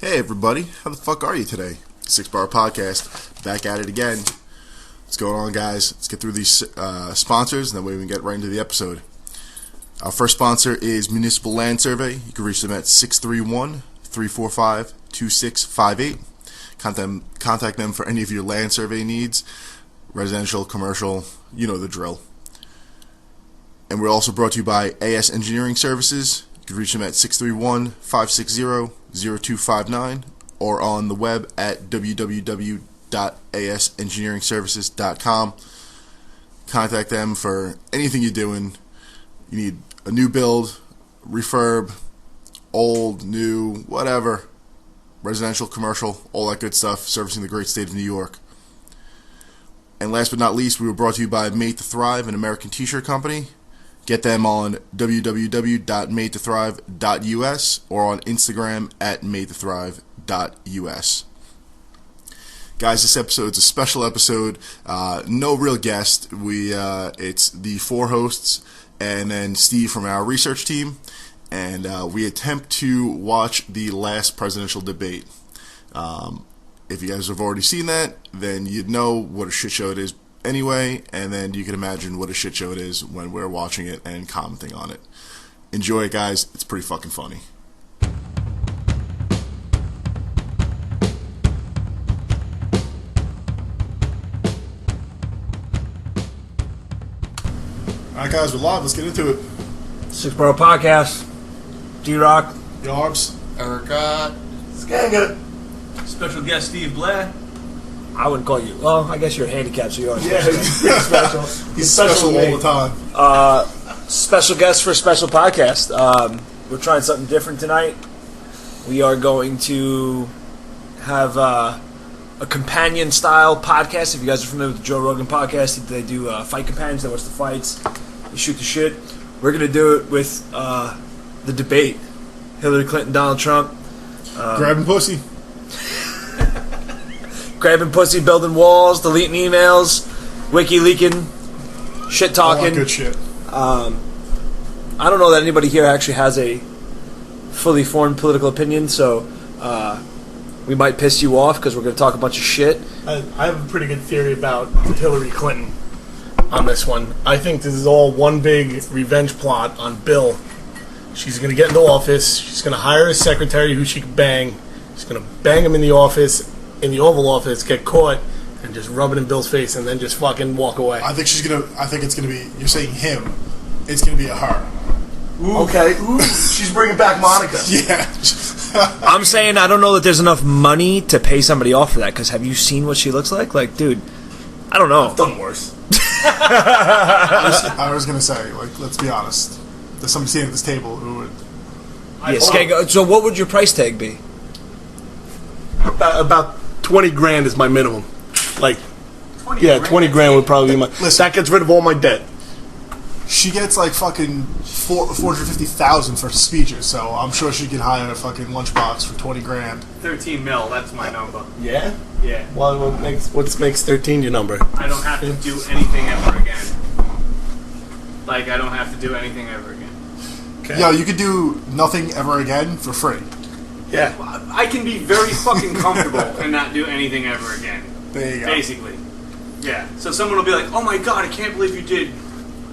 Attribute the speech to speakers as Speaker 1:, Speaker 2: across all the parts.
Speaker 1: Hey everybody, how the fuck are you today? 6th Borough Podcast, back at it again. What's going on, guys? Let's get through these sponsors, and that way we can get right into the episode. Our first sponsor is Municipal Land Survey. You can reach them at 631-345-2658. Contact them for any of your land survey needs, residential, commercial, you know the drill. And we're also brought to you by AS Engineering Services. You can reach them at 631-560-0259 or on the web at www.asengineeringservices.com. Contact them for anything you're doing. You need a new build, refurb, old, new, whatever. Residential, commercial, all that good stuff, servicing the great state of New York. And last but not least, we were brought to you by Made to Thrive, an American t-shirt company. Get them on www.madetothrive.us or on Instagram at madetothrive.us. Guys, this episode's a special episode. No real guest. It's the four hosts and then Steve from our research team. And we attempt to watch the last presidential debate. If you guys have already seen that, then you'd know what a shit show it is anyway, and then you can imagine what a shit show it is when we're watching it and commenting on it. Enjoy it, guys. It's pretty fucking funny. Alright, guys, we're live. Let's get into it.
Speaker 2: 6th Borough Podcast. D-Rock.
Speaker 1: Yarbs.
Speaker 3: Erica.
Speaker 2: Skanga.
Speaker 4: Special guest Steve Blair.
Speaker 2: I wouldn't call you. Well, I guess you're handicapped, so you are
Speaker 1: Yeah, he's special. He's special all the time.
Speaker 2: Special guest for a special podcast. We're trying something different tonight. We are going to have a companion-style podcast. If you guys are familiar with the Joe Rogan podcast, they do fight companions. They watch the fights. They shoot the shit. We're going to do it with the debate. Hillary Clinton, Donald Trump.
Speaker 1: Grabbing pussy.
Speaker 2: Grabbing pussy, building walls, deleting emails, wiki leaking, shit talking.
Speaker 1: All that good shit.
Speaker 2: I don't know that anybody here actually has a fully formed political opinion, so we might piss you off because we're going to talk a bunch of shit.
Speaker 3: I have a pretty good theory about Hillary Clinton on this one. I think this is all one big revenge plot on Bill. She's going to get into office. She's going to hire a secretary who she can bang. She's going to bang him in the office. In the Oval Office, get caught, and just rub it in Bill's face, and then just fucking walk away.
Speaker 1: I think it's gonna be. You're saying him. It's gonna be a her.
Speaker 3: Ooh. Okay. Ooh. She's bringing back Monica.
Speaker 1: Yeah.
Speaker 2: I'm saying I don't know that there's enough money to pay somebody off for that. Because have you seen what she looks like? Like, dude, I don't know.
Speaker 3: I've done worse.
Speaker 1: I was gonna say, like, let's be honest. There's somebody sitting at this table who would.
Speaker 2: Yeah, so what would your price tag be?
Speaker 3: About 20 grand is my minimum. Like, 20 grand would probably be my.
Speaker 1: Listen,
Speaker 3: that gets rid of all my debt.
Speaker 1: She gets like fucking 450,000 for speeches, so I'm sure she could hire a fucking lunchbox for 20 grand.
Speaker 4: 13 mil, that's my number.
Speaker 3: Yeah.
Speaker 4: Yeah.
Speaker 3: Well, what makes 13 your number?
Speaker 4: I don't have to do anything ever again. Like, I don't have to do anything ever again.
Speaker 3: Okay.
Speaker 1: Yo, you could do nothing ever again for free.
Speaker 3: Yeah.
Speaker 4: I can be very fucking comfortable and not do anything ever again.
Speaker 1: There you go.
Speaker 4: Basically. Yeah. So someone will be like, oh my god, I can't believe you did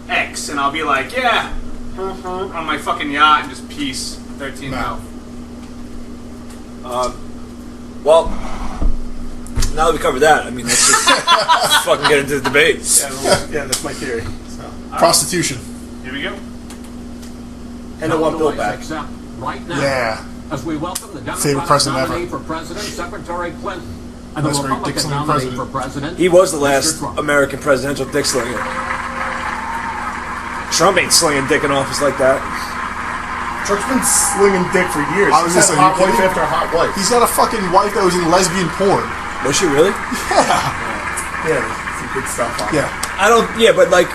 Speaker 4: X. And I'll be like, yeah. On my fucking yacht and just peace. 13 mil.
Speaker 2: Well, now that we covered that, I mean, let's just fucking get into the debate.
Speaker 3: Yeah, that's my theory. So.
Speaker 1: Prostitution.
Speaker 4: Here we go.
Speaker 3: And I want Bill back.
Speaker 5: Right now,
Speaker 1: Yeah.
Speaker 5: as we welcome the
Speaker 1: Favorite
Speaker 5: Democratic
Speaker 1: president
Speaker 5: nominee
Speaker 1: ever.
Speaker 5: for president, Secretary Clinton, and the
Speaker 1: That's very
Speaker 5: Republican
Speaker 1: dick-slinging
Speaker 5: nominee
Speaker 1: president.
Speaker 5: for president.
Speaker 2: He was the last
Speaker 5: Mr. Trump.
Speaker 2: American presidential dick slinger. Trump ain't slinging dick in office like that.
Speaker 3: Trump's been slinging dick for years.
Speaker 1: I was
Speaker 3: He's
Speaker 1: just
Speaker 3: had
Speaker 1: saying,
Speaker 3: hot
Speaker 1: you
Speaker 3: wife
Speaker 1: kidding?
Speaker 3: after hot wife.
Speaker 1: He's got a fucking wife that was in lesbian porn.
Speaker 2: Was she really?
Speaker 3: Yeah, some good stuff on it.
Speaker 1: Yeah.
Speaker 2: I don't. Yeah, but like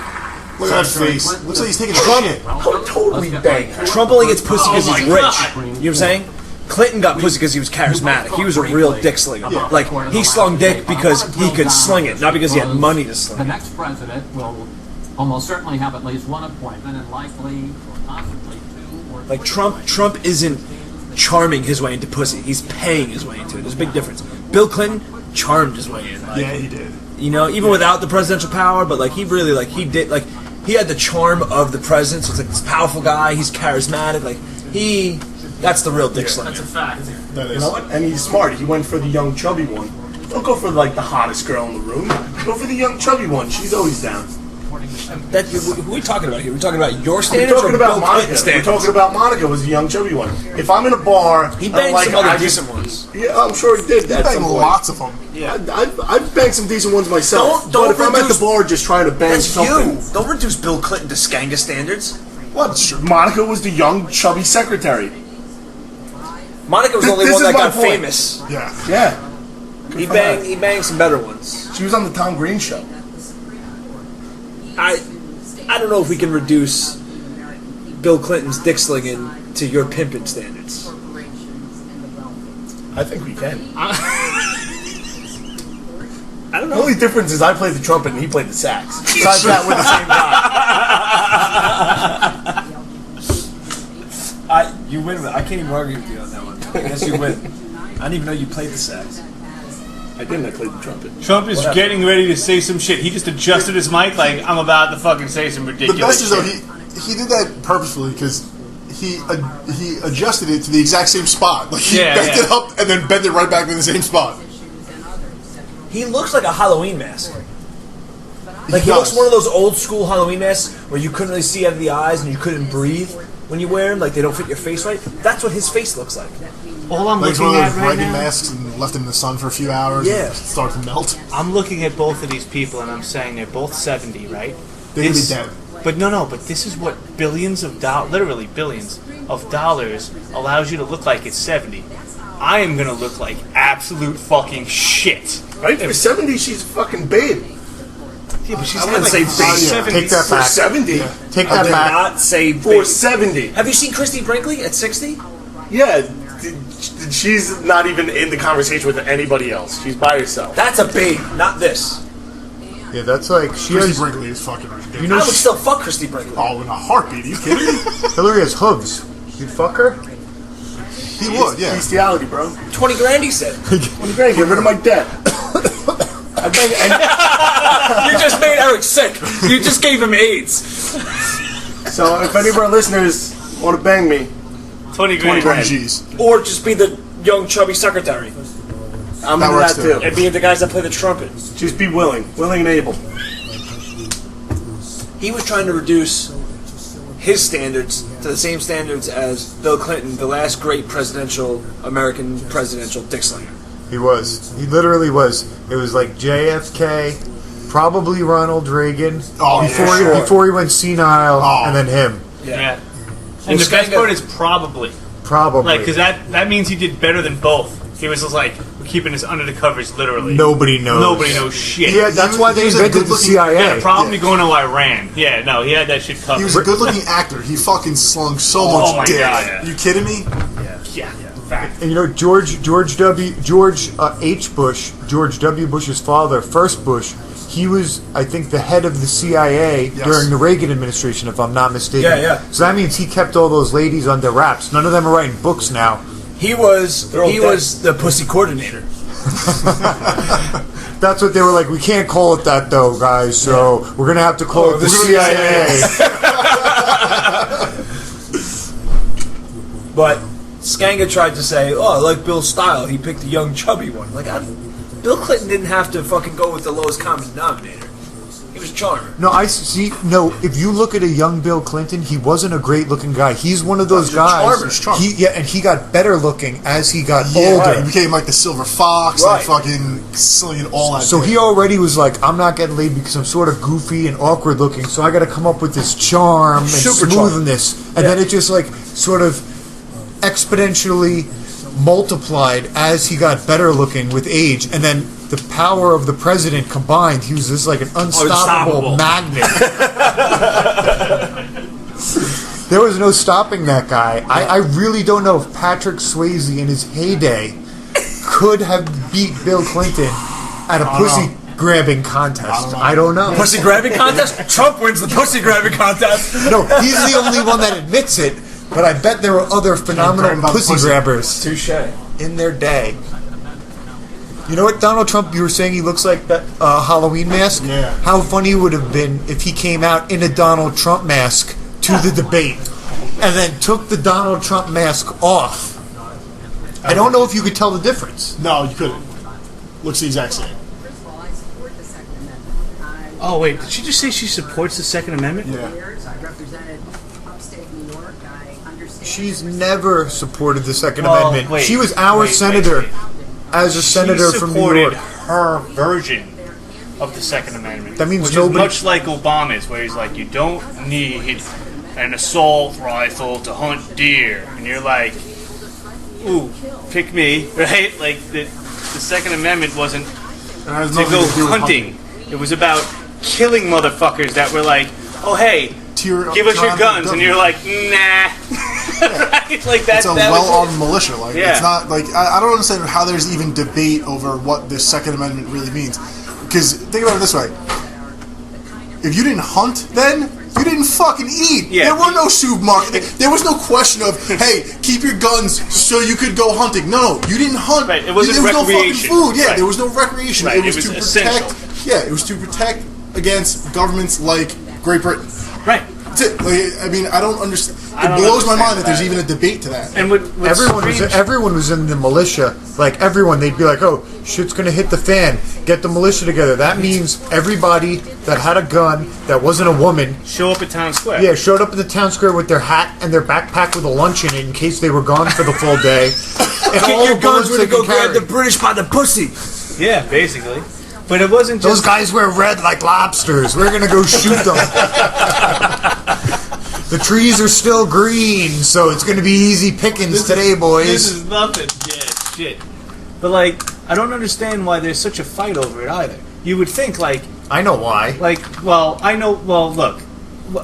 Speaker 1: Look at that face. Looks like he's taking a shit.
Speaker 3: Totally bang.
Speaker 2: Trump only gets pussy because he's
Speaker 4: my
Speaker 2: rich.
Speaker 4: God.
Speaker 2: You know what I'm saying? Clinton got pussy because he was charismatic. He was a real dick slinger.
Speaker 1: Yeah.
Speaker 2: Like, he slung dick because he could sling it, not because he had money to sling
Speaker 5: The
Speaker 2: it.
Speaker 5: next president will almost certainly have at least one appointment, and likely or possibly two or
Speaker 2: Like,
Speaker 5: three.
Speaker 2: Trump isn't charming his way into pussy. He's paying his way into it. There's a big difference. Bill Clinton charmed his way in. Like,
Speaker 3: Yeah, he did.
Speaker 2: You know, even without the presidential power, but like he really he had the charm of the president. So it's like this powerful guy. He's charismatic. Like that's the real dick slinger.
Speaker 4: That's a fact.
Speaker 3: You know what? And he's smart. He went for the young chubby one. Don't go for like the hottest girl in the room. Go for the young chubby one. She's always down.
Speaker 2: Who are we talking about here? We're talking about your
Speaker 3: We're
Speaker 2: standards
Speaker 3: talking
Speaker 2: or
Speaker 3: about
Speaker 2: Bill
Speaker 3: Monica.
Speaker 2: Clinton's
Speaker 3: We're
Speaker 2: standards?
Speaker 3: talking about Monica was the young chubby one. If I'm in a bar,
Speaker 2: He
Speaker 3: I'm
Speaker 2: banged
Speaker 3: like,
Speaker 2: some other
Speaker 3: I
Speaker 2: decent
Speaker 3: just-
Speaker 2: ones.
Speaker 3: Yeah, I'm sure he did.
Speaker 1: He
Speaker 3: At
Speaker 1: banged
Speaker 3: some point.
Speaker 1: lots of them.
Speaker 3: I've banged some decent ones myself.
Speaker 2: Don't
Speaker 3: but if I'm at
Speaker 2: reduce-
Speaker 3: the bar just trying to bang
Speaker 2: That's
Speaker 3: something,
Speaker 2: you. Don't reduce Bill Clinton to Skanga standards.
Speaker 3: what? Monica was the young chubby secretary.
Speaker 2: Monica was the only
Speaker 3: This
Speaker 2: one
Speaker 3: is
Speaker 2: that
Speaker 3: my
Speaker 2: got
Speaker 3: point.
Speaker 2: famous.
Speaker 1: Yeah.
Speaker 3: Yeah,
Speaker 2: He
Speaker 3: for her.
Speaker 2: banged some better ones.
Speaker 3: she was on the Tom Green show.
Speaker 2: I don't know if we can reduce Bill Clinton's dick slinging to your pimping standards.
Speaker 3: I think we can.
Speaker 2: I don't
Speaker 3: The
Speaker 2: know.
Speaker 3: only difference is I played the trumpet and he played the sax. Besides that, we're the same guy.
Speaker 2: You win. I can't even argue with you on that one. I guess you win. I didn't even know you played the sax.
Speaker 3: I didn't. I played the trumpet.
Speaker 4: Trump is getting ready to say some shit. He just adjusted his mic like I'm about to fucking say some
Speaker 1: The
Speaker 4: ridiculous
Speaker 1: best is though
Speaker 4: shit.
Speaker 1: he did that purposefully because he adjusted it to the exact same spot. Like he bent it up and then bent it right back to the same spot.
Speaker 2: He looks like a Halloween mask. Like he
Speaker 1: does.
Speaker 2: looks one of those old school Halloween masks where you couldn't really see out of the eyes and you couldn't breathe when you wear them. Like they don't fit your face right. That's what his face looks like.
Speaker 6: All I'm
Speaker 1: Like it's
Speaker 6: looking
Speaker 1: one of
Speaker 6: at
Speaker 1: those
Speaker 6: right
Speaker 1: Reagan
Speaker 6: now,
Speaker 1: masks and left in the sun for a few hours.
Speaker 2: Yeah.
Speaker 1: And it starts to melt.
Speaker 6: I'm looking at both of these people and I'm saying they're both 70, right?
Speaker 1: They're gonna be dead.
Speaker 6: But but this is what billions of dollars, literally billions of dollars, allows you to look like at 70. I am gonna look like absolute fucking shit.
Speaker 3: Right? For 70, she's a fucking babe.
Speaker 6: Yeah, but she's
Speaker 3: I wouldn't
Speaker 6: like
Speaker 3: say babe.
Speaker 6: 70.
Speaker 1: Take that
Speaker 3: For
Speaker 1: back.
Speaker 3: 70.
Speaker 1: Take
Speaker 2: I
Speaker 1: that
Speaker 2: did
Speaker 1: back.
Speaker 2: not say
Speaker 3: For
Speaker 2: baby.
Speaker 3: 70.
Speaker 2: Have you seen Christy Brinkley at 60?
Speaker 3: Yeah. She's not even in the conversation with anybody else. She's by herself.
Speaker 2: That's a babe, not this.
Speaker 1: Yeah, that's like Christy Brinkley is fucking ridiculous.
Speaker 2: I would still fuck Christy Brinkley.
Speaker 1: Oh, in a heartbeat. Are you kidding me?
Speaker 7: Hillary has hooves. You'd fuck her?
Speaker 1: He would, yeah.
Speaker 3: Bestiality, bro.
Speaker 2: 20 grand, he said.
Speaker 3: 20 grand, get rid of my debt. I bang, and
Speaker 2: You just made Eric sick. You just gave him AIDS.
Speaker 3: so if any of our listeners want to bang me,
Speaker 4: 20
Speaker 3: 20
Speaker 4: grand.
Speaker 3: grand.
Speaker 1: G's.
Speaker 2: Or just be the young chubby secretary.
Speaker 3: I'm
Speaker 1: That
Speaker 3: into
Speaker 1: works
Speaker 3: that
Speaker 1: too.
Speaker 3: too.
Speaker 2: And be the guys that play the trumpet.
Speaker 3: Just be willing and able.
Speaker 2: He was trying to reduce his standards to the same standards as Bill Clinton, the last great American presidential dick slinger.
Speaker 7: He was. He literally was. It was like JFK, probably Ronald Reagan,
Speaker 1: Oh, yeah,
Speaker 7: before he went senile,
Speaker 1: Oh.
Speaker 7: and then him.
Speaker 4: Yeah. And the best part is probably.
Speaker 7: Probably.
Speaker 4: Like, because that means he did better than both. He was just like, we're keeping this under the covers, literally.
Speaker 7: Nobody knows.
Speaker 4: Nobody knows shit.
Speaker 1: Yeah,
Speaker 7: That's why they
Speaker 1: he was a
Speaker 7: invented the
Speaker 1: good-looking-
Speaker 4: He had
Speaker 7: CIA.
Speaker 4: a problem
Speaker 1: Yeah.
Speaker 4: to go into Iran. Yeah, no, he had that shit covered.
Speaker 1: He was a good-looking actor. He fucking slung so
Speaker 4: Oh
Speaker 1: much
Speaker 4: my
Speaker 1: dick.
Speaker 4: God.
Speaker 1: You kidding me?
Speaker 4: yeah, fact.
Speaker 7: And you know, George H. Bush, George W. Bush's father, first Bush, he was, I think, the head of the CIA
Speaker 1: Yes.
Speaker 7: during the Reagan administration, if I'm not mistaken.
Speaker 2: Yeah, yeah.
Speaker 7: So that means he kept all those ladies under wraps. None of them are writing books now.
Speaker 2: He was
Speaker 3: all dead.
Speaker 2: the pussy coordinator.
Speaker 7: That's what they were like. We can't call it that, though, guys. So we're gonna have to call it the CIA.
Speaker 2: But Skanga tried to say, "Oh, I like Bill's style. He picked a young chubby one." Like, Bill Clinton didn't have to fucking go with the lowest common denominator. He was a charmer.
Speaker 7: No, I see. No, if you look at a young Bill Clinton, he wasn't a great-looking guy. He's one of those
Speaker 2: He's a
Speaker 7: guys.
Speaker 2: charmer.
Speaker 1: He's charmer.
Speaker 7: And he got better looking as he got
Speaker 1: Yeah,
Speaker 7: older.
Speaker 1: He became like the silver fox,
Speaker 2: Right.
Speaker 1: like fucking slinging all that.
Speaker 7: So
Speaker 1: dick.
Speaker 7: he already was like, I'm not getting laid because I'm sort of goofy and awkward looking, so I got to come up with this charm and
Speaker 2: Super
Speaker 7: smoothness. And then it just like sort of exponentially multiplied as he got better looking with age. And then the power of the president combined, he was just like an unstoppable
Speaker 2: unstoppable.
Speaker 7: magnet. There was no stopping that guy. I really don't know if Patrick Swayze in his heyday could have beat Bill Clinton at a pussy grabbing contest. I don't know.
Speaker 2: Pussy grabbing contest? Trump wins the pussy grabbing contest.
Speaker 7: No, he's the only one that admits it. But I bet there were other phenomenal pussy grabbers
Speaker 2: Touche.
Speaker 7: in their day. You know what, Donald Trump, you were saying he looks like that Halloween mask?
Speaker 3: Yeah.
Speaker 7: How funny would it have been if he came out in a Donald Trump mask to the debate and then took the Donald Trump mask off? I don't know if you could tell the difference.
Speaker 3: No, you couldn't. Looks the exact same.
Speaker 8: First of all, I support the Second Amendment.
Speaker 6: Oh wait, did she just say she supports the Second Amendment?
Speaker 3: Yeah.
Speaker 8: I represented upstate New York. I understand.
Speaker 7: She's never supported the Second
Speaker 6: Well,
Speaker 7: Amendment.
Speaker 6: wait,
Speaker 7: She was our
Speaker 6: wait,
Speaker 7: senator
Speaker 6: wait.
Speaker 7: as a senator
Speaker 6: She
Speaker 7: from New
Speaker 6: supported
Speaker 7: York.
Speaker 6: her version of the Second Amendment.
Speaker 7: That means
Speaker 6: which
Speaker 7: nobody-
Speaker 6: is much like Obama's, where he's like, you don't need an assault rifle to hunt deer, and you're like, ooh, pick me, right? Like the Second Amendment wasn't
Speaker 3: has
Speaker 6: to
Speaker 3: nothing
Speaker 6: go
Speaker 3: to do with
Speaker 6: hunting. It was about killing motherfuckers that were like, oh hey, give us your
Speaker 1: tyrannical
Speaker 6: guns, and you're like, nah. Right? Like that.
Speaker 1: It's a
Speaker 6: that was it.
Speaker 1: well-armed militia. Like
Speaker 6: Yeah.
Speaker 1: it's not like I don't understand how there's even debate over what the Second Amendment really means. Because think about it this way: if you didn't hunt, then you didn't fucking eat.
Speaker 6: Yeah.
Speaker 1: There were no supermarkets. There was no question of, hey, keep your guns so you could go hunting. No, you didn't hunt.
Speaker 6: Right, it wasn't
Speaker 1: there was
Speaker 6: recreation.
Speaker 1: no fucking food. Yeah,
Speaker 6: Right.
Speaker 1: there was no recreation.
Speaker 6: Right,
Speaker 1: It was
Speaker 6: it was
Speaker 1: to
Speaker 6: essential.
Speaker 1: protect. Yeah, it was to protect against governments like Great Britain.
Speaker 6: Right.
Speaker 1: That's it. Like, I mean, I don't understand.
Speaker 6: I
Speaker 1: It
Speaker 6: don't
Speaker 1: blows my
Speaker 6: understand
Speaker 1: mind that there's
Speaker 6: that.
Speaker 1: even a debate to that.
Speaker 6: And what's strange-
Speaker 7: Everyone was in the militia. Like everyone, they'd be like, "Oh, shit's gonna hit the fan. Get the militia together." That means everybody that had a gun that wasn't a woman,
Speaker 6: show up at town square.
Speaker 7: yeah, showed up at the town square with their hat and their backpack with a lunch in it in case they were gone for the full day. And
Speaker 2: Get your guns. We're gonna go grab the British by the pussy.
Speaker 6: Yeah, basically. But it wasn't
Speaker 7: Those
Speaker 6: just
Speaker 7: guys wear red like lobsters. We're gonna go shoot them. The trees are still green, so it's gonna be easy pickings today, boys.
Speaker 6: This is nothing. Yeah, shit. But like, I don't understand why there's such a fight over it either. You would think
Speaker 7: I know why.
Speaker 6: well, I know. Well, look,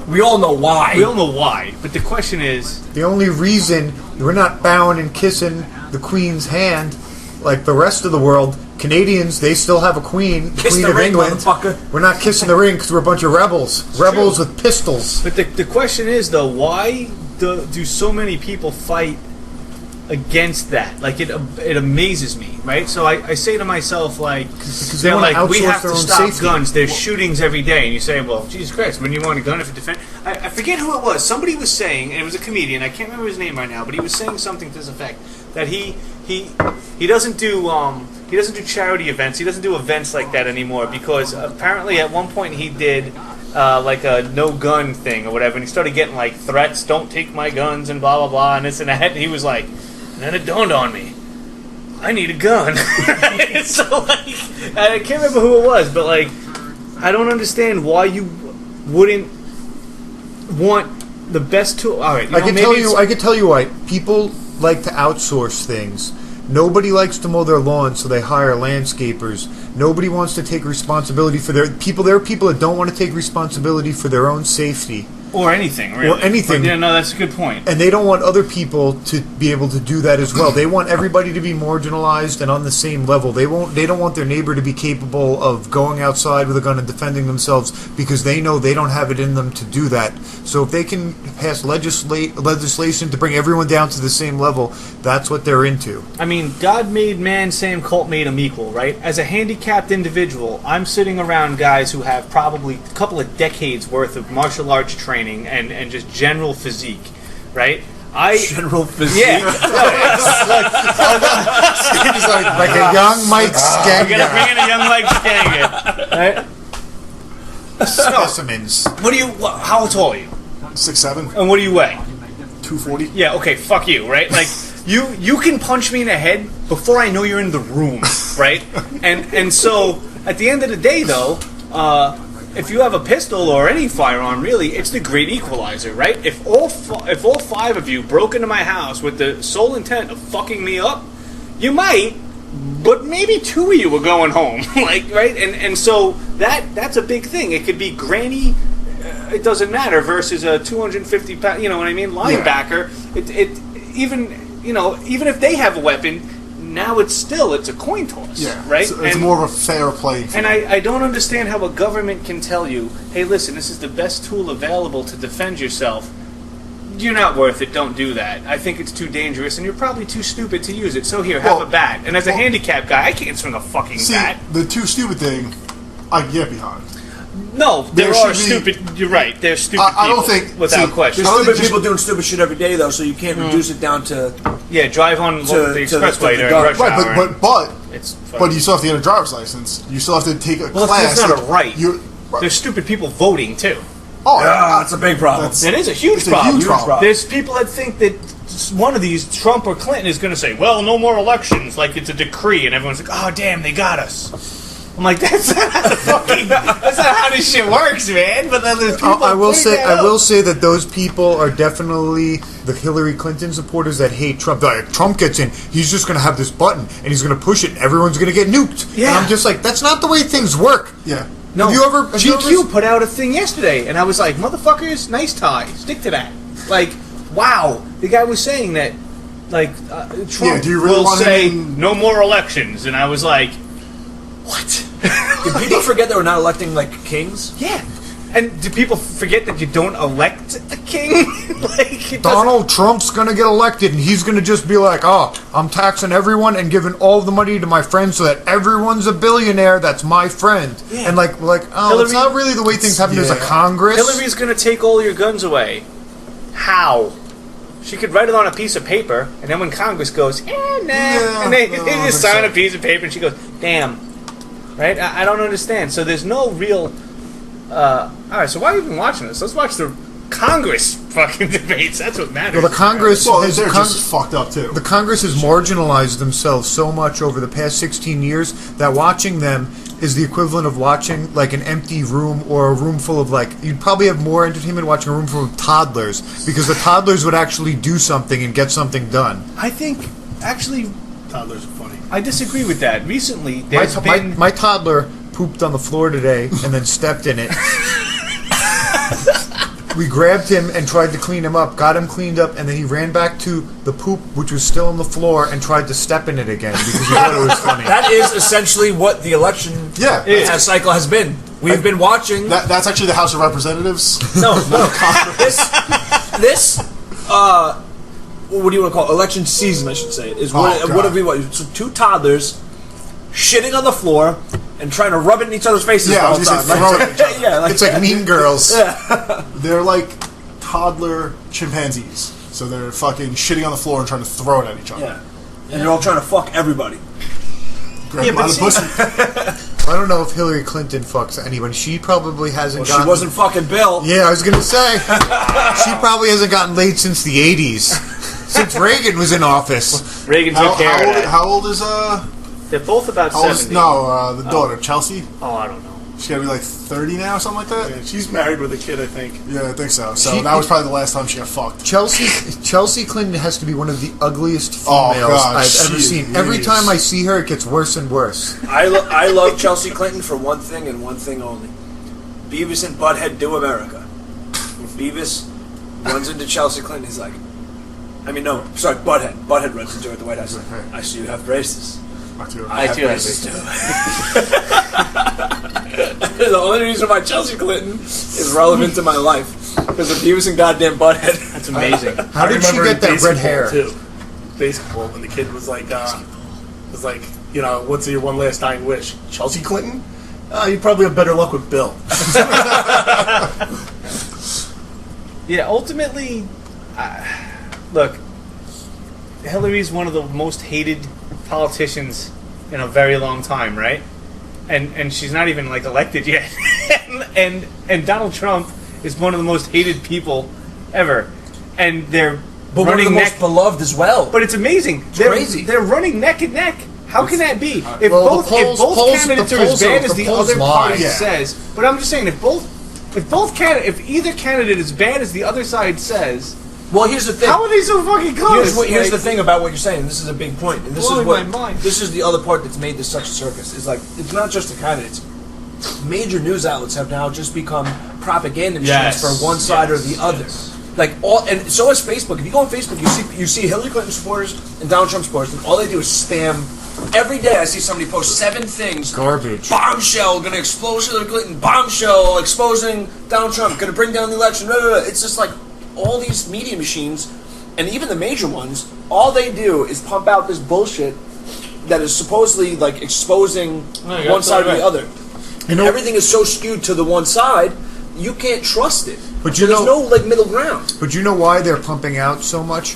Speaker 2: We all know why.
Speaker 6: we all know why. But the question is,
Speaker 7: The only reason we're not bowing and kissing the Queen's hand like the rest of the world, Canadians, they still have a queen,
Speaker 2: Kiss
Speaker 7: Queen
Speaker 2: the
Speaker 7: of
Speaker 2: ring,
Speaker 7: England.
Speaker 2: motherfucker.
Speaker 7: We're not kissing the ring because we're a bunch of rebels. Rebels with pistols.
Speaker 6: but the question is though, why do so many people fight against that? Like it amazes me, right? So I say to myself, like,
Speaker 7: they
Speaker 6: you know,
Speaker 7: wanna
Speaker 6: like we
Speaker 7: outsource
Speaker 6: have
Speaker 7: their
Speaker 6: to
Speaker 7: own
Speaker 6: stop
Speaker 7: safety.
Speaker 6: guns. There's shootings every day, and you say, well, Jesus Christ, when you want a gun if you defend. I forget who it was. Somebody was saying, and it was a comedian. I can't remember his name right now, but he was saying something to this effect that he doesn't do charity events. He doesn't do events like that anymore because apparently at one point he did. Like a no gun thing or whatever, and he started getting like threats, don't take my guns and blah blah blah and this and that, and he was like, and then it dawned on me, I need a gun. So like, I can't remember who it was, but like, I don't understand why you wouldn't want the best tool. All right,
Speaker 7: I can tell you why. People like to outsource things. Nobody likes to mow their lawn, so they hire landscapers. Nobody wants to take responsibility for their people. There are people that don't want to take responsibility for their own safety.
Speaker 6: or anything really.
Speaker 7: Or anything.
Speaker 6: But, yeah, no, that's a good point.
Speaker 7: And they don't want other people to be able to do that as well. They want everybody to be marginalized and on the same level. They don't want their neighbor to be capable of going outside with a gun and defending themselves because they know they don't have it in them to do that. So if they can pass legislation to bring everyone down to the same level, that's what they're into.
Speaker 6: I mean, God made man, Sam Colt made him equal, right? As a handicapped individual, I'm sitting around guys who have probably a couple of decades worth of martial arts training and just general physique, right?
Speaker 2: General physique.
Speaker 6: Yeah.
Speaker 7: He's like a young Mike
Speaker 6: I'm gonna
Speaker 7: Skagga.
Speaker 6: bring in a young Mike Skagga, right?
Speaker 7: Specimens.
Speaker 6: How tall are you?
Speaker 1: 6'7",
Speaker 6: And what do you weigh?
Speaker 1: 240.
Speaker 6: Yeah, okay, fuck you, right? Like, you can punch me in the head before I know you're in the room, right? And so, at the end of the day, though, if you have a pistol or any firearm, really, it's the great equalizer, right? If all five of you broke into my house with the sole intent of fucking me up, you might, but maybe two of you were going home, like, right? And so that's a big thing. It could be Granny. It doesn't matter versus a 250 pound, you know what I mean, linebacker. Even if they have a weapon, now it's a coin toss,
Speaker 1: Yeah,
Speaker 6: right?
Speaker 1: It's more of a fair play.
Speaker 6: And I don't understand how a government can tell you, hey, listen, this is the best tool available to defend yourself, you're not worth it. Don't do that. I think it's too dangerous, and you're probably too stupid to use it. So here, have a bat. And as a handicapped guy, I can't swing a fucking bat.
Speaker 1: The too stupid thing, I can get behind.
Speaker 6: No, there
Speaker 1: There
Speaker 6: are
Speaker 1: should be-
Speaker 6: stupid. You're right. There's stupid
Speaker 1: I don't
Speaker 6: people,
Speaker 1: think-
Speaker 6: without
Speaker 1: see,
Speaker 6: question.
Speaker 2: There's
Speaker 1: I don't
Speaker 2: stupid
Speaker 1: think
Speaker 2: people doing stupid shit every day, though, so you can't reduce it down to...
Speaker 6: Yeah, drive on the
Speaker 2: to the
Speaker 6: expressway during
Speaker 2: dark.
Speaker 6: rush
Speaker 1: Right,
Speaker 6: hour.
Speaker 1: but
Speaker 6: It's
Speaker 1: but you still have to get a driver's license. You still have to take a
Speaker 6: well,
Speaker 1: class.
Speaker 6: that's not a right.
Speaker 1: You,
Speaker 6: There's stupid people voting too.
Speaker 2: That's a big problem.
Speaker 6: It is a huge
Speaker 1: It's a
Speaker 6: problem.
Speaker 1: huge problem.
Speaker 6: There's people that think that one of these, Trump or Clinton, is going to say, "Well, no more elections," like it's a decree, and everyone's like, "Oh, damn, they got us." I'm like, that's not how that's not how this shit works, man. But then there's people.
Speaker 7: I will
Speaker 6: putting
Speaker 7: say,
Speaker 6: that
Speaker 7: I
Speaker 6: up.
Speaker 7: will say that those people are definitely the Hillary Clinton supporters that hate Trump. Like, Trump gets in, he's just going to have this button and he's going to push it, and everyone's going to get nuked.
Speaker 6: Yeah.
Speaker 7: And I'm just like, that's not the way things work.
Speaker 1: yeah.
Speaker 6: No,
Speaker 7: Have you
Speaker 6: GQ put out a thing yesterday, and I was like, motherfuckers, nice tie, stick to that. Like, wow, the guy was saying that, like, Trump
Speaker 1: do you really
Speaker 6: will
Speaker 1: want him
Speaker 6: say
Speaker 1: in-
Speaker 6: no more elections, and I was like, what?
Speaker 2: Did people forget that we're not electing, like, kings?
Speaker 6: Yeah. And do people forget that you don't elect a king? Like, it doesn't-
Speaker 7: Donald Trump's going to get elected, and he's going to just be like, oh, I'm taxing everyone and giving all the money to my friends so that everyone's a billionaire that's my friend.
Speaker 6: Yeah.
Speaker 7: And like, oh,
Speaker 6: Hillary-
Speaker 7: it's not really the way things happen. There's a
Speaker 1: yeah.
Speaker 7: Congress.
Speaker 6: Hillary's going to take all your guns away. How? She could write it on a piece of paper, and then when Congress goes, nah,
Speaker 1: Yeah,
Speaker 6: and they
Speaker 1: no, I
Speaker 6: just
Speaker 1: think
Speaker 6: sign
Speaker 1: so.
Speaker 6: a piece of paper, and she goes, damn. Right? I don't understand. So there's no real... Alright, so why are you even watching this? Let's watch the Congress fucking debates. That's what matters.
Speaker 7: Well, the Congress
Speaker 1: Well,
Speaker 7: has
Speaker 1: they're just fucked up too.
Speaker 7: the Congress has marginalized themselves so much over the past 16 years that watching them is the equivalent of watching like an empty room or a room full of like you'd probably have more entertainment watching a room full of toddlers because the toddlers would actually do something and get something done.
Speaker 6: I think, actually,
Speaker 3: Toddlers are funny.
Speaker 6: I disagree with that. Recently,
Speaker 7: My,
Speaker 6: there's been...
Speaker 7: my toddler pooped on the floor today and then stepped in it. We grabbed him and tried to clean him up, got him cleaned up, and then he ran back to the poop, which was still on the floor, and tried to step in it again because he thought it was funny.
Speaker 2: That is essentially what the election cycle has been. We've been watching...
Speaker 1: That's actually the House of Representatives.
Speaker 2: No. This, what do you want to call it? Election season, I should say, is what
Speaker 1: God.
Speaker 2: have we watched? So two toddlers shitting on the floor and trying to rub it in each other's faces
Speaker 1: Yeah,
Speaker 2: the
Speaker 1: I
Speaker 2: whole
Speaker 1: was gonna say
Speaker 2: time.
Speaker 1: throw it at each other.
Speaker 2: Yeah, like,
Speaker 7: It's like Mean Girls.
Speaker 1: They're like toddler chimpanzees. So they're fucking shitting on the floor and trying to throw it at each other.
Speaker 2: yeah. And they're all trying to fuck everybody.
Speaker 1: Grab them by the pussy.
Speaker 7: I don't know if Hillary Clinton fucks anybody. She probably hasn't
Speaker 2: Well, she wasn't fucking Bill.
Speaker 7: Yeah, I was going to say. She probably hasn't gotten laid since the 80s. Since Reagan was in office.
Speaker 6: Reagan took care of that.
Speaker 1: How old is
Speaker 6: They're both about
Speaker 1: how old is
Speaker 6: 70.
Speaker 1: the daughter Chelsea?
Speaker 6: Oh, I don't know.
Speaker 1: She's gotta be like 30 now, or something like that.
Speaker 3: Yeah, she's married with a kid, I think.
Speaker 1: Yeah, I think so. So that was probably the last time she got fucked.
Speaker 7: Chelsea Clinton has to be one of the ugliest
Speaker 1: Oh,
Speaker 7: females
Speaker 1: God,
Speaker 7: I've
Speaker 1: she
Speaker 7: ever seen.
Speaker 1: is.
Speaker 7: Every time I see her, it gets worse and worse.
Speaker 2: I love Chelsea Clinton for one thing and one thing only. Beavis and Butthead do America. When Beavis runs into Chelsea Clinton, he's like, Butthead. Butthead runs into her at the White House. He's like, I see you have braces. I have braces too. The only reason why Chelsea Clinton is relevant to my life because of Beavis and goddamn Butthead.
Speaker 6: That's amazing.
Speaker 7: How did she
Speaker 3: remember
Speaker 7: get that
Speaker 3: in
Speaker 7: red
Speaker 3: basketball,
Speaker 7: hair?
Speaker 3: Too. Basketball, when the kid was like, what's your one last dying wish? Chelsea Clinton? You'd probably have better luck with Bill.
Speaker 6: Yeah, ultimately, look, Hillary's one of the most hated politicians in a very long time, right? And she's not even like elected yet. and Donald Trump is one of the most hated people ever. And they're
Speaker 2: But one of the
Speaker 6: running
Speaker 2: most
Speaker 6: neck.
Speaker 2: beloved as well.
Speaker 6: But it's amazing.
Speaker 2: Crazy.
Speaker 6: They're running neck and neck. How can that be? If
Speaker 7: well,
Speaker 6: both
Speaker 7: the polls-
Speaker 6: if both
Speaker 7: polls-
Speaker 6: candidates
Speaker 7: the
Speaker 6: are as
Speaker 7: polls
Speaker 6: bad
Speaker 7: are-
Speaker 6: as
Speaker 7: the
Speaker 6: the
Speaker 7: polls
Speaker 6: other
Speaker 7: lie.
Speaker 6: party
Speaker 1: Yeah.
Speaker 6: says, but I'm just saying if either candidate is bad as the other side says,
Speaker 2: Well, here's the thing.
Speaker 6: how are they so fucking close?
Speaker 2: Here's the
Speaker 6: Like,
Speaker 2: thing about what you're saying. This is a big point, and this is
Speaker 6: blowing
Speaker 2: what
Speaker 6: my mind.
Speaker 2: this is the other part that's made this such a circus. Is like it's not just the candidates. Major news outlets have now just become propaganda machines
Speaker 6: Yes.
Speaker 2: for one side or the other. Like and so is Facebook. If you go on Facebook, you see Hillary Clinton supporters and Donald Trump supporters, and all they do is spam. Every day I see somebody post 7 things.
Speaker 7: Garbage.
Speaker 2: Bombshell, gonna expose Hillary Clinton. Bombshell, exposing Donald Trump, gonna bring down the election. Blah, blah, blah. It's just like all these media machines, and even the major ones, all they do is pump out this bullshit that is supposedly like exposing one side or the other. And everything is so skewed to the one side, you can't trust it.
Speaker 7: But
Speaker 2: there's no like middle ground.
Speaker 7: But you know why they're pumping out so much?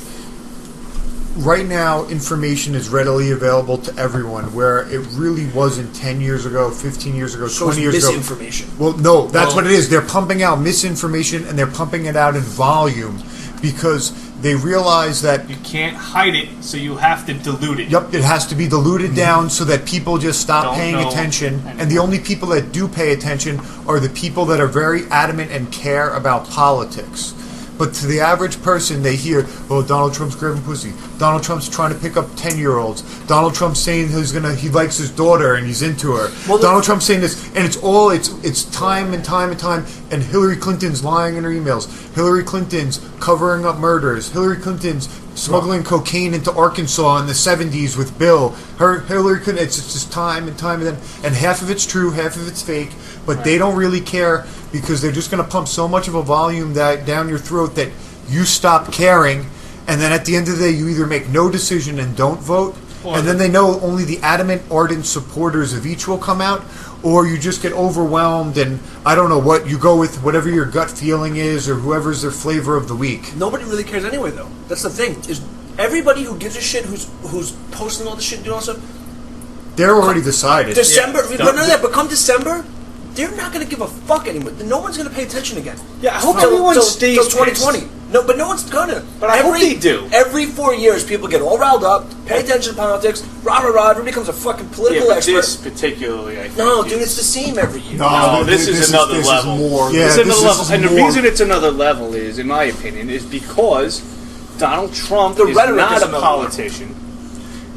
Speaker 7: Right now, information is readily available to everyone, where it really wasn't 10 years ago, 15 years ago, 20 years ago.
Speaker 2: Misinformation.
Speaker 7: Well, no, that's what it is. They're pumping out misinformation, and they're pumping it out in volume because they realize that...
Speaker 6: You can't hide it, so you have to dilute it.
Speaker 7: Yep, it has to be diluted down so that people just stop paying attention.
Speaker 6: anymore.
Speaker 7: And the only people that do pay attention are the people that are very adamant and care about politics. But to the average person, they hear, "Oh, Donald Trump's grabbing pussy. Donald Trump's trying to pick up 10-year-olds. Donald Trump's saying he likes his daughter and he's into her.
Speaker 2: Well,
Speaker 7: Donald Trump's saying this," and it's time and time and time. And Hillary Clinton's lying in her emails. Hillary Clinton's covering up murders. Hillary Clinton's smuggling cocaine into Arkansas in the 70s with Bill. Hillary Clinton. It's just time and time and then, and half of it's true, half of it's fake. But they don't really care because they're just going to pump so much of a volume that down your throat that you stop caring, and then at the end of the day, you either make no decision and don't vote, and then they know only the adamant, ardent supporters of each will come out, or you just get overwhelmed and I don't know what you go with, whatever your gut feeling is, or whoever's their flavor of the week.
Speaker 2: Nobody really cares anyway, though. That's the thing. Is everybody who gives a shit, who's posting all this shit and doing all this stuff,
Speaker 7: They're already decided.
Speaker 2: December, but come December, they're not going to give a fuck anymore. No one's going to pay attention again.
Speaker 6: Yeah, I hope everyone stays
Speaker 2: till 2020. No, but no one's gonna.
Speaker 6: But I hope they do.
Speaker 2: Every 4 years, people get all riled up, pay attention to politics, rah rah rah. Everybody becomes a fucking political expert.
Speaker 6: This particularly, I think.
Speaker 2: No, dude, it's the same every year.
Speaker 6: No, this is another level.
Speaker 1: Is more.
Speaker 7: Yeah,
Speaker 6: This is another level.
Speaker 7: is
Speaker 6: And the
Speaker 7: more.
Speaker 6: reason it's another level is, in my opinion, is because Donald Trump is
Speaker 2: rhetoric
Speaker 6: not
Speaker 2: is
Speaker 6: a
Speaker 2: another
Speaker 6: politician.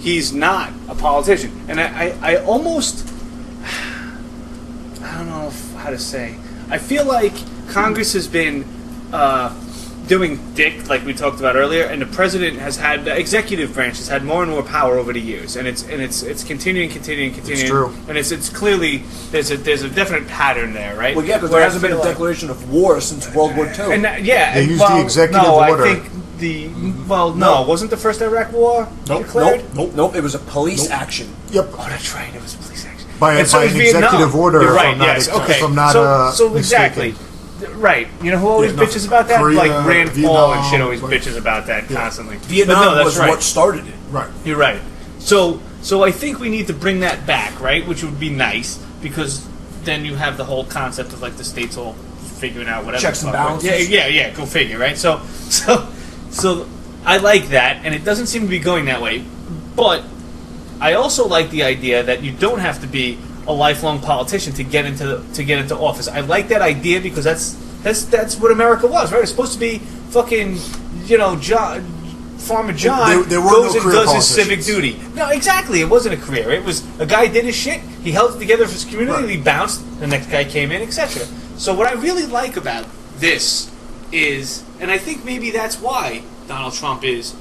Speaker 6: He's not a politician. And I almost... I don't know how to say. I feel like Congress has been doing dick, like we talked about earlier, and the president has had, the executive branch has had more and more power over the years, and it's continuing.
Speaker 7: It's true.
Speaker 6: And it's clearly there's a definite pattern there, right?
Speaker 2: Well, yeah, because there hasn't been a declaration of war since World War II.
Speaker 6: And
Speaker 7: They used the executive order.
Speaker 6: I think wasn't the first Iraq War declared?
Speaker 2: Nope. It was a police action.
Speaker 7: Yep.
Speaker 6: Oh, that's right. It was a police action.
Speaker 7: By an executive order.
Speaker 6: You're right.
Speaker 7: If I'm not-
Speaker 6: Yes. Okay.
Speaker 7: If I'm not
Speaker 6: so
Speaker 7: mistaken.
Speaker 6: exactly. Right. You know who always bitches about that?
Speaker 1: Korea,
Speaker 6: Like Rand Paul
Speaker 1: Vietnam,
Speaker 6: and shit always
Speaker 1: like-
Speaker 6: bitches about that constantly.
Speaker 2: Vietnam
Speaker 6: But no, that's
Speaker 2: was
Speaker 6: right.
Speaker 2: what started it.
Speaker 1: Right.
Speaker 6: You're right. So I think we need to bring that back, right? Which would be nice because then you have the whole concept of like the states all figuring out whatever.
Speaker 2: Checks and
Speaker 6: the fuck, right?
Speaker 2: balances.
Speaker 6: Yeah. Go figure, right? So I like that, and it doesn't seem to be going that way. But I also like the idea that you don't have to be a lifelong politician to get into office. I like that idea because that's what America was, right? It's supposed to be fucking, Farmer John
Speaker 1: There were
Speaker 6: goes
Speaker 1: no
Speaker 6: and
Speaker 1: career
Speaker 6: does his
Speaker 1: politicians.
Speaker 6: civic duty. No, exactly. It wasn't a career. It was a guy did his shit. He held it together for his community.
Speaker 1: Right.
Speaker 6: He bounced. The next guy came in, etc. So what I really like about this is, and I think maybe that's why Donald Trump is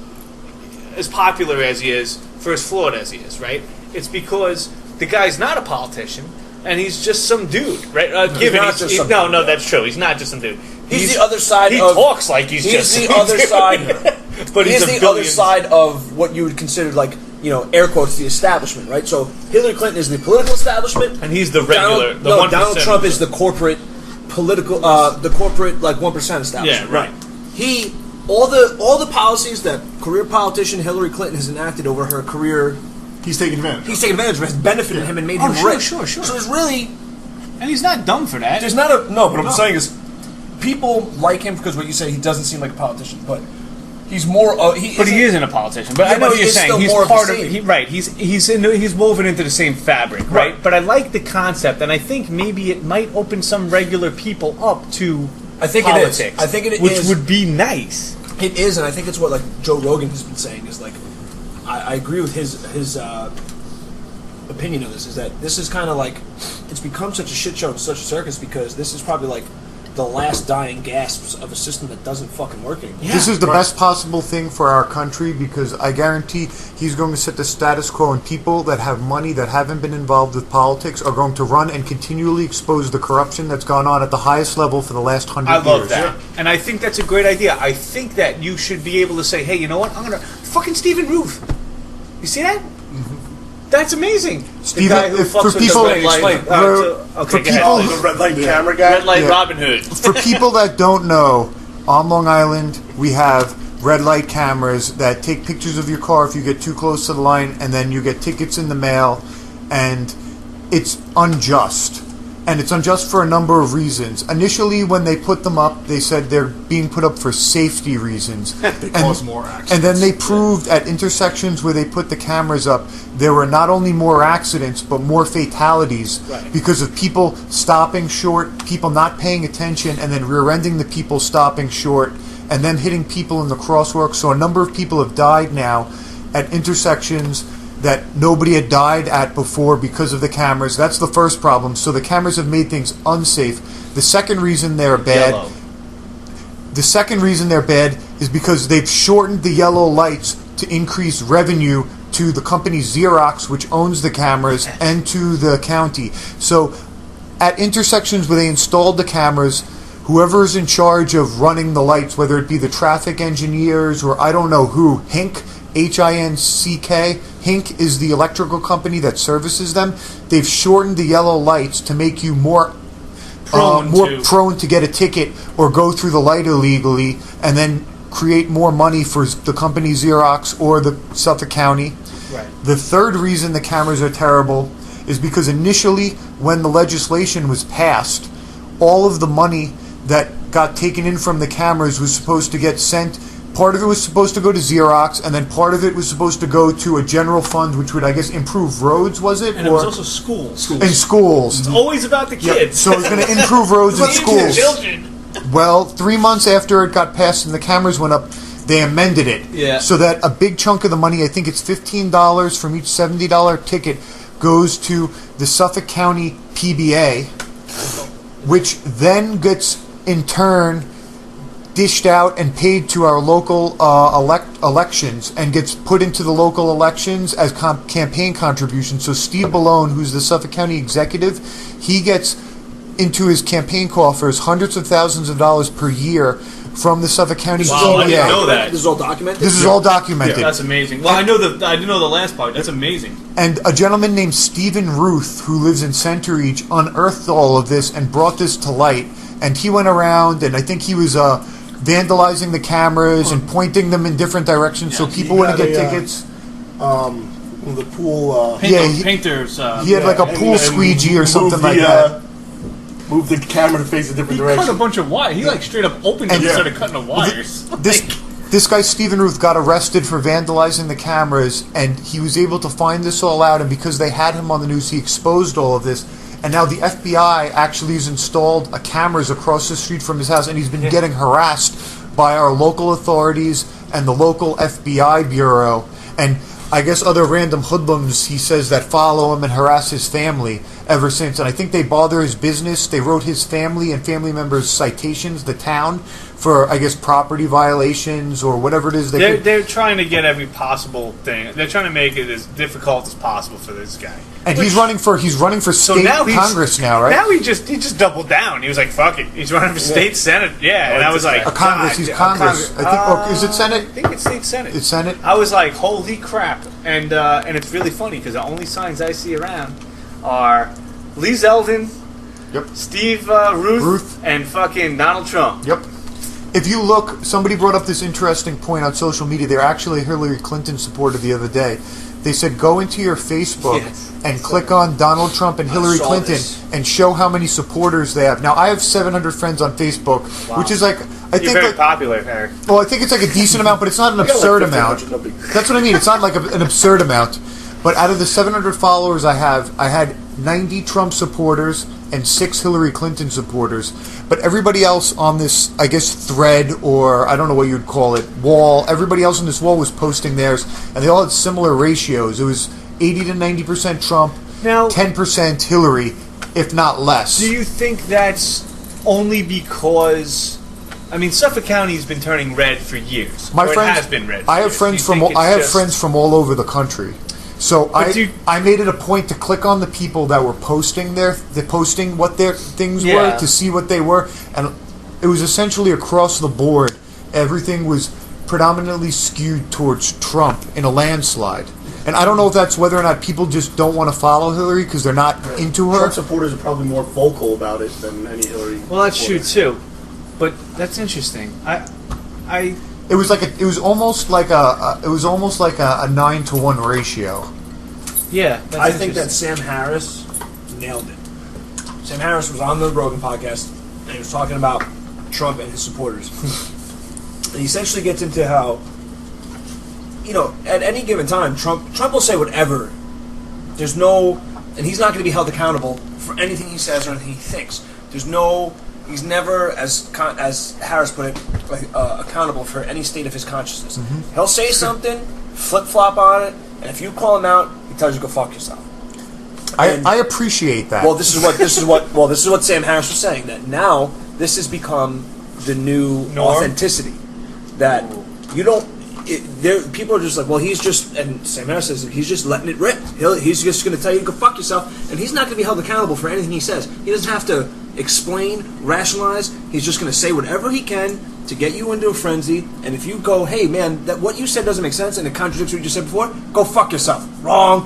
Speaker 6: as popular as he is, for as flawed as he is, right? It's because the guy's not a politician, and he's just some dude, right? No, that's true. He's not just some dude.
Speaker 2: He's the other side
Speaker 6: he
Speaker 2: of...
Speaker 6: talks like he's just
Speaker 2: the
Speaker 6: some
Speaker 2: other
Speaker 6: dude.
Speaker 2: side...
Speaker 6: But
Speaker 2: he's
Speaker 6: he's
Speaker 2: the other side of what you would consider, like, air quotes, the establishment, right? So Hillary Clinton is the political establishment.
Speaker 6: And he's the regular,
Speaker 2: Donald Trump is the corporate political, the corporate, like, 1% establishment.
Speaker 6: Yeah, right.
Speaker 2: All the policies that career politician Hillary Clinton has enacted over her career,
Speaker 1: He's taking advantage.
Speaker 2: he's taken advantage of, has benefited him and made him rich.
Speaker 6: Sure.
Speaker 2: So there's really...
Speaker 6: And he's not dumb for that.
Speaker 2: There's not a... No, but what I'm saying is, people like him because what you say, he doesn't seem like a politician, but he's more...
Speaker 6: He isn't a politician. But
Speaker 2: Yeah,
Speaker 6: I know
Speaker 2: but
Speaker 6: what
Speaker 2: he
Speaker 6: you're
Speaker 2: is
Speaker 6: saying.
Speaker 2: still
Speaker 6: He's
Speaker 2: more of
Speaker 6: part
Speaker 2: the
Speaker 6: of...
Speaker 2: same.
Speaker 6: Right. He's woven into the same fabric, right? But I like the concept, and I think maybe it might open some regular people up to
Speaker 2: I think
Speaker 6: politics.
Speaker 2: it is. I think it
Speaker 6: which
Speaker 2: is.
Speaker 6: would be nice.
Speaker 2: It is, and I think it's what like Joe Rogan has been saying is like, I agree with his opinion of this. Is that this is kind of like it's become such a shit show and such a circus because this is probably like the last dying gasps of a system that doesn't fucking work anymore.
Speaker 7: This is the best possible thing for our country because I guarantee he's going to set the status quo, and people that have money that haven't been involved with politics are going to run and continually expose the corruption that's gone on at the highest level for the last 100 years.
Speaker 6: I love that. And I think that's a great idea. I think that you should be able to say, hey, you know what? I'm going to... Fucking Stephen Ruth. You see that? That's amazing.
Speaker 7: Stephen,
Speaker 2: the guy who
Speaker 7: if
Speaker 2: fucks
Speaker 7: for
Speaker 2: with
Speaker 7: people,
Speaker 2: the red light.
Speaker 7: for people,
Speaker 3: The red light camera guy.
Speaker 2: Red light
Speaker 7: Yeah.
Speaker 2: Robin Hood.
Speaker 7: for people that don't know, on Long Island we have red light cameras that take pictures of your car if you get too close to the line, and then you get tickets in the mail, and it's unjust. And it's unjust for a number of reasons. Initially, when they put them up, they said they're being put up for safety reasons.
Speaker 1: They cause more accidents.
Speaker 7: And then they proved at intersections where they put the cameras up, there were not only more accidents, but more fatalities because of people stopping short, people not paying attention, and then rear-ending the people stopping short, and then hitting people in the crosswalk. So a number of people have died now at intersections that nobody had died at before because of the cameras. That's the first problem. So the cameras have made things unsafe. The second reason they're bad
Speaker 2: Yellow.
Speaker 7: The second reason they're bad is because they've shortened the yellow lights to increase revenue to the company Xerox, which owns the cameras, and to the county. So at intersections where they installed the cameras, whoever is in charge of running the lights, whether it be the traffic engineers or I don't know who, HINC, HINCK, HINC is the electrical company that services them. They've shortened the yellow lights to make you more prone to get a ticket or go through the light illegally, and then create more money for the company Xerox or the Suffolk County.
Speaker 2: Right.
Speaker 7: The third reason the cameras are terrible is because initially, when the legislation was passed, all of the money that got taken in from the cameras was supposed to get sent. Part of it was supposed to go to Xerox, and then part of it was supposed to go to a general fund, which would, I guess, improve roads, was it?
Speaker 2: And it was also schools.
Speaker 7: in schools.
Speaker 2: It's always about the
Speaker 7: Yep.
Speaker 2: kids.
Speaker 7: So it's going to improve roads and schools.
Speaker 2: Children.
Speaker 7: Well, 3 months after it got passed and the cameras went up, they amended it.
Speaker 2: Yeah.
Speaker 7: So that a big chunk of the money, I think it's $15 from each $70 ticket, goes to the Suffolk County PBA, which then gets, in turn, dished out and paid to our local elections and gets put into the local elections as campaign contributions. So Steve Ballone, who's the Suffolk County executive, he gets into his campaign coffers hundreds of thousands of dollars per year from the Suffolk County
Speaker 6: Wow, I
Speaker 7: PBA.
Speaker 6: didn't know that.
Speaker 2: This is all documented?
Speaker 7: This is all documented.
Speaker 6: That's amazing. Well, I didn't know the last part. That's amazing.
Speaker 7: And a gentleman named Stephen Ruth, who lives in Centeridge, unearthed all of this and brought this to light. And he went around, and I think he was vandalizing the cameras and pointing them in different directions so people wouldn't get tickets.
Speaker 3: The pool.
Speaker 6: Painters.
Speaker 7: He had like a pool squeegee or something like that.
Speaker 3: Move the camera to face a different
Speaker 6: He
Speaker 3: direction.
Speaker 6: cut a bunch of wires. He like straight up opened it and started cutting the wires.
Speaker 7: This guy Stephen Ruth got arrested for vandalizing the cameras, and he was able to find this all out. And because they had him on the news, he exposed all of this. And now the FBI actually has installed cameras across the street from his house, and he's been getting harassed by our local authorities and the local FBI bureau. And I guess other random hoodlums, he says, that follow him and harass his family ever since. And I think they bother his business. They wrote his family and family members citations, the town, for, I guess, property violations or whatever it is.
Speaker 6: They're trying to get every possible thing. They're trying to make it as difficult as possible for this guy.
Speaker 7: And he's running for state Congress now, right?
Speaker 6: Now he just doubled down. He was like, "Fuck it." He's running for state senate. Yeah, and I was like,
Speaker 7: a Congress. He's Congress. I think. Or is it Senate?
Speaker 6: I think it's state senate.
Speaker 7: It's Senate.
Speaker 6: I was like, "Holy crap!" And it's really funny because the only signs I see around are Lee Zeldin, Steve Ruth, and fucking Donald Trump.
Speaker 7: Yep. If you look, somebody brought up this interesting point on social media. They're actually a Hillary Clinton supporter the other day. They said go into your Facebook and click on Donald Trump and Hillary Clinton and show how many supporters they have. Now, I have 700 friends on Facebook, which is like, I think
Speaker 6: very
Speaker 7: like,
Speaker 6: popular, Harry.
Speaker 7: well, I think it's like a decent amount, but it's not an absurd amount. That's what I mean. It's not like an absurd amount. But out of the 700 followers I had 90 Trump supporters and 6 Hillary Clinton supporters. But everybody else on this, I guess, thread, or I don't know what you'd call it, wall, everybody else on this wall was posting theirs, and they all had similar ratios. It was 80 to 90% Trump,
Speaker 6: Now,
Speaker 7: 10% Hillary, if not less.
Speaker 6: do you think that's only because, I mean, Suffolk County has been turning red for years.
Speaker 7: My
Speaker 6: or
Speaker 7: friends,
Speaker 6: it has been red. For
Speaker 7: I have
Speaker 6: years.
Speaker 7: friends
Speaker 6: You
Speaker 7: from
Speaker 6: think
Speaker 7: I
Speaker 6: it's
Speaker 7: have
Speaker 6: just-
Speaker 7: friends from all over the country. So
Speaker 6: dude-
Speaker 7: I made it a point to click on the people that were posting what their things
Speaker 6: Yeah.
Speaker 7: were to see what they were, and it was essentially across the board. Everything was predominantly skewed towards Trump in a landslide. And I don't know if that's whether or not people just don't want to follow Hillary because they're not into her.
Speaker 3: Trump supporters are probably more vocal about it than any Hillary.
Speaker 6: Well, that's true
Speaker 3: supporter.
Speaker 6: too, but that's interesting.
Speaker 7: It was like it was almost like a 9-to-1 ratio.
Speaker 6: Yeah, that's
Speaker 2: I think that
Speaker 6: interesting.
Speaker 2: Sam Harris nailed it. Sam Harris was on the Rogan podcast, and he was talking about Trump and his supporters. And he essentially gets into how, at any given time, Trump will say whatever. There's no, and he's not going to be held accountable for anything he says or anything he thinks. He's never, as Harris put it, accountable for any state of his consciousness. He'll say something, flip flop on it, and if you call him out, he tells you to go fuck yourself.
Speaker 7: I appreciate that.
Speaker 2: Well, this is what Sam Harris was saying, that now this has become the new
Speaker 6: Norm?
Speaker 2: authenticity. That you don't. People are just like, well, he's just, and Sam Harris says he's just letting it rip. He's just going to tell you to go fuck yourself, and he's not going to be held accountable for anything he says. He doesn't have to explain, rationalize. He's just going to say whatever he can to get you into a frenzy. And if you go, hey man, that what you said doesn't make sense and it contradicts what you just said before, go fuck yourself. Wrong.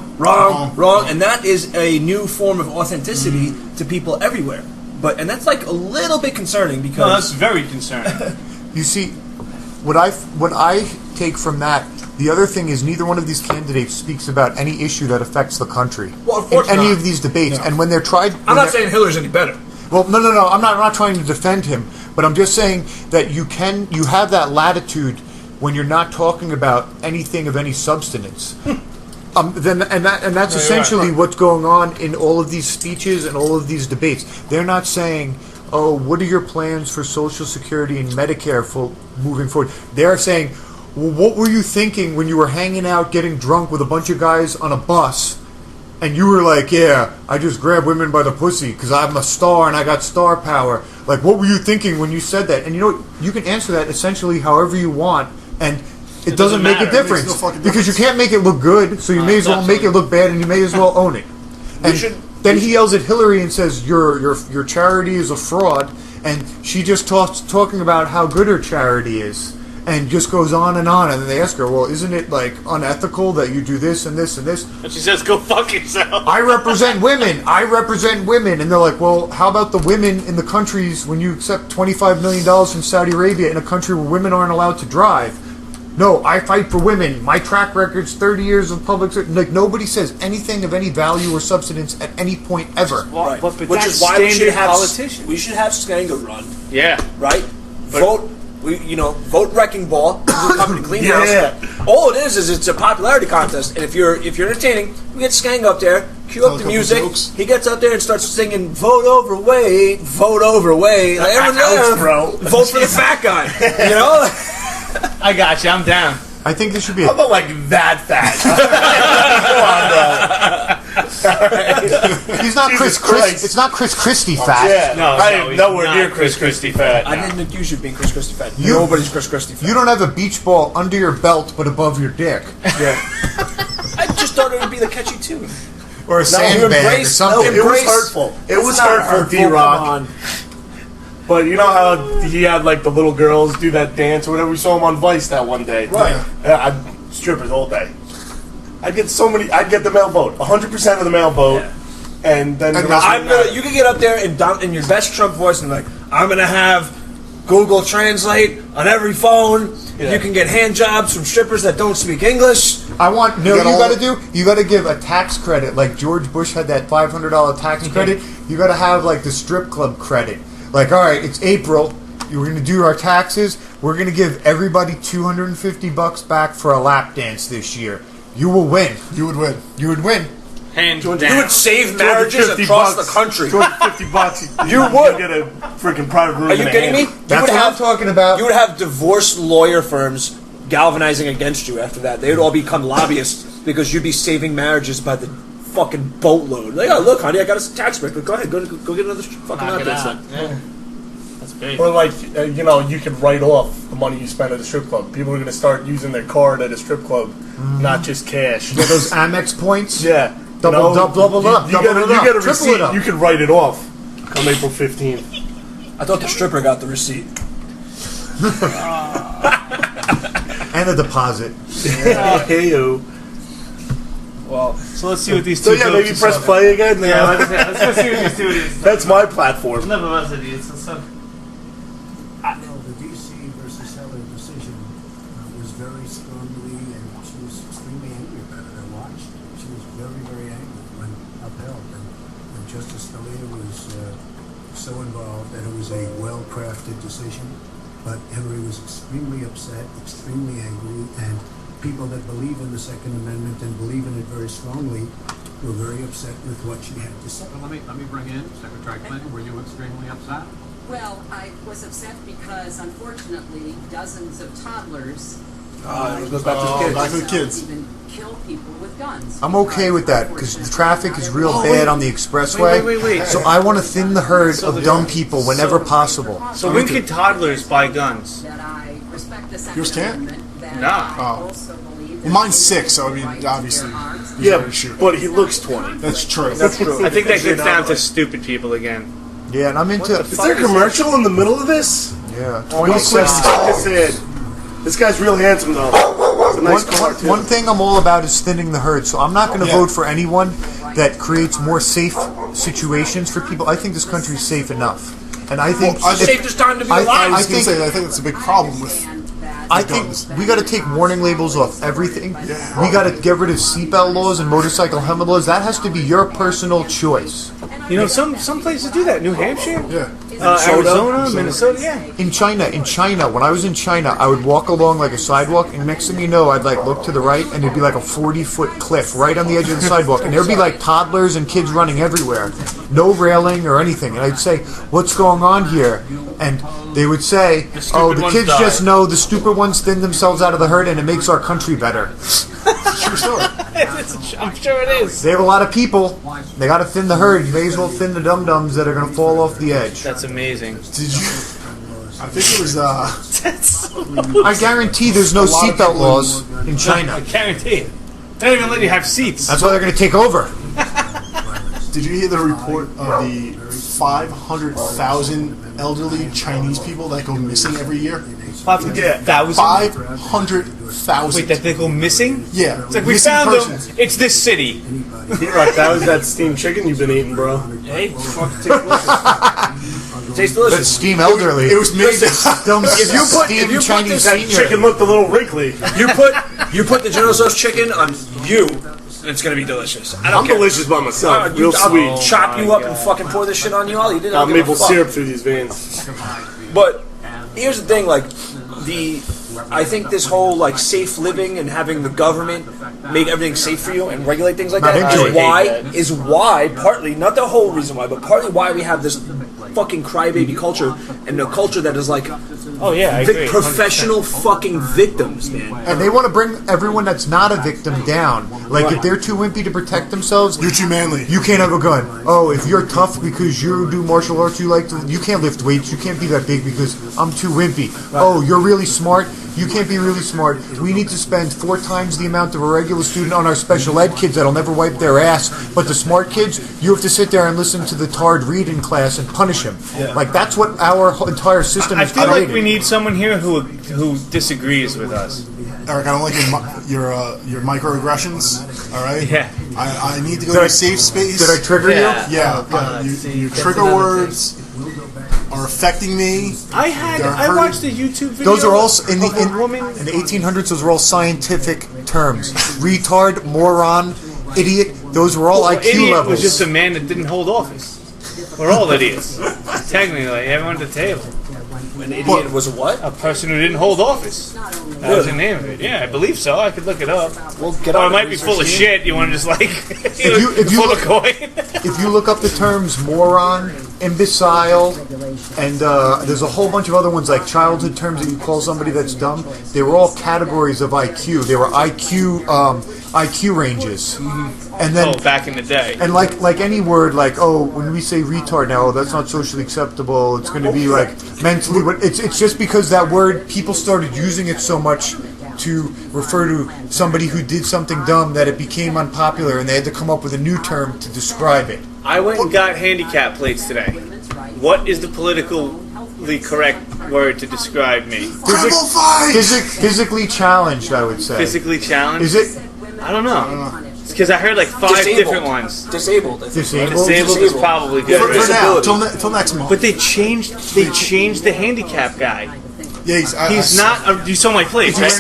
Speaker 2: And that is a new form of authenticity to people everywhere. And that's like a little bit concerning because
Speaker 6: No, that's very concerning.
Speaker 7: You see, what I take from that, the other thing is neither one of these candidates speaks about any issue that affects the country
Speaker 2: Well, of course
Speaker 7: in any
Speaker 2: not.
Speaker 7: of these debates.
Speaker 2: No.
Speaker 7: And when they're tried,
Speaker 2: I'm not saying Hillary's any better.
Speaker 7: Well, no. I'm not trying to defend him, but I'm just saying that you have that latitude when you're not talking about anything of any substance. That's essentially what's going on in all of these speeches and all of these debates. They're not saying, "Oh, what are your plans for Social Security and Medicare for moving forward?" They're saying, "Well, what were you thinking when you were hanging out, getting drunk with a bunch of guys on a bus?" And you were like, yeah, I just grab women by the pussy because I'm a star and I got star power. Like, what were you thinking when you said that? And you know what? You can answer that essentially however you want, and it doesn't make a
Speaker 3: matter. It makes
Speaker 7: difference
Speaker 3: no fucking
Speaker 7: because you
Speaker 3: difference.
Speaker 7: can't make it look good, so you may as well make it look bad, and you may as well own it. And then he yells at Hillary and says, "Your charity is a fraud," and she just talking about how good her charity is. And just goes on, and then they ask her, well, isn't it, like, unethical that you do this and this and this?
Speaker 6: And she says, go fuck yourself.
Speaker 7: I represent women. And they're like, well, how about the women in the countries when you accept $25 million from Saudi Arabia in a country where women aren't allowed to drive? No, I fight for women. My track record's 30 years of public service. Like, nobody says anything of any value or substance at any point ever.
Speaker 2: Right.
Speaker 6: But
Speaker 2: Which
Speaker 6: that's
Speaker 2: is why we should have
Speaker 6: politicians.
Speaker 2: We should have Skanga run,
Speaker 6: Yeah.
Speaker 2: right? Vote Wrecking Ball. Come to clean house. All it is it's a popularity contest, and if you're entertaining, we get Skanga up there, cue up the music.
Speaker 1: jokes.
Speaker 2: He gets up there and starts singing "Vote overweight, vote overweight." Like, everyone's
Speaker 3: bro.
Speaker 2: Vote for the fat guy. You know.
Speaker 6: I got you. I'm down.
Speaker 7: I think this should be
Speaker 3: How about like that fat?
Speaker 7: He's not
Speaker 3: Jesus
Speaker 7: Chris.
Speaker 3: Christ.
Speaker 7: It's not Chris Christie fat.
Speaker 3: Yeah,
Speaker 6: No,
Speaker 3: I
Speaker 6: no,
Speaker 3: am
Speaker 6: he's
Speaker 3: nowhere
Speaker 6: not
Speaker 3: near Chris Christie fat.
Speaker 2: I didn't accuse you of being Chris Christie fat.
Speaker 7: You-
Speaker 2: Nobody's Chris Christie fat.
Speaker 7: You don't have a beach ball under your belt but above your dick.
Speaker 2: I just thought it would be the catchy tune.
Speaker 7: Or a sandbag or something.
Speaker 3: It was hurtful. It was hurtful, D-Rock.
Speaker 2: Come on.
Speaker 3: But you know how he had like the little girls do that dance or whatever? We saw him on Vice that one day.
Speaker 2: Right.
Speaker 3: I'd strippers all day. I'd get the male vote. 100% of the male vote.
Speaker 2: Yeah.
Speaker 3: And then the rest
Speaker 2: You can get up there and in your best Trump voice and like, I'm gonna have Google Translate on every phone.
Speaker 3: Yeah.
Speaker 2: You can get hand jobs from strippers that don't speak English.
Speaker 7: You got to give a tax credit like George Bush had that $500 tax credit. You got to have like the strip club credit. Like, all right, it's April. We're going to do our taxes. We're going to give everybody $250 back for a lap dance this year. You will win.
Speaker 1: You would win.
Speaker 7: You would win.
Speaker 6: Hands down.
Speaker 2: You would save marriages across the country.
Speaker 3: $250.
Speaker 2: You would.
Speaker 3: get a freaking private room.
Speaker 2: Are you kidding me?
Speaker 7: That's what I'm talking about.
Speaker 2: You would have divorce lawyer firms galvanizing against you after that. They would all become lobbyists because you'd be saving marriages by the fucking boatload. Like, oh, look, honey, I got a tax break. Go ahead, go get another fucking lap dance then.
Speaker 3: Or like, you could write off the money you spend at a strip club. People are going to start using their card at a strip club, not just cash.
Speaker 7: You get those Amex points?
Speaker 3: Yeah.
Speaker 7: Double up.
Speaker 3: You get a
Speaker 7: Triple
Speaker 3: receipt.
Speaker 7: it up.
Speaker 3: You can write it off come April 15th.
Speaker 2: I thought the stripper got the receipt.
Speaker 7: And a deposit.
Speaker 3: Hey-o.
Speaker 2: Well,
Speaker 6: So let's see what these
Speaker 3: So
Speaker 6: two.
Speaker 3: yeah, maybe
Speaker 6: dopes
Speaker 3: press
Speaker 6: are.
Speaker 3: play again.
Speaker 6: Yeah, let's go see what these two idiots.
Speaker 3: That's my platform.
Speaker 6: None of us idiots. So,
Speaker 9: Well, the DC versus Heller decision was very strongly, and she was extremely angry about it. I watched. She was very, very angry when upheld, and Justice Scalia was so involved that it was a well-crafted decision. But Henry was extremely upset, extremely angry, and people that believe in the Second Amendment and believe in it very strongly were very upset with what she had to say.
Speaker 5: Well, let me bring in Secretary Clinton. Were you extremely upset?
Speaker 8: Well, I was upset because unfortunately dozens of toddlers
Speaker 2: it goes back to the kids.
Speaker 1: Back to the kids.
Speaker 8: even kill people with guns.
Speaker 7: I'm okay with that because the traffic is real bad on the expressway.
Speaker 6: Wait.
Speaker 7: So I want to thin the herd
Speaker 6: So
Speaker 7: of
Speaker 6: the-
Speaker 7: dumb people whenever possible.
Speaker 6: So when can toddlers buy guns?
Speaker 8: That I respect the Second
Speaker 1: Yours can't?
Speaker 8: Amendment. That
Speaker 6: Nah.
Speaker 8: I
Speaker 1: Oh.
Speaker 8: also believe
Speaker 1: Well, mine's 6, so I mean, obviously. he's
Speaker 3: Yeah,
Speaker 1: ready to shoot.
Speaker 3: but he looks 20.
Speaker 1: That's true.
Speaker 2: That's true.
Speaker 6: I think that gets down to stupid people again.
Speaker 7: Yeah, and I'm into.
Speaker 3: Is there a commercial in the middle of this?
Speaker 7: Yeah,
Speaker 3: Real quick,
Speaker 7: 27.
Speaker 3: this ad. This guy's real handsome though. It's a nice car too.
Speaker 7: One thing I'm all about is thinning the herd. So I'm not going to vote for anyone that creates more safe situations for people. I think this country's safe enough, and I think
Speaker 1: Well, I think-
Speaker 2: Safest time to be
Speaker 7: I
Speaker 2: alive.
Speaker 1: I was going to say that I think that's a big problem with.
Speaker 7: I think we got to take warning labels off everything. We got to get rid of seatbelt laws and motorcycle helmet laws. That has to be your personal choice.
Speaker 6: You know, some places do that. New Hampshire,
Speaker 1: Yeah.
Speaker 6: Arizona, Minnesota. Yeah.
Speaker 7: In China, when I was in China, I would walk along like a sidewalk, and next thing you know, I'd like look to the right, and there'd be like a 40-foot cliff right on the edge of the sidewalk, and there'd be like toddlers and kids running everywhere, no railing or anything. And I'd say, "What's going on here?" And they would say, "Oh, the
Speaker 6: ones
Speaker 7: kids
Speaker 6: die."
Speaker 7: just know the stupid ones thin themselves out of the herd, and it makes our country better."
Speaker 1: True story.
Speaker 6: I'm sure it is.
Speaker 7: They have a lot of people. They got to thin the herd. You may as well thin the dum-dums that are going to fall off the edge.
Speaker 6: That's amazing.
Speaker 1: Did you? I think it was.
Speaker 7: I guarantee there's no
Speaker 1: A lot of
Speaker 7: seatbelt
Speaker 1: people-
Speaker 7: laws in China.
Speaker 6: Guaranteed. They don't even let you have seats.
Speaker 7: That's why they're going to take over.
Speaker 1: Did you hear the report of the 500,000 elderly Chinese people that go missing every year?
Speaker 6: 500,000.
Speaker 1: 500,000.
Speaker 6: Wait, that they go missing?
Speaker 1: Yeah.
Speaker 6: It's like we
Speaker 1: missing
Speaker 6: found
Speaker 1: persons.
Speaker 6: them. It's this city.
Speaker 3: Right, that was that steamed chicken you've been eating, bro.
Speaker 2: Hey, fucking tastes delicious.
Speaker 7: That steam elderly.
Speaker 1: It was made.
Speaker 7: Dumb
Speaker 2: If you put
Speaker 7: Chinese
Speaker 2: that
Speaker 7: senior.
Speaker 3: Chicken looked a little wrinkly.
Speaker 2: You put the General Tso's chicken on you, and it's gonna be delicious. I don't
Speaker 3: I'm
Speaker 2: care.
Speaker 3: delicious by myself.
Speaker 2: Real
Speaker 3: Real
Speaker 2: I'll
Speaker 3: sweet.
Speaker 2: chop you up and fucking pour this shit on you. I'll eat it. I
Speaker 3: Got
Speaker 2: don't give a
Speaker 3: maple
Speaker 2: fuck.
Speaker 3: syrup through these veins.
Speaker 2: But here's the thing, like I think this whole like safe living and having the government make everything safe for you and regulate things like
Speaker 7: Not
Speaker 2: that
Speaker 7: into it.
Speaker 2: is why partly, not the whole reason why, but partly why we have this fucking crybaby culture and a culture that is like
Speaker 6: Oh yeah, I agree.
Speaker 2: professional fucking victims, man.
Speaker 7: And they want to bring everyone that's not a victim down. Like, if they're too wimpy to protect themselves,
Speaker 1: You're too manly.
Speaker 7: you can't have a gun. Oh, if you're tough because you do martial arts, you can't lift weights, you can't be that big because I'm too wimpy. Oh, you're really smart, you can't be really smart. We need to spend 4 times the amount of a regular student on our special ed kids that'll never wipe their ass. But the smart kids, you have to sit there and listen to the tard read in class and punish him. Like, that's what our whole entire system
Speaker 6: I
Speaker 7: is
Speaker 6: feel
Speaker 7: created.
Speaker 6: like we need someone here who disagrees with us.
Speaker 1: Eric, I don't like your microaggressions. All right.
Speaker 6: Yeah.
Speaker 1: I need to go
Speaker 7: Did
Speaker 1: to
Speaker 7: I-
Speaker 1: a safe space.
Speaker 7: Did I trigger you?
Speaker 1: Yeah. Your trigger words are affecting me.
Speaker 6: I
Speaker 1: They're
Speaker 6: watched a YouTube video.
Speaker 7: Those are all in
Speaker 6: of a
Speaker 7: the
Speaker 6: woman.
Speaker 7: in the 1800s. Those were all scientific terms. Retard, moron, idiot. Those were all
Speaker 6: Well,
Speaker 7: IQ
Speaker 6: idiot
Speaker 7: levels.
Speaker 6: was just a man that didn't hold office. We're all idiots. Technically, like everyone at the table.
Speaker 2: An idiot was a what?
Speaker 6: A person who didn't hold office. That was the name of it. Yeah, I believe so. I could look it up.
Speaker 2: Well, get
Speaker 6: Or
Speaker 2: on
Speaker 6: it might be full of shit. You want to just like
Speaker 7: if you
Speaker 6: full
Speaker 7: look-
Speaker 6: of coin.
Speaker 7: If you look up the terms moron, imbecile, and there's a whole bunch of other ones like childhood terms that you call somebody that's dumb. They were all categories of IQ. They were IQ IQ ranges, and then
Speaker 6: back in the day.
Speaker 7: and like any word, like when we say retard now, that's not socially acceptable. It's going to be like mentally. It's just because that word people started using it so much to refer to somebody who did something dumb that it became unpopular, and they had to come up with a new term to describe it.
Speaker 6: I went and got handicap plates today. What is the politically correct word to describe me?
Speaker 7: Physically challenged, I would say.
Speaker 6: Physically challenged?
Speaker 7: Is it?
Speaker 6: I don't know. It's because I heard like 5 different ones.
Speaker 2: Disabled.
Speaker 7: Disabled?
Speaker 6: Disabled is probably good.
Speaker 1: For now, till next month.
Speaker 6: But they changed the handicap guy.
Speaker 1: Yeah,
Speaker 6: He's not. You saw my plates, right?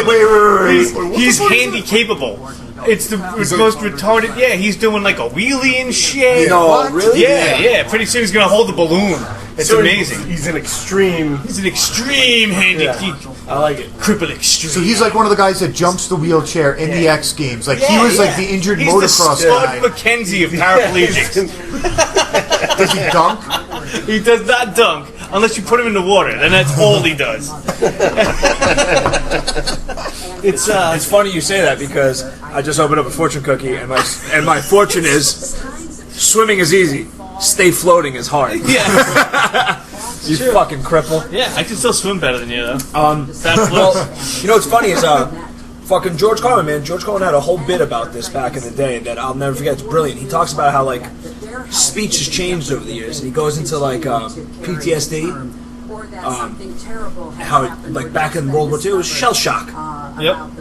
Speaker 7: Wait.
Speaker 6: He's handy capable. It's the most retarded. Yeah, he's doing like a wheelie and shit.
Speaker 2: No, really?
Speaker 6: Yeah. Pretty soon he's gonna hold the balloon. It's amazing.
Speaker 3: He's an extreme.
Speaker 6: He's an extreme handy.
Speaker 3: I like it.
Speaker 6: Cripple extreme.
Speaker 7: So he's like one of the guys that jumps the wheelchair in the X Games. Like he was like the injured
Speaker 6: he's
Speaker 7: motocross
Speaker 6: the
Speaker 7: guy.
Speaker 6: Spud McKenzie of paraplegics.
Speaker 7: Does he dunk?
Speaker 6: He does not dunk unless you put him in the water. Then that's all he does.
Speaker 2: It's funny you say that because I just opened up a fortune cookie and my fortune is swimming is easy, stay floating is hard.
Speaker 6: Yeah.
Speaker 2: You fucking cripple.
Speaker 6: Yeah, I can still swim better than you though.
Speaker 2: Well, you know what's funny is fucking George Carlin, man. George Carlin had a whole bit about this back in the day that I'll never forget. It's brilliant. He talks about how like speech has changed over the years, and he goes into like PTSD. How it, like back in World War II, it was shell shock.
Speaker 6: Yep.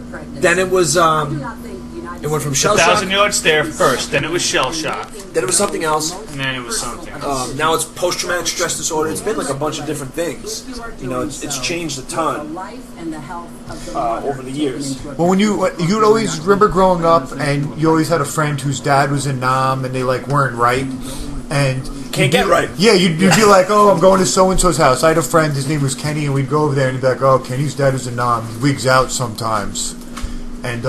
Speaker 2: Then it was it went from shell shock.
Speaker 6: 1,000-yard stare first, then it was shell shock,
Speaker 2: Then it was something else.
Speaker 6: and then it was something.
Speaker 2: Now it's post-traumatic stress disorder. It's been like a bunch of different things. You know, it's changed a ton over the years.
Speaker 7: Well, when you'd always remember growing up, and you always had a friend whose dad was in Nam, and they like weren't right, and
Speaker 2: Can't get right.
Speaker 7: yeah, you'd be like, oh, I'm going to so and so's house. I had a friend, his name was Kenny, and we'd go over there, and he'd be like, oh, Kenny's dad is in Nam. He wigs out sometimes, and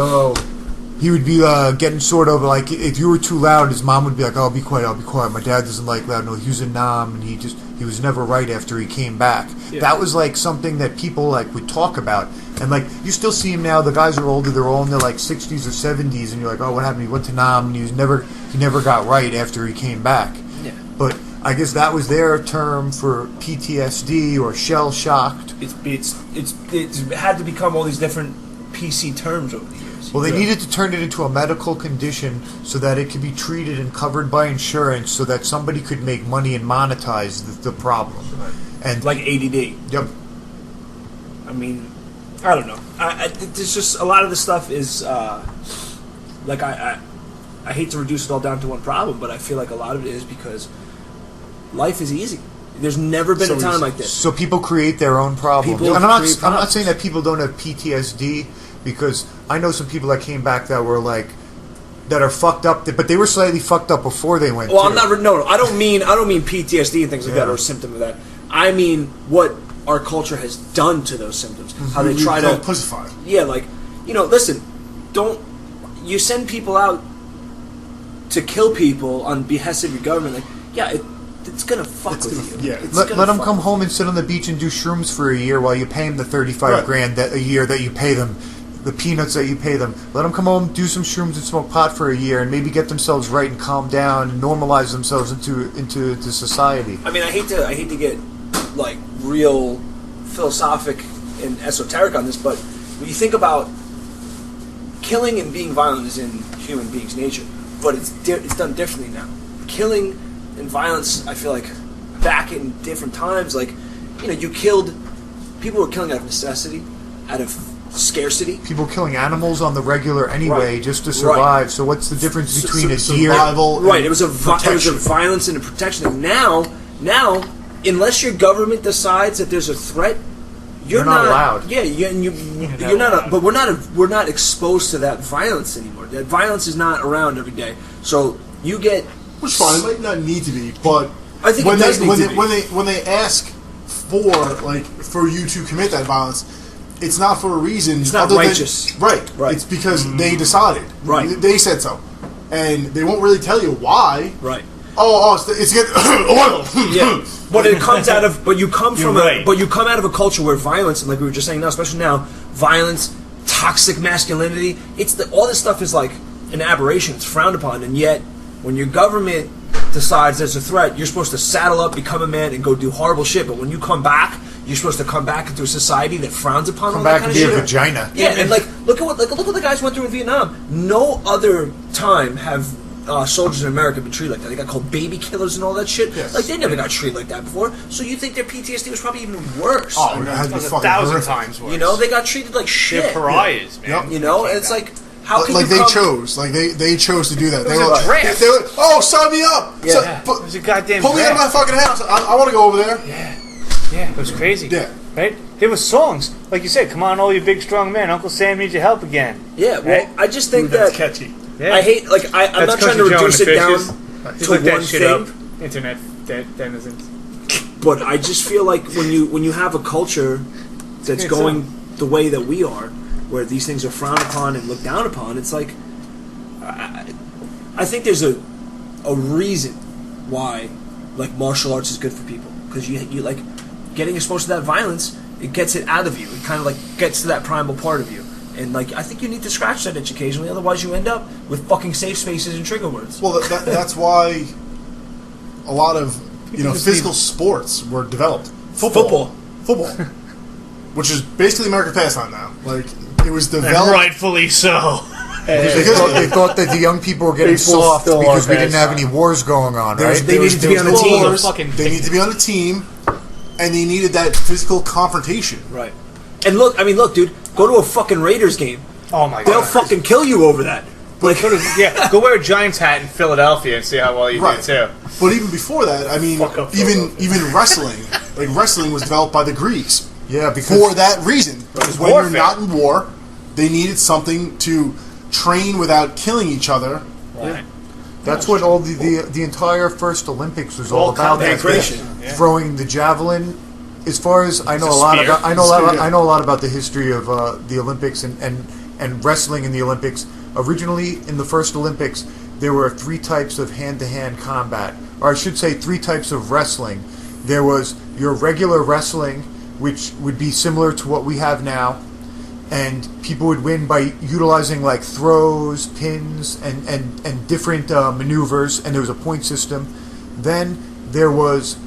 Speaker 7: he would be getting sort of like, if you were too loud, his mom would be like, oh, I'll be quiet. My dad doesn't like loud. No, he was in Nam, and he was never right after he came back. Yeah. That was like something that people like would talk about, and like you still see him now. The guys are older; they're all in their like 60s or 70s, and you're like, oh, what happened? He went to Nam, and he never got right after he came back.
Speaker 2: Yeah.
Speaker 7: But I guess that was their term for PTSD or shell shocked.
Speaker 2: It's had to become all these different PC terms over the years.
Speaker 7: Well, they needed to turn it into a medical condition so that it could be treated and covered by insurance, so that somebody could make money and monetize the problem. And
Speaker 2: like ADD.
Speaker 7: Yep.
Speaker 2: I mean, I don't know. There's just a lot of this stuff is like I hate to reduce it all down to one problem, but I feel like a lot of it is because life is easy. There's never been a time like this.
Speaker 7: So people create their own problems. And I'm not saying that people don't have PTSD, because I know some people that came back that were like, that are fucked up, but they were slightly fucked up before they went.
Speaker 2: Well, I don't mean PTSD and things like that or a symptom of that. I mean what our culture has done to those symptoms. Mm-hmm. How they try to
Speaker 1: pussify.
Speaker 2: Yeah, like, you know, listen, you send people out to kill people on behest of your government. Like, yeah, it's gonna fuck with you.
Speaker 1: Yeah,
Speaker 7: let them come home and sit on the beach and do shrooms for a year while you pay them the $35,000 a year that you pay them, the peanuts that you pay them. Let them come home, do some shrooms, and smoke pot for a year, and maybe get themselves right and calm down and normalize themselves into society.
Speaker 2: I mean, I hate to get like real philosophic and esoteric on this, but when you think about killing and being violent is in human beings' nature, but it's done differently now. Killing and violence, I feel like back in different times, like, you know, people were killing out of necessity, out of scarcity.
Speaker 7: People killing animals on the regular anyway, just to survive. Right. So what's the difference between a deer?
Speaker 1: Survival.
Speaker 2: Right. It was a violence and a protection. And now, unless your government decides that there's a threat, you're not
Speaker 7: allowed.
Speaker 2: Yeah, you're not. But we're not exposed to that violence anymore. That violence is not around every day. So you get.
Speaker 1: Which fine, it might not need to be, but
Speaker 2: I think
Speaker 1: when they ask for you to commit that violence, it's not for a reason.
Speaker 2: It's not righteous.
Speaker 1: Right. It's because they decided.
Speaker 2: Right.
Speaker 1: They said so, and they won't really tell you why.
Speaker 2: Right.
Speaker 1: It's getting oil.
Speaker 2: Yeah, but it comes out of. But you come from. But you come out of a culture where violence, and like we were just saying now, especially now, violence toxic masculinity. All this stuff is like an aberration. It's frowned upon, and yet when your government decides there's a threat, you're supposed to saddle up, become a man, and go do horrible shit. But when you come back, you're supposed to come back into a society that frowns upon all that kind of shit.
Speaker 7: Come back and be a vagina.
Speaker 2: Yeah, and look what the guys went through in Vietnam. No other time have soldiers in America been treated like that. They got called baby killers and all that shit.
Speaker 1: Yes.
Speaker 2: Like they never got treated like that before. So you think their PTSD was probably even worse?
Speaker 1: Oh, it had to be fucking
Speaker 6: 1,000
Speaker 1: horrific.
Speaker 6: times worse.
Speaker 2: You know, they got treated like shit.
Speaker 6: They're pariahs, man.
Speaker 1: Yep.
Speaker 2: You know, and it's like, how can
Speaker 1: Like
Speaker 2: you
Speaker 1: they
Speaker 2: come...
Speaker 1: chose, like they chose to do that. They
Speaker 6: was
Speaker 1: were
Speaker 6: a draft.
Speaker 1: they were, oh, sign me up.
Speaker 2: Yeah.
Speaker 1: So-
Speaker 6: Yeah,
Speaker 1: put-
Speaker 6: it was a goddamn
Speaker 1: pull me out of my
Speaker 6: draft.
Speaker 1: fucking house. I want to go over there.
Speaker 6: Yeah, it was crazy.
Speaker 1: Yeah.
Speaker 6: Right? There were songs, like you said, come on, all you big strong men, Uncle Sam needs your help again.
Speaker 2: Yeah, well,
Speaker 6: Right?
Speaker 2: I just think
Speaker 3: That's
Speaker 2: that...
Speaker 3: catchy.
Speaker 6: Yeah.
Speaker 2: I hate, like, I'm not
Speaker 6: That's
Speaker 2: trying to
Speaker 6: Country Joe
Speaker 2: reduce
Speaker 6: and
Speaker 2: it
Speaker 6: the
Speaker 2: down
Speaker 6: Fishes.
Speaker 2: to
Speaker 6: Look that
Speaker 2: one
Speaker 6: shit
Speaker 2: thing.
Speaker 6: up. Internet denizens.
Speaker 2: But I just feel like when you have a culture that's
Speaker 6: It's
Speaker 2: going the way that we are, where these things are frowned upon and looked down upon, it's like I think there's a reason why like martial arts is good for people, because you like getting exposed to that violence. It gets it out of you. It kind of like gets to that primal part of you. And like I think you need to scratch that itch occasionally, otherwise you end up with fucking safe spaces and trigger words.
Speaker 1: Well, that's why a lot of physical sports were developed. Football, which is basically American pastime now. Like it was
Speaker 6: And
Speaker 1: developed.
Speaker 6: rightfully so.
Speaker 7: They thought that the young people were getting
Speaker 3: Baseball
Speaker 7: soft
Speaker 3: still
Speaker 7: because
Speaker 3: our
Speaker 7: we didn't have
Speaker 3: pastime.
Speaker 7: any wars going on, right?
Speaker 2: They needed to be on a
Speaker 1: There was
Speaker 2: team.
Speaker 1: wars,
Speaker 6: Fucking
Speaker 1: They need to be on a team, and they needed that physical confrontation.
Speaker 2: Right. And look, dude, go to a fucking Raiders game.
Speaker 6: Oh my
Speaker 2: They'll
Speaker 6: god.
Speaker 2: fucking kill you over that. Like,
Speaker 6: Go wear a Giants hat in Philadelphia and see how well you
Speaker 1: Right.
Speaker 6: do too.
Speaker 1: But even before that, I mean,
Speaker 3: Fuck up
Speaker 1: even wrestling, like wrestling was developed by the Greeks
Speaker 7: Yeah, because
Speaker 1: for that reason. Because when
Speaker 6: warfare.
Speaker 1: you're not in war, they needed something to train without killing each other.
Speaker 6: Right.
Speaker 7: that's what all the entire first Olympics was all
Speaker 6: All
Speaker 7: about.
Speaker 6: combat
Speaker 7: That
Speaker 2: creation.
Speaker 6: Yeah.
Speaker 7: Throwing the javelin. As far as I know,
Speaker 6: It's a
Speaker 7: a lot
Speaker 6: spear.
Speaker 7: about I know
Speaker 1: Spear.
Speaker 7: I know a lot about the history of the Olympics and wrestling in the Olympics. Originally, in the first Olympics, there were 3 types of hand-to-hand combat, or I should say 3 types of wrestling. There was your regular wrestling, which would be similar to what we have now, and people would win by utilizing like throws, pins, and different maneuvers, and there was a point system. Then there was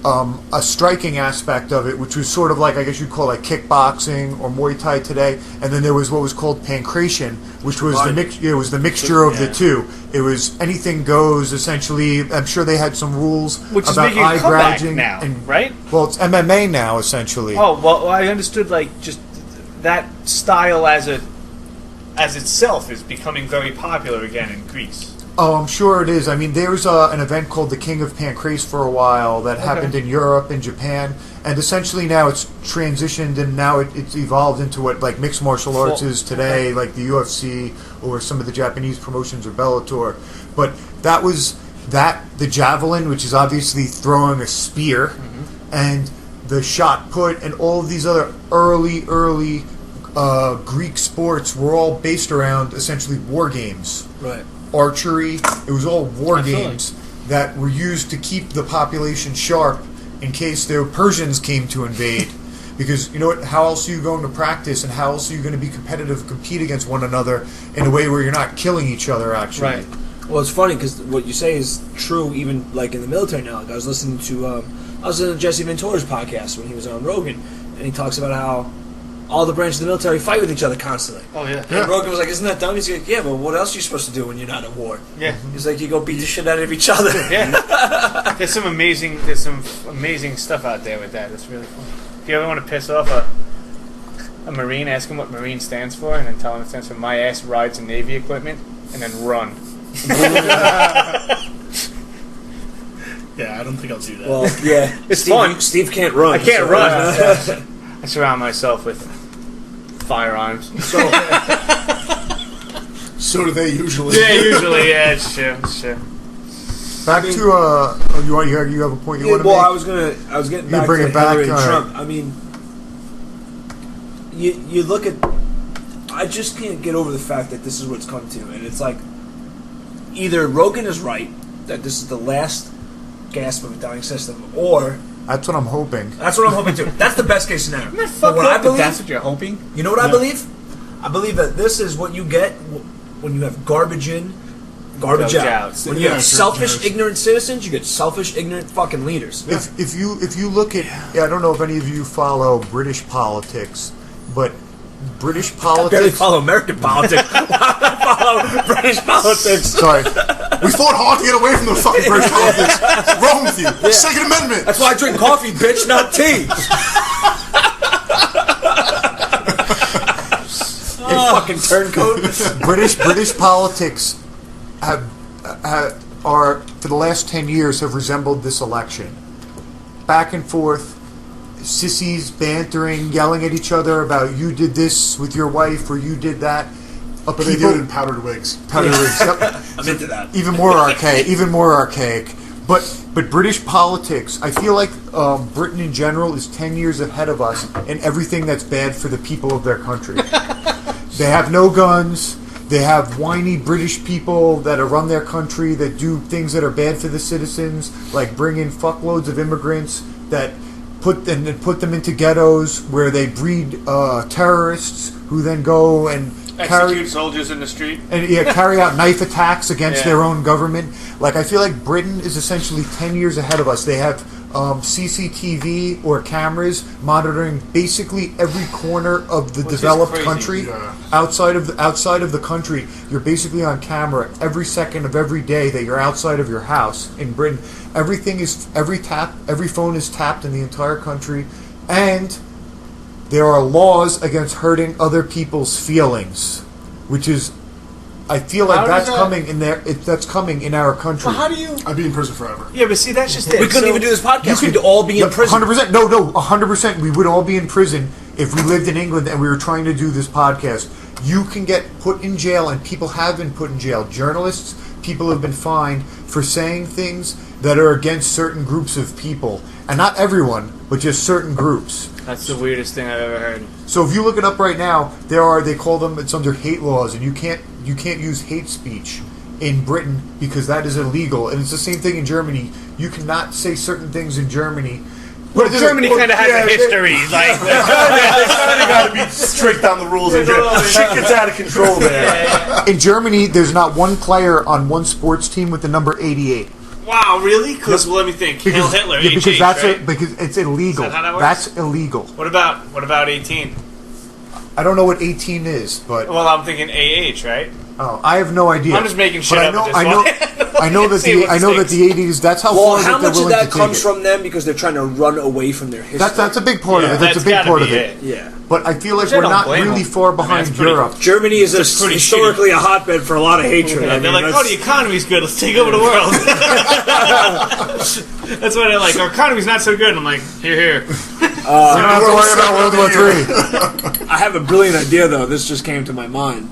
Speaker 7: a striking aspect of it, which was sort of like, I guess you'd call it kickboxing or Muay Thai today. And then there was what was called pancration, which was the mixture of the two. It was anything goes, essentially. I'm sure they had some rules
Speaker 6: Which is
Speaker 7: about
Speaker 6: making a
Speaker 7: eye
Speaker 6: comeback
Speaker 7: gouging
Speaker 6: now,
Speaker 7: and,
Speaker 6: right?
Speaker 7: well, it's MMA now, essentially.
Speaker 6: Oh well, I understood like just that style as itself is becoming very popular again in Greece.
Speaker 7: Oh, I'm sure it is. I mean, there's an event called the King of Pancrase for a while that happened in Europe and Japan, and essentially now it's transitioned and now it's evolved into what like mixed martial arts is today, like the UFC or some of the Japanese promotions or Bellator. But that was the javelin, which is obviously throwing a spear, and the shot put, and all of these other early Greek sports were all based around essentially war games.
Speaker 2: right.
Speaker 7: Archery. It was all war
Speaker 6: Absolutely.
Speaker 7: games that were used to keep the population sharp in case the Persians came to invade. Because you know what? How else are you going to practice, and how else are you going to be competitive, compete against one another in a way where you're not killing each other? Actually,
Speaker 6: Right.
Speaker 2: Well, it's funny because what you say is true, even like in the military now. Like I was listening to Jesse Ventura's podcast when he was on Rogan, and he talks about how all the branches of the military fight with each other constantly.
Speaker 6: Oh yeah.
Speaker 2: And Rogan was like, "Isn't that dumb?" He's like, "Yeah, but what else are you supposed to do when you're not at war?"
Speaker 6: Yeah.
Speaker 2: He's like, "You go beat the shit out of each other."
Speaker 6: Yeah. There's some amazing stuff out there with that. It's really fun. If you ever want to piss off a Marine, ask him what Marine stands for, and then tell him it stands for My Ass Rides in Navy Equipment, and then run.
Speaker 3: Yeah, I don't think I'll do that.
Speaker 2: Well, yeah,
Speaker 6: It's
Speaker 2: Steve,
Speaker 6: fun.
Speaker 2: Steve can't run.
Speaker 6: I can't
Speaker 2: so-
Speaker 6: run. I surround myself with firearms.
Speaker 1: So do they usually.
Speaker 6: Yeah, usually, yeah, it's true.
Speaker 7: back to you have a point you
Speaker 2: Yeah,
Speaker 7: want to
Speaker 2: well,
Speaker 7: make?
Speaker 2: I was getting
Speaker 7: You
Speaker 2: back
Speaker 7: bring
Speaker 2: to
Speaker 7: it back,
Speaker 2: Hillary and
Speaker 7: all right.
Speaker 2: Trump. I mean, you look at. I just can't get over the fact that this is what it's come to, and it's like either Rogan is right that this is the last gasp of a dying system, or
Speaker 7: That's what I'm hoping.
Speaker 2: that's what I'm hoping to. That's the best case scenario. But what I
Speaker 6: That's
Speaker 2: believe,
Speaker 6: what you're hoping.
Speaker 2: you know what I believe? I believe that this is what you get when you have garbage in, garbage out. When you have selfish, ignorant citizens, you get selfish, ignorant fucking leaders.
Speaker 7: If you look at, I don't know if any of you follow British politics, but British politics.
Speaker 2: I barely follow American politics. Why would I follow British politics?
Speaker 7: Sorry.
Speaker 1: We fought hard to get away from the fucking British politics. What's wrong with you? Second Amendment.
Speaker 2: That's why I drink coffee, bitch, not tea. You fucking turncoat.
Speaker 7: British politics are for the last 10 years have resembled this election. Back and forth, sissies bantering, yelling at each other about you did this with your wife or you did that.
Speaker 1: But they do it in powdered wigs.
Speaker 7: Powdered wigs. Yep.
Speaker 2: I'm into that.
Speaker 7: Even more archaic. But British politics, I feel like Britain in general is 10 years ahead of us in everything that's bad for the people of their country. They have no guns. They have whiny British people that run their country that do things that are bad for the citizens, like bring in fuckloads of immigrants that put them into ghettos where they breed terrorists who then go and
Speaker 6: execute soldiers in the street
Speaker 7: and carry out knife attacks against their own government. Like, I feel like Britain is essentially 10 years ahead of us. They have CCTV or cameras monitoring basically every corner of the developed country.
Speaker 1: Yeah.
Speaker 7: Outside of the country, you're basically on camera every second of every day that you're outside of your house. In Britain, every phone is tapped in the entire country, and there are laws against hurting other people's feelings, which is, I feel like that's coming in there. That's coming in our country.
Speaker 2: Well, how do you?
Speaker 1: I'd be in prison forever.
Speaker 6: Yeah, but see, that's just it.
Speaker 2: We couldn't even do this podcast. We'd all be in prison.
Speaker 7: 100%. No, 100%. We would all be in prison if we lived in England and we were trying to do this podcast. You can get put in jail, and people have been put in jail. Journalists, people have been fined for saying things that are against certain groups of people. And not everyone, but just certain groups.
Speaker 6: That's the weirdest thing I've ever heard.
Speaker 7: So if you look it up right now, they call them, it's under hate laws, and you can't use hate speech in Britain because that is illegal. And it's the same thing in Germany. You cannot say certain things in Germany.
Speaker 6: Well, Germany kind of has a history. Like,
Speaker 3: they kind of got to be strict on the rules. Shit gets out of control there.
Speaker 7: In Germany, there's not one player on one sports team with the number 88.
Speaker 6: wow, really? Because let me think. Hail Hitler,
Speaker 7: because that's
Speaker 6: right?
Speaker 7: because it's illegal.
Speaker 6: Is that how that works?
Speaker 7: That's illegal.
Speaker 6: What about 18?
Speaker 7: I don't know what 18 is, but
Speaker 6: Well, I'm thinking AH, right?
Speaker 7: I have no idea.
Speaker 6: I'm just making shit
Speaker 7: But
Speaker 6: up at this point.
Speaker 7: I know that the 80s. That's how
Speaker 2: Well,
Speaker 7: far
Speaker 2: how
Speaker 7: that they're
Speaker 2: much of
Speaker 7: willing
Speaker 2: that
Speaker 7: to take
Speaker 2: comes
Speaker 7: it.
Speaker 2: from them because they're trying to run away from their history?
Speaker 7: That's a big part of it. That's a big
Speaker 6: gotta
Speaker 7: part of
Speaker 6: be
Speaker 7: it.
Speaker 2: Yeah.
Speaker 7: But I feel like
Speaker 6: Which I
Speaker 7: we're
Speaker 6: don't
Speaker 7: not
Speaker 6: blame
Speaker 7: really
Speaker 6: them.
Speaker 7: far behind
Speaker 6: that's pretty-
Speaker 7: Europe.
Speaker 2: Germany is
Speaker 6: pretty
Speaker 2: historically a hotbed for a lot of hatred.
Speaker 6: Yeah,
Speaker 2: I
Speaker 6: they're
Speaker 2: mean,
Speaker 6: like, oh, the economy's good. Let's take over the world. That's why they're like, our economy's not so good. And I'm like, here.
Speaker 7: We don't have to worry about World War III.
Speaker 2: I have a brilliant idea, though. This just came to my mind.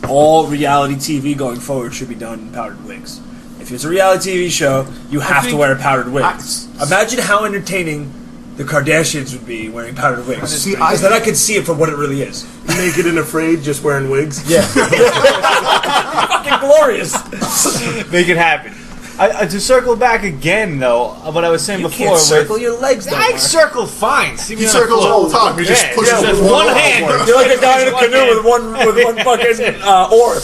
Speaker 2: All reality TV going forward should be done in powdered wigs. If it's a reality TV show, you have to wear powdered wigs. Imagine how entertaining the Kardashians would be wearing powdered wigs.
Speaker 7: See,
Speaker 2: Because then I could see it for what it really is.
Speaker 3: Naked and afraid, just wearing wigs.
Speaker 2: Yeah. Fucking glorious.
Speaker 6: Make it happen. To circle back again, though, what I was saying
Speaker 2: You
Speaker 6: before.
Speaker 2: can't circle your legs down.
Speaker 6: I circle fine. See me
Speaker 1: He
Speaker 6: on
Speaker 1: circles
Speaker 6: the floor.
Speaker 1: all the time. He just pushes
Speaker 6: with
Speaker 1: with
Speaker 6: one hand.
Speaker 2: You're like a guy in a canoe with one fucking oar.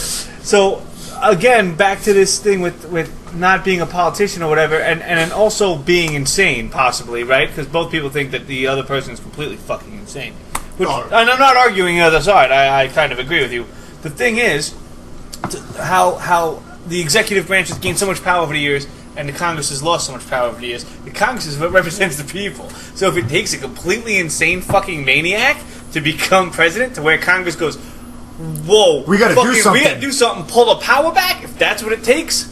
Speaker 6: So again, back to this thing with not being a politician or whatever, and also being insane, possibly, right? Because both people think that the other person is completely fucking insane. Which, and I'm not arguing the other side. I kind of agree with you. The thing is, how the executive branch has gained so much power over the years, and the Congress has lost so much power over the years. The Congress is what represents the people. So if it takes a completely insane fucking maniac to become president, to where Congress goes, whoa,
Speaker 7: We gotta do something.
Speaker 6: We gotta do something, pull the power back, if that's what it takes,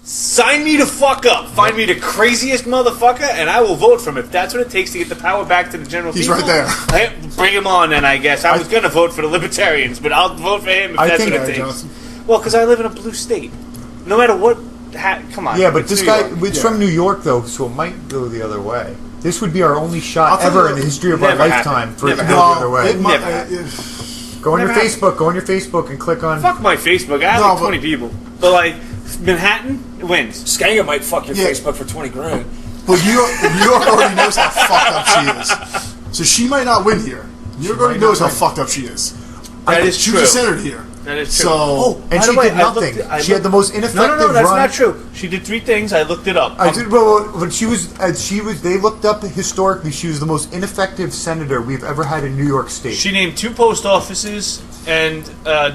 Speaker 6: sign me the fuck up. Find me the craziest motherfucker, and I will vote for him. If that's what it takes to get the power back to the general
Speaker 1: He's
Speaker 6: people.
Speaker 1: right there.
Speaker 6: Bring him on then, I guess. I was gonna vote for the Libertarians, but I'll vote for him if that's what it takes.
Speaker 1: Johnson.
Speaker 6: Well, because I live in a blue state. No matter what, come on.
Speaker 7: Yeah, but
Speaker 6: it's
Speaker 7: this
Speaker 6: New
Speaker 7: guy,
Speaker 6: York.
Speaker 7: it's from New York, though, so it might go the other way. This would be our only
Speaker 1: I'll
Speaker 7: shot
Speaker 1: tell you
Speaker 7: ever
Speaker 1: what,
Speaker 7: in the history of our
Speaker 6: never
Speaker 7: lifetime
Speaker 6: happened.
Speaker 7: for it to
Speaker 6: Never
Speaker 7: go the other way.
Speaker 1: It might-
Speaker 6: Never
Speaker 7: Go on your
Speaker 6: Never
Speaker 7: Facebook. Go on your Facebook and click on.
Speaker 6: Fuck my Facebook. I have
Speaker 1: No,
Speaker 6: like
Speaker 1: but-
Speaker 6: 20 people. But like Manhattan, it wins.
Speaker 2: Skanga might fuck your
Speaker 1: Yeah.
Speaker 2: Facebook for 20 grand.
Speaker 1: But New York already knows how fucked up she is. So she might not win here. New York already knows how fucked up she is.
Speaker 6: That is
Speaker 1: She
Speaker 6: true.
Speaker 1: was centered here.
Speaker 6: That is true.
Speaker 1: So,
Speaker 7: And
Speaker 6: By
Speaker 7: she
Speaker 6: the way,
Speaker 7: did nothing. She had the most ineffective
Speaker 6: No, that's
Speaker 7: run.
Speaker 6: not true. She did 3 things. I looked it up.
Speaker 7: I did, well, when she was, they looked up historically, she was the most ineffective senator we've ever had in New York State.
Speaker 6: She named 2 post offices and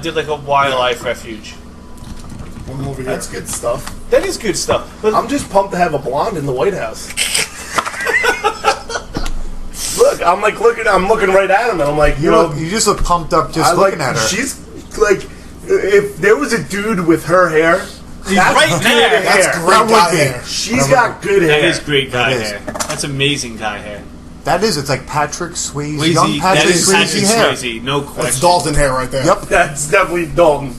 Speaker 6: did like a wildlife refuge.
Speaker 1: one over here.
Speaker 3: That's good stuff.
Speaker 6: That is good stuff. But
Speaker 3: I'm just pumped to have a blonde in the White House. Look, I'm looking right at him, and I'm like,
Speaker 7: you just look pumped up just looking at her.
Speaker 3: She's like, if there was a dude with her hair,
Speaker 6: he's right
Speaker 3: good
Speaker 6: there.
Speaker 1: That's
Speaker 3: hair.
Speaker 1: great guy hair.
Speaker 3: She's got good hair.
Speaker 6: That is great guy
Speaker 7: That is.
Speaker 6: hair. That's amazing guy hair.
Speaker 7: It's like Patrick Swayze,
Speaker 6: Swayze,
Speaker 7: young
Speaker 6: that
Speaker 7: Patrick
Speaker 6: is
Speaker 7: Swayze
Speaker 6: Patrick
Speaker 7: hair.
Speaker 6: Swayze, no
Speaker 1: That's
Speaker 6: question.
Speaker 1: Dalton hair right there.
Speaker 7: Yep.
Speaker 3: That's definitely Dalton.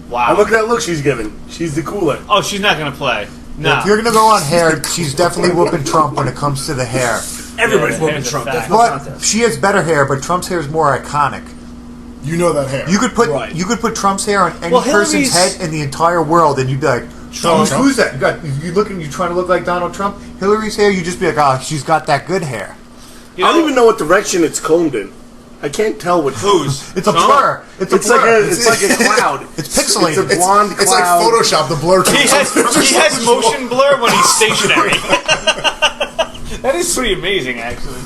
Speaker 6: Wow.
Speaker 3: And look at that look she's giving. She's the cooler.
Speaker 6: Oh, she's not gonna play. No.
Speaker 7: If you're gonna go on hair, she's definitely whooping Trump when it comes to the hair.
Speaker 2: Everybody's
Speaker 6: Yeah,
Speaker 2: whooping
Speaker 6: hair's a
Speaker 2: Trump.
Speaker 6: fact.
Speaker 2: That's no
Speaker 7: But
Speaker 2: contest.
Speaker 7: she has better hair, but Trump's hair is more iconic.
Speaker 1: You know that hair.
Speaker 7: You could put
Speaker 2: Right.
Speaker 7: Trump's hair on any
Speaker 6: Well,
Speaker 7: person's
Speaker 6: Hillary's-
Speaker 7: head in the entire world, and you'd be like, who's that? You trying to look like Donald Trump? Hillary's hair, you just be like, oh, she's got that good hair.
Speaker 3: I don't even know what direction it's combed in. I can't tell which.
Speaker 6: Who's?
Speaker 7: It's a
Speaker 6: Trump?
Speaker 7: blur. It's a blur.
Speaker 3: It's like a cloud.
Speaker 7: It's pixelated.
Speaker 3: It's a blonde
Speaker 1: It's like
Speaker 3: cloud.
Speaker 1: Photoshop, the blur.
Speaker 6: He has motion blur when he's stationary. That is pretty amazing, actually.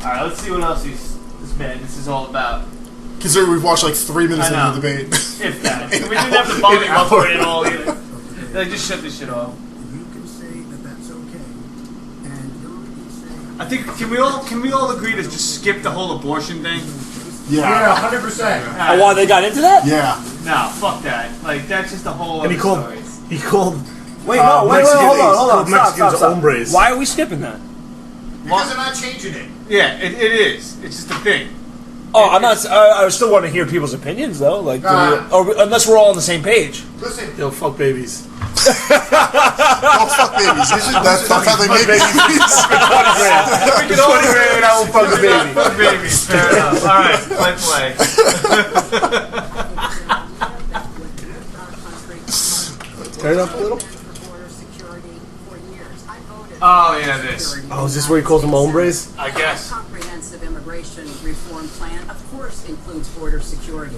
Speaker 6: All right, let's see what else this madness is all about.
Speaker 1: Considering we've watched like 3 minutes
Speaker 6: I
Speaker 1: of
Speaker 6: know.
Speaker 1: the debate.
Speaker 6: If that, we didn't have the volume up for it at all either. Like, just shut this shit off.
Speaker 9: You can say that that's okay, and Hillary can say
Speaker 6: I think can we all agree to just skip the whole abortion thing?
Speaker 1: Yeah.
Speaker 7: 100%.
Speaker 2: Oh, why they got into that?
Speaker 1: Yeah.
Speaker 6: No, fuck that. Like that's just a whole.
Speaker 3: And he
Speaker 6: other
Speaker 3: called.
Speaker 6: story.
Speaker 3: He called.
Speaker 2: Wait, no, wait,
Speaker 3: Mexican-
Speaker 2: hold on.
Speaker 3: called
Speaker 2: Stop,
Speaker 3: Mexicans
Speaker 2: stop.
Speaker 3: hombres.
Speaker 2: Why are we skipping that?
Speaker 7: Because they're not changing it.
Speaker 6: Yeah, it is. It's just a thing.
Speaker 2: Oh, I'm not. I still want to hear people's opinions, though. Like, unless we're all on the same page.
Speaker 7: Listen,
Speaker 3: Yo, fuck babies.
Speaker 1: Oh, fuck babies. That's how they make babies.
Speaker 3: $20,000 and I will fuck a baby.
Speaker 6: Fuck babies. Fair enough. All right, play.
Speaker 3: Turn it up a little.
Speaker 6: Oh yeah, this.
Speaker 3: Oh, is this where he calls them hombres?
Speaker 6: I guess.
Speaker 8: Comprehensive immigration reform plan, of course, includes border security.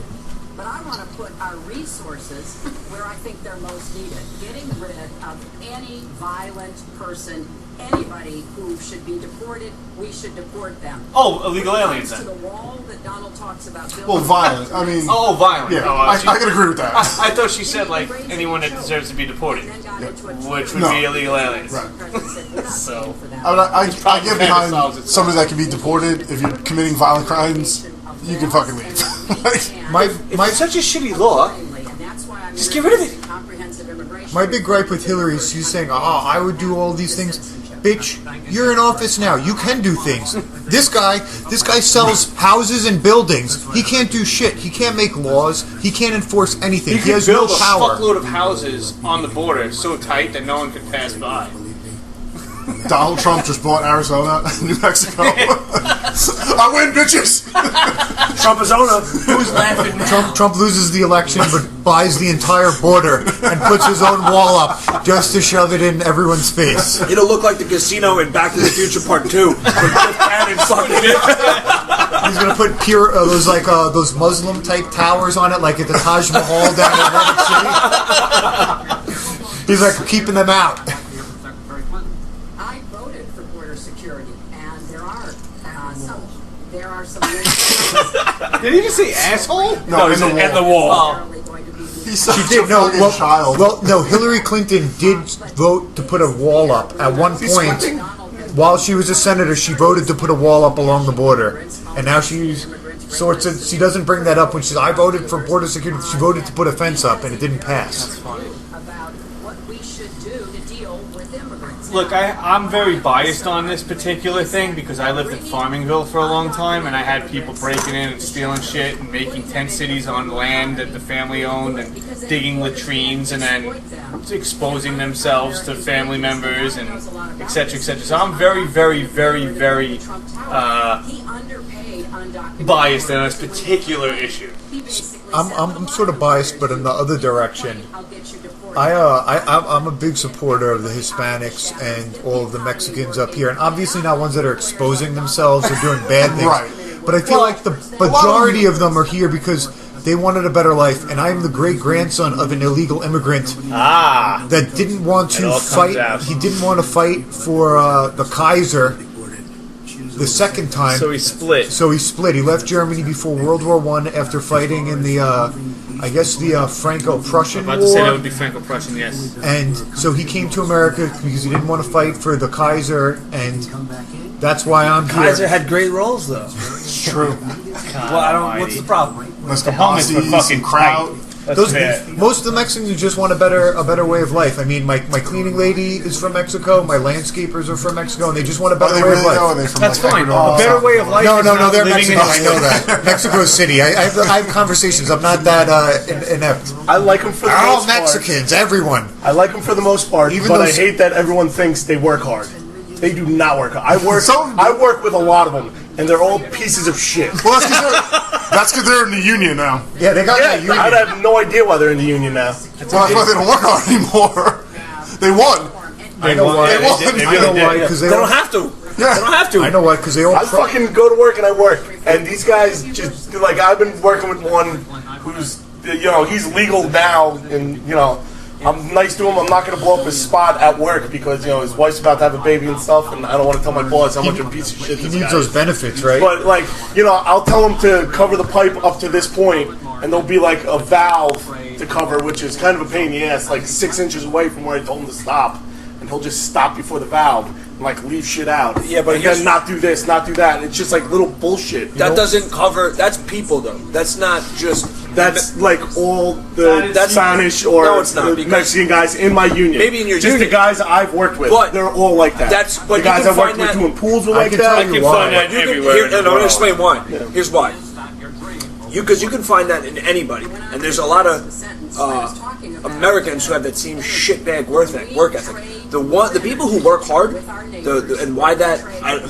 Speaker 8: But I want to put our resources where I think they're most needed. Getting rid of any violent person, anybody who should be deported, we should deport them.
Speaker 6: Oh, illegal aliens
Speaker 8: To the
Speaker 6: then.
Speaker 8: wall that Donald talks about building.
Speaker 1: Well, violent. I mean,
Speaker 6: Oh, violent.
Speaker 1: yeah,
Speaker 6: Oh,
Speaker 1: I can agree with that.
Speaker 6: I thought she said like anyone that deserves to be deported, which would be illegal aliens.
Speaker 1: Right.
Speaker 6: So.
Speaker 1: I get behind somebody that can be deported if you're committing violent crimes. You can fucking leave.
Speaker 6: It's such a shitty law. Just get rid of it.
Speaker 7: my big gripe with Hillary is she's saying, oh, I would do all these things. Bitch, you're in office now. You can do things. This guy sells houses and buildings. He can't do shit. He can't make laws. He can't enforce anything. He has no
Speaker 6: Build a
Speaker 7: power.
Speaker 6: fuckload of houses on the border so tight that no one could pass by.
Speaker 1: Donald Trump just bought Arizona, New Mexico. I win, bitches.
Speaker 2: Trump is owner. Who's laughing now?
Speaker 7: Trump loses the election but buys the entire border and puts his own wall up just to shove it in everyone's face.
Speaker 2: It'll look like the casino in Back to the Future Part 2. With Biff Tannen fucking
Speaker 7: He's gonna put those Muslim type towers on it, like at the Taj Mahal down in Atlantic City. He's like keeping them out.
Speaker 5: Secretary Clinton.
Speaker 8: I voted for border security, and there are some.
Speaker 6: Did he just say asshole?
Speaker 1: No, in the wall.
Speaker 2: And the wall.
Speaker 1: He's such
Speaker 7: She did
Speaker 1: a
Speaker 7: no.
Speaker 1: fucking child.
Speaker 7: No. Hillary Clinton did vote to put a wall up at one point. While she was a senator, she voted to put a wall up along the border, and now she doesn't bring that up when she's. I voted for border security. She voted to put a fence up, and it didn't pass.
Speaker 8: About what we should do to deal with immigrants.
Speaker 6: Look, I'm very biased on this particular thing because I lived in Farmingville for a long time and I had people breaking in and stealing shit and making tent cities on land that the family owned and digging latrines and then exposing themselves to family members and etc. etc. So I'm very, very, very, very biased on this particular issue.
Speaker 7: I'm sort of biased, but in the other direction. I'm a big supporter of the Hispanics and all of the Mexicans up here, and obviously not ones that are exposing themselves or doing bad things.
Speaker 1: Right.
Speaker 7: But I feel like the majority of them are here because they wanted a better life, and I am the great-grandson of an illegal immigrant that didn't want to fight. He didn't want to fight for the Kaiser the second time.
Speaker 6: So he split.
Speaker 7: He left Germany before World War I after fighting in the, I guess, the Franco-Prussian War.
Speaker 6: I'm about to say that would be Franco-Prussian, yes.
Speaker 7: And so he came to America because he didn't want to fight for the Kaiser, and that's why I'm here.
Speaker 2: Kaiser had great roles, though.
Speaker 1: It's true.
Speaker 2: Well, I don't. What's the problem?
Speaker 1: Mr.
Speaker 6: helmets were fucking
Speaker 1: crowd.
Speaker 7: Most of the Mexicans just want a better way of life. I mean, my cleaning lady is from Mexico. My landscapers are from Mexico, and they just want a better way of life.
Speaker 6: That's fine. A better way of life.
Speaker 7: No, they're Mexico. I know that. Mexico City. I have conversations. I'm not that inept.
Speaker 3: I like them for the
Speaker 7: All
Speaker 3: most part.
Speaker 7: Mexicans, everyone.
Speaker 3: I like them for the most part,
Speaker 7: Even
Speaker 3: but
Speaker 7: though
Speaker 3: I hate that everyone thinks they work hard. They do not work hard. I work with a lot of them, and they're all pieces of shit.
Speaker 1: Well, that's because they're in the union now.
Speaker 7: Yeah, they got that union.
Speaker 3: I have no idea why they're in the union now.
Speaker 1: Well, that's why they don't work hard anymore. They won.
Speaker 7: I know why. Because
Speaker 2: They don't have to.
Speaker 1: Yeah.
Speaker 2: They don't have to.
Speaker 7: I know why. Because they all.
Speaker 3: I fucking go to work and I work, and these guys just like I've been working with one who's he's legal now, and I'm nice to him. I'm not going to blow up his spot at work because his wife's about to have a baby and stuff, and I don't want to tell my boss how much of a piece of shit
Speaker 7: He
Speaker 3: this
Speaker 7: needs
Speaker 3: guy
Speaker 7: those
Speaker 3: is.
Speaker 7: benefits, right?
Speaker 3: But I'll tell him to cover the pipe up to this point, and there'll be like a valve to cover, which is kind of a pain in the ass, like 6 inches away from where I told him to stop, and he'll just stop before the valve and like leave shit out.
Speaker 2: Yeah, but
Speaker 3: and then not do this, not do that. It's just like little bullshit.
Speaker 2: That doesn't cover. That's people, though. That's not just.
Speaker 3: That's like all the
Speaker 2: That's-
Speaker 3: Spanish or
Speaker 2: No, it's not,
Speaker 3: the
Speaker 2: because-
Speaker 3: Mexican guys in my union.
Speaker 2: Maybe in your
Speaker 3: just
Speaker 2: union.
Speaker 3: the guys I've worked with.
Speaker 2: But
Speaker 3: they're all like that.
Speaker 2: but
Speaker 3: the
Speaker 2: you
Speaker 3: guys
Speaker 2: can
Speaker 3: I've worked
Speaker 2: find
Speaker 3: with
Speaker 2: that-
Speaker 3: doing pools are
Speaker 7: I
Speaker 3: like
Speaker 7: can
Speaker 3: that.
Speaker 7: tell
Speaker 6: I
Speaker 7: you
Speaker 6: can
Speaker 7: why.
Speaker 6: find that
Speaker 2: You can,
Speaker 6: everywhere.
Speaker 2: here,
Speaker 6: in the
Speaker 2: and I'm going to
Speaker 6: world.
Speaker 2: explain why. Here's why. Because you can find that in anybody, and there's a lot of Americans who have that same shitbag work ethic. The people who work hard, and why that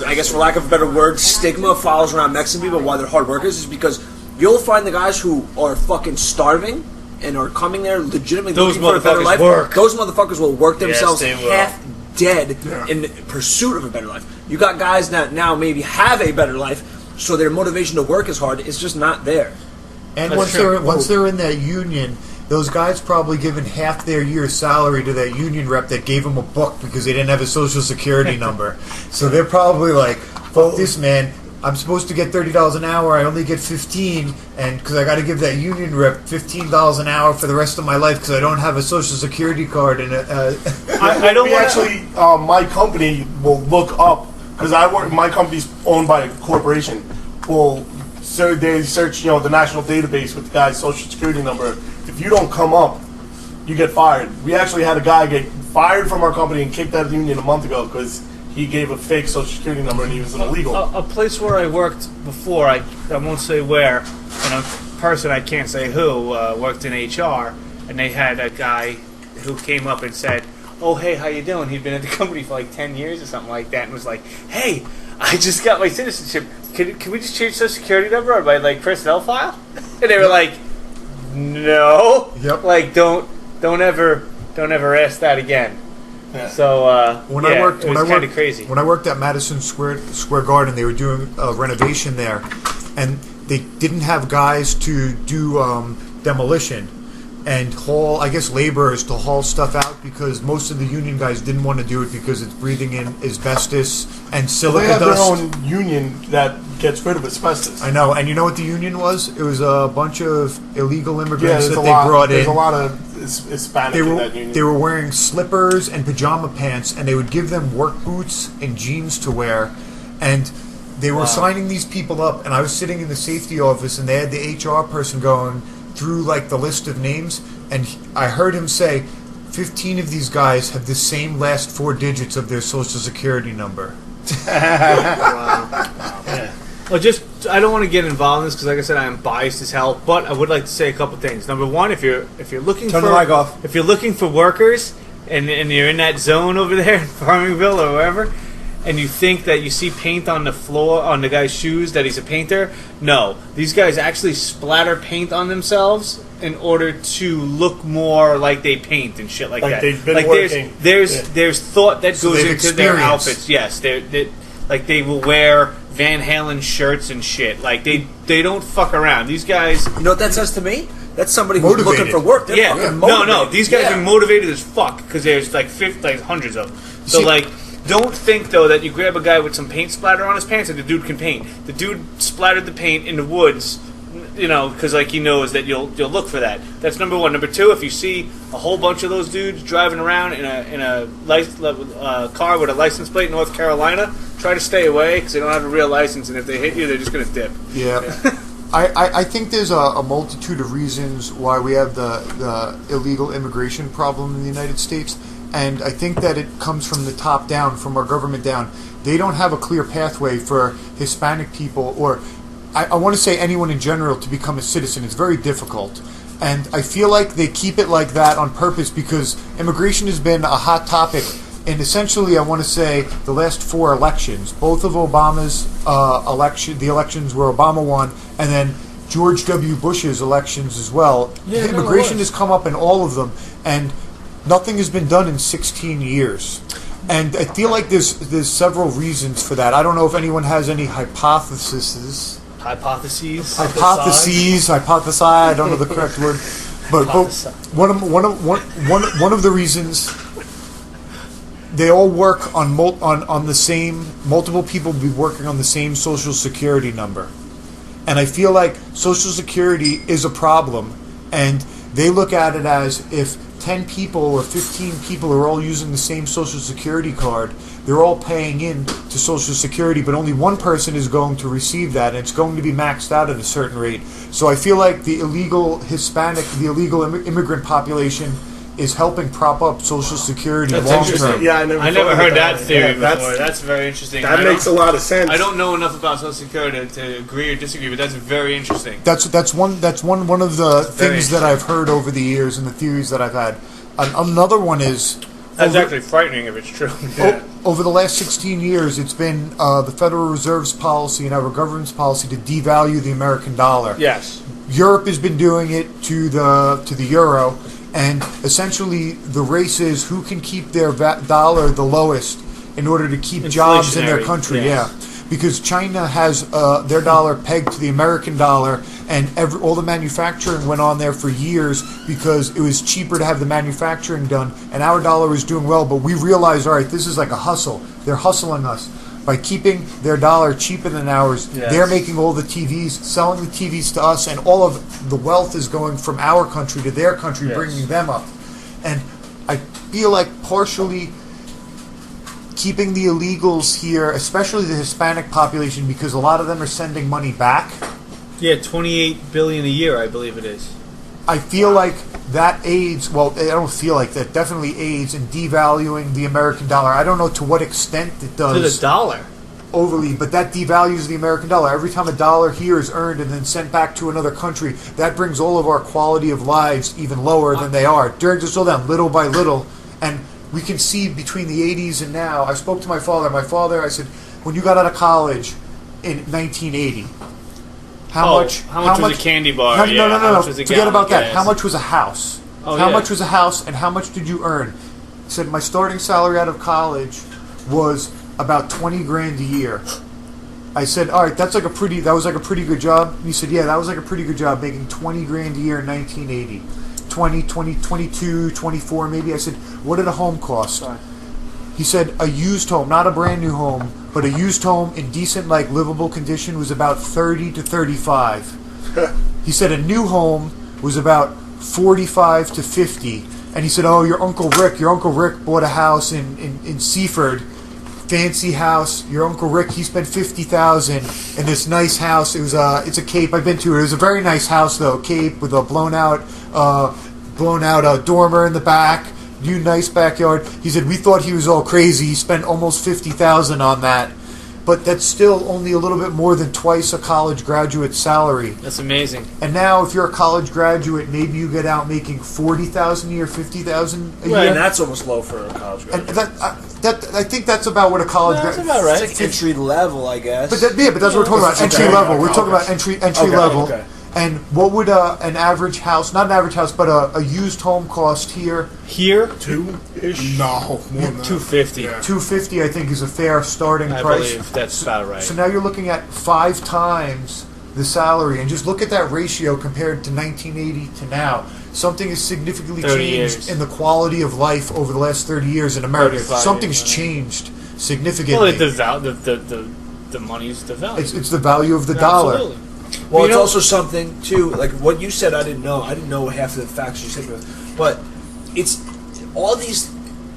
Speaker 2: I guess for lack of a better word, stigma follows around Mexican people. Why they're hard workers is because you'll find the guys who are fucking starving and are coming there legitimately
Speaker 6: Those
Speaker 2: looking for a better
Speaker 6: motherfuckers
Speaker 2: life.
Speaker 6: work.
Speaker 2: Those motherfuckers will work themselves
Speaker 6: they will.
Speaker 2: half dead in pursuit of a better life. You got guys that now maybe have a better life, so their motivation to work as hard is just not there.
Speaker 7: And
Speaker 6: That's
Speaker 7: once they're in that union, those guys probably given half their year's salary to that union rep that gave them a book because they didn't have a social security number. So they're probably like, "Fuck this, man! I'm supposed to get $30 an hour. I only get 15, and because I got to give that union rep $15 an hour for the rest of my life because I don't have a social security card." And
Speaker 6: I don't
Speaker 3: We
Speaker 6: want
Speaker 3: actually, my company will look up because my company's owned by a corporation. So they search, the national database with the guy's social security number. If you don't come up, you get fired. We actually had a guy get fired from our company and kicked out of the union a month ago because he gave a fake social security number and he was an illegal.
Speaker 6: a place where I worked before, I won't say where, and a person I can't say who worked in HR, and they had a guy who came up and said, "Oh, hey, how you doing?" He'd been at the company for like 10 years or something like that, and was like, "Hey, I just got my citizenship. Can we just change social security number on my personnel file?" And they were like, "No,
Speaker 7: Yep.
Speaker 6: like don't ever ask that again."
Speaker 3: Yeah.
Speaker 6: So
Speaker 7: when
Speaker 6: yeah,
Speaker 7: I worked,
Speaker 6: it
Speaker 7: when
Speaker 6: was
Speaker 7: I
Speaker 6: kind
Speaker 7: worked,
Speaker 6: of crazy.
Speaker 7: when I worked at Madison Square Garden, they were doing a renovation there, and they didn't have guys to do demolition and haul, I guess, laborers to haul stuff out because most of the union guys didn't want to do it because it's breathing in asbestos and silica
Speaker 3: They have
Speaker 7: dust.
Speaker 3: their own union that gets rid of asbestos.
Speaker 7: I know, and you know what the union was? It was a bunch of illegal immigrants
Speaker 3: there's
Speaker 7: that
Speaker 3: a
Speaker 7: they
Speaker 3: lot.
Speaker 7: brought
Speaker 3: There's
Speaker 7: in.
Speaker 3: a lot of Hispanic in that union.
Speaker 7: They were wearing slippers and pajama pants, and they would give them work boots and jeans to wear, and they were signing these people up. And I was sitting in the safety office, and they had the HR person going through the list of names, and I heard him say, 15 of these guys have the same last 4 digits of their social security number.
Speaker 6: Well, I don't want to get involved in this because, like I said, I am biased as hell. But I would like to say a couple things. Number one, if you're looking
Speaker 2: Turn
Speaker 6: for
Speaker 2: the mic off.
Speaker 6: if you're looking for workers and you're in that zone over there in Farmingville or wherever, and you think that you see paint on the floor on the guy's shoes that he's a painter, no, these guys actually splatter paint on themselves in order to look more like they paint and shit like that.
Speaker 3: They've been working.
Speaker 6: There's thought that
Speaker 7: So
Speaker 6: goes
Speaker 7: they've
Speaker 6: into their
Speaker 7: experienced.
Speaker 6: outfits. Yes, they will wear Van Halen shirts and shit. Like they don't fuck around. These guys.
Speaker 2: You know what that says to me? That's somebody who's
Speaker 7: Motivated.
Speaker 2: looking for work. They're
Speaker 6: Yeah,
Speaker 2: fucking
Speaker 6: no,
Speaker 2: motivated.
Speaker 6: these guys
Speaker 2: Yeah.
Speaker 6: are motivated as fuck because there's like hundreds of them. So
Speaker 7: See-
Speaker 6: like, don't think though that you grab a guy with some paint splatter on his pants and the dude can paint. The dude splattered the paint in the woods, you know, because like he knows that you'll look for that. That's number one. Number two, if you see a whole bunch of those dudes driving around in a car with a license plate in North Carolina, try to stay away because they don't have a real license, and if they hit you, they're just gonna dip.
Speaker 7: Yeah. I think there's a multitude of reasons why we have the illegal immigration problem in the United States, and I think that it comes from the top down, from our government down. They don't have a clear pathway for Hispanic people, or I want to say anyone in general, to become a citizen. It's very difficult. And I feel like they keep it like that on purpose because immigration has been a hot topic in essentially, I want to say, the last 4 elections. Both of Obama's the elections where Obama won, and then George W. Bush's elections as well.
Speaker 2: Yeah,
Speaker 7: Immigration has come up in all of them, and nothing has been done in 16 years. And I feel like there's several reasons for that. I don't know if anyone has any hypotheses.
Speaker 6: Hypotheses.
Speaker 7: Hypothesize. I don't know the correct word, but one of the reasons they all work on the same. Multiple people be working on the same Social Security number, and I feel like Social Security is a problem, and they look at it as if 10 people or 15 people are all using the same Social Security card. They're all paying in to Social Security, but only one person is going to receive that, and it's going to be maxed out at a certain rate. So I feel like the illegal immigrant population is helping prop up Social Security long term.
Speaker 3: Yeah,
Speaker 6: I never heard that theory before. That's very interesting.
Speaker 3: That makes a lot of sense.
Speaker 6: I don't know enough about Social Security to agree or disagree, but that's very interesting.
Speaker 7: That's one of the things that I've heard over the years and the theories that I've had. Another one is
Speaker 6: That's actually frightening if it's true.
Speaker 7: over the last 16 years, it's been the Federal Reserve's policy and our government's policy to devalue the American dollar.
Speaker 6: Yes.
Speaker 7: Europe has been doing it to the euro, and essentially the race is who can keep their dollar the lowest in order to keep jobs in their country.
Speaker 6: Yes.
Speaker 7: Yeah. Because China has their dollar pegged to the American dollar, and all the manufacturing went on there for years because it was cheaper to have the manufacturing done, and our dollar was doing well. But we realized, all right, this is like a hustle. They're hustling us. By keeping their dollar cheaper than ours, they're making all the TVs, selling the TVs to us, and all of the wealth is going from our country to their country, bringing them up. And I feel like partially keeping the illegals here, especially the Hispanic population, because a lot of them are sending money back.
Speaker 6: Yeah, $28 billion a year, I believe it is.
Speaker 7: I feel like that aids, well, I don't feel like that, definitely aids in devaluing the American dollar. I don't know to what extent it does.
Speaker 6: To the dollar.
Speaker 7: Overly, but that devalues the American dollar. Every time a dollar here is earned and then sent back to another country, that brings all of our quality of lives even lower than they are. Drags us all down little by little, and we can see between the 80s and now. I spoke to my father. I said, when you got out of college in 1980, how much
Speaker 6: was a candy bar?
Speaker 7: No. Forget about that. How much was a house? How much was a house, and how much did you earn? He said, my starting salary out of college was about $20,000 a year. I said, all right, that was like a pretty good job. And he said, yeah, that was like a pretty good job, making $20,000 a year in 1980. 22, 24 maybe. I said, what did a home cost? He said, a used home, not a brand new home, but a used home in decent, like, livable condition was about 30 to 35. He said a new home was about 45 to 50. And he said, oh, your Uncle Rick bought a house in Seaford. Fancy house. Your Uncle Rick, he spent $50,000 in this nice house. It's a Cape. I've been to it. It was a very nice house though, Cape with a blown out dormer in the back, new nice backyard. He said we thought he was all crazy. He spent almost $50,000 on that, but that's still only a little bit more than twice a college graduate's salary.
Speaker 6: That's amazing.
Speaker 7: And now, if you're a college graduate, maybe you get out making $40,000 a year, $50,000 a year,
Speaker 2: and that's almost low for a college graduate.
Speaker 7: And I think that's about what a college graduate.
Speaker 2: That's about right. It's like entry level, I guess.
Speaker 7: But that's what we're talking about. Entry level. We're talking about entry level.
Speaker 2: Okay.
Speaker 7: And what would an average house, not an average house, but a used home cost here?
Speaker 2: Here,
Speaker 3: 2-ish.
Speaker 1: No, more than that.
Speaker 2: 250.
Speaker 1: Yeah.
Speaker 7: $250, I think, is a fair starting
Speaker 2: I
Speaker 7: price.
Speaker 2: believe that's about right.
Speaker 7: So now you're looking at 5 times the salary, and just look at that ratio compared to 1980 to now. Something has significantly
Speaker 2: 30
Speaker 7: changed
Speaker 2: years.
Speaker 7: in the quality of life over the last 30 years in America.
Speaker 2: 35
Speaker 7: Something's
Speaker 2: years,
Speaker 7: changed
Speaker 2: well,
Speaker 7: significantly.
Speaker 2: the money's the value.
Speaker 7: It's the value of the dollar.
Speaker 2: Absolutely. You
Speaker 10: Well, it's
Speaker 2: know-
Speaker 10: also something too. Like what you said, I didn't know. I didn't know half of the facts you said, but it's all these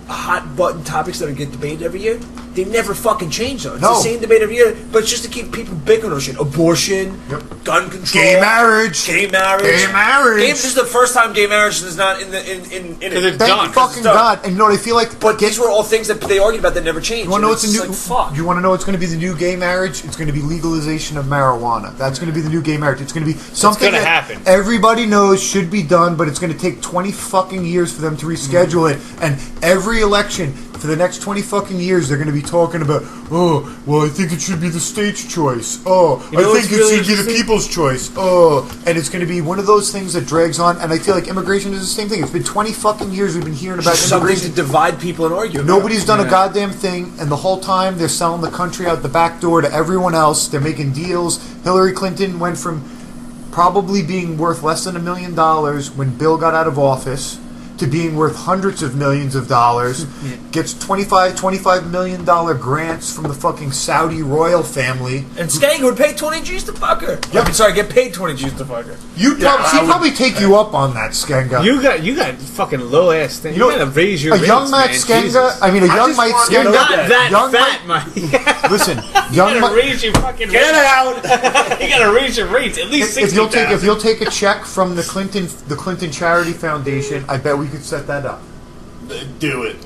Speaker 10: hot button topics that get debated every year. They never fucking change though. It's
Speaker 7: No.
Speaker 10: the same debate every year, but it's just to keep people bickering over shit. Abortion, gun control,
Speaker 7: Gay marriage.
Speaker 10: gay marriage.
Speaker 7: Gay marriage.
Speaker 10: This is the first time gay marriage is not in it.
Speaker 2: Because it's
Speaker 7: Thank
Speaker 2: done.
Speaker 7: fucking God. And you know what I feel like?
Speaker 10: But these were all things that they argued about that never changed.
Speaker 7: You want to know
Speaker 10: And
Speaker 7: what's a
Speaker 10: it's
Speaker 7: new?
Speaker 10: like, fuck.
Speaker 7: You want to know what's going to be the new gay marriage? It's going to be legalization of marijuana. That's going to be the new gay marriage. It's going to be something
Speaker 2: gonna
Speaker 7: that
Speaker 2: happen.
Speaker 7: everybody knows should be done, but it's going to take 20 fucking years for them to reschedule it. And every election for the next 20 fucking years, they're going to be talking about, oh, well, I think it should be the state's choice. Oh,
Speaker 10: You know
Speaker 7: I
Speaker 10: what's
Speaker 7: think it
Speaker 10: really
Speaker 7: should be the
Speaker 10: interesting?
Speaker 7: people's choice. Oh, and it's going to be one of those things that drags on. And I feel like immigration is the same thing. It's been 20 fucking years we've been hearing about
Speaker 10: something
Speaker 7: immigration.
Speaker 10: to divide people and argue. about.
Speaker 7: Nobody's done a goddamn thing, and the whole time they're selling the country out the back door to everyone else. They're making deals. Hillary Clinton went from probably being worth less than $1 million when Bill got out of office to being worth hundreds of millions of dollars. Gets $25 million grants from the fucking Saudi royal family.
Speaker 10: And Skang would pay 20 G's to fuck her.
Speaker 7: Yep.
Speaker 10: I'm sorry, get paid 20 G's to fuck her.
Speaker 7: She'd probably take you up on that, Skenga.
Speaker 2: You got fucking low ass thing.
Speaker 7: You know,
Speaker 2: You gotta raise your
Speaker 7: a
Speaker 2: rates,
Speaker 7: young Matt
Speaker 2: man.
Speaker 7: Skenga.
Speaker 2: Jesus.
Speaker 7: I mean, a young
Speaker 10: just
Speaker 7: Mike
Speaker 10: want you to
Speaker 7: Skenga.
Speaker 10: know
Speaker 2: Not that
Speaker 7: young
Speaker 2: fat, Mike.
Speaker 7: Listen,
Speaker 2: You
Speaker 7: young
Speaker 2: gotta
Speaker 7: Mike.
Speaker 2: raise your fucking
Speaker 10: Get
Speaker 2: rates.
Speaker 10: out!
Speaker 2: You gotta raise your rates at least
Speaker 7: If you'll
Speaker 2: 60,000.
Speaker 7: take a check from the Clinton Charity Foundation, I bet we could set that up.
Speaker 3: Do it.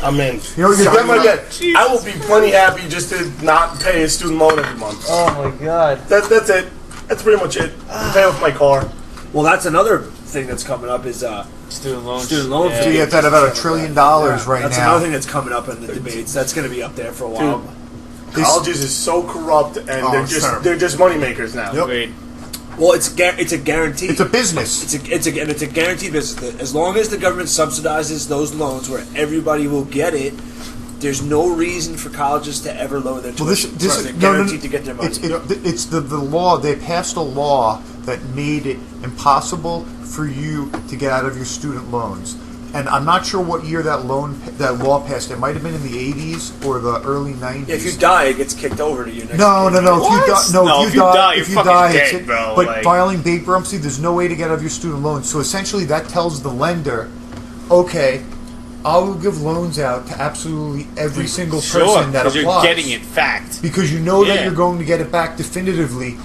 Speaker 3: I'm in.
Speaker 7: You know, you're
Speaker 3: Get my
Speaker 7: getting-
Speaker 3: debt. I will be plenty happy just to not pay a student loan every month.
Speaker 10: Oh my god.
Speaker 3: That's it. That's pretty much it. Pay off my car.
Speaker 10: Well, that's another thing that's coming up is
Speaker 2: Student loans.
Speaker 10: student loan
Speaker 2: Yeah.
Speaker 10: fee.
Speaker 7: You get that about $1 trillion right
Speaker 10: That's
Speaker 7: now.
Speaker 10: another thing that's coming up in the debates. That's going to be up there for a while.
Speaker 3: Colleges is so corrupt, and
Speaker 1: it's terrible.
Speaker 3: they're just money makers now.
Speaker 2: Wait.
Speaker 10: Well, it's a guarantee.
Speaker 7: It's a business.
Speaker 10: It's a guaranteed business. As long as the government subsidizes those loans where everybody will get it, there's no reason for colleges to ever lower their
Speaker 7: Well,
Speaker 10: tuition. They're guaranteed to get their money.
Speaker 7: It's the law. They passed a law that made it impossible for you to get out of your student loans. And I'm not sure what year that law passed. It might have been in the 80s or the early 90s.
Speaker 10: If you die, it gets kicked over to you next
Speaker 7: No.
Speaker 10: year.
Speaker 2: No, if you die, you're fucking dead,
Speaker 7: it's-
Speaker 2: bro,
Speaker 7: But
Speaker 2: like-
Speaker 7: filing bankruptcy, there's no way to get out of your student loans. So essentially, that tells the lender, okay, I will give loans out to absolutely every single person
Speaker 2: Sure,
Speaker 7: that
Speaker 2: because
Speaker 7: applies.
Speaker 2: you're getting it fact.
Speaker 7: Because you know that
Speaker 2: Yeah.
Speaker 7: you're going to get it back definitively,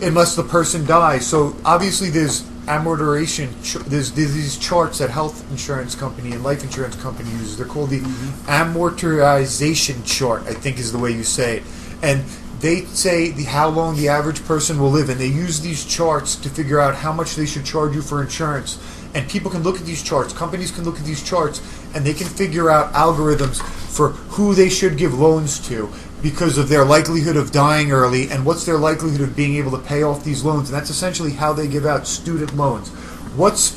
Speaker 7: unless the person dies. So obviously, there's amortization. There's these charts that health insurance company and life insurance company uses. They're called the amortization chart, I think is the way you say it. And they say how long the average person will live, and they use these charts to figure out how much they should charge you for insurance. And people can look at these charts, companies can look at these charts, and they can figure out algorithms for who they should give loans to because of their likelihood of dying early and what's their likelihood of being able to pay off these loans. And that's essentially how they give out student loans. What's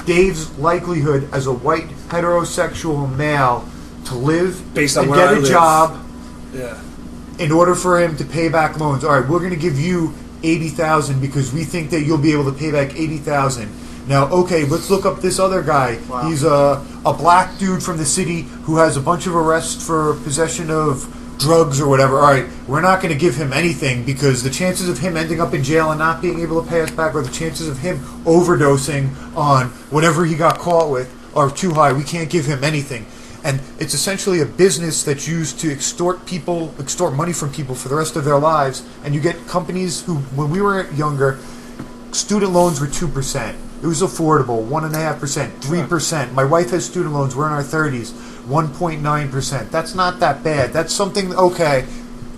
Speaker 7: Dave's likelihood as a white heterosexual male to live
Speaker 10: Based on
Speaker 7: and
Speaker 10: where
Speaker 7: get
Speaker 10: I
Speaker 7: a
Speaker 10: live.
Speaker 7: job
Speaker 10: Yeah.
Speaker 7: in order for him to pay back loans? All right, we're going to give you $80,000 because we think that you'll be able to pay back $80,000. Now, okay, let's look up this other guy.
Speaker 10: Wow.
Speaker 7: He's a black dude from the city who has a bunch of arrests for possession of drugs or whatever. All right, we're not going to give him anything because the chances of him ending up in jail and not being able to pay us back, or the chances of him overdosing on whatever he got caught with, are too high. We can't give him anything. And it's essentially a business that's used to extort money from people for the rest of their lives. And you get companies who, when we were younger, student loans were 2%. It was affordable, 1.5%, 3%. My wife has student loans. We're in our 30s, 1.9%. That's not that bad. That's something, okay,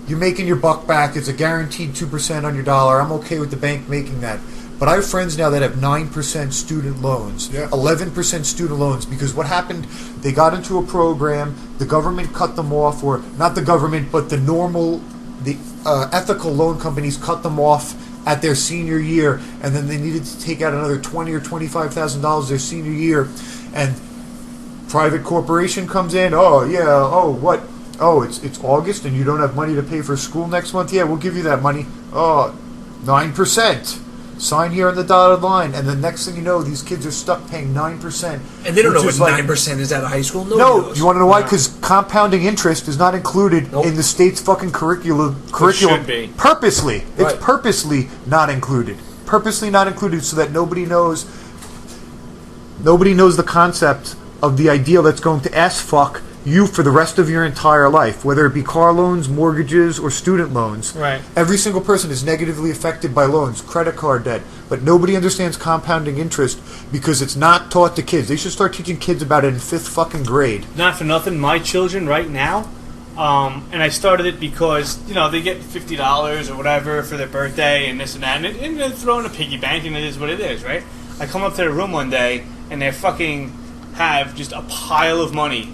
Speaker 7: you're making your buck back. It's a guaranteed 2% on your dollar. I'm okay with the bank making that. But I have friends now that have 9% student loans, 11% student loans, because what happened, they got into a program, the government cut them off, or not the government, but the ethical loan companies cut them off at their senior year, and then they needed to take out another $20,000 or $25,000 their senior year, and private corporation comes in. Oh yeah. Oh what? Oh it's August and you don't have money to pay for school next month. Yeah, we'll give you that money. Oh, 9%. Sign here on the dotted line, and the next thing you know, these kids are stuck paying 9%.
Speaker 10: And they don't know
Speaker 7: which
Speaker 10: what
Speaker 7: is
Speaker 10: 9% is out of high school. Nobody
Speaker 7: No,
Speaker 10: knows.
Speaker 7: you want to know why? Because compounding interest is not included in the state's fucking curriculum.
Speaker 6: should be.
Speaker 7: Purposely.
Speaker 10: Right.
Speaker 7: It's purposely not included. Purposely not included so that nobody knows the concept of the ideal that's going to ass fuck you for the rest of your entire life, whether it be car loans, mortgages, or student loans.
Speaker 6: Right.
Speaker 7: Every single person is negatively affected by loans, credit card debt, but nobody understands compounding interest because it's not taught to kids. They should start teaching kids about it in 5th fucking grade.
Speaker 6: Not for nothing, my children right now, and I started it because, they get $50 or whatever for their birthday and this and that, and they're throwing a piggy bank, and it is what it is, right? I come up to their room one day, and they fucking have just a pile of money,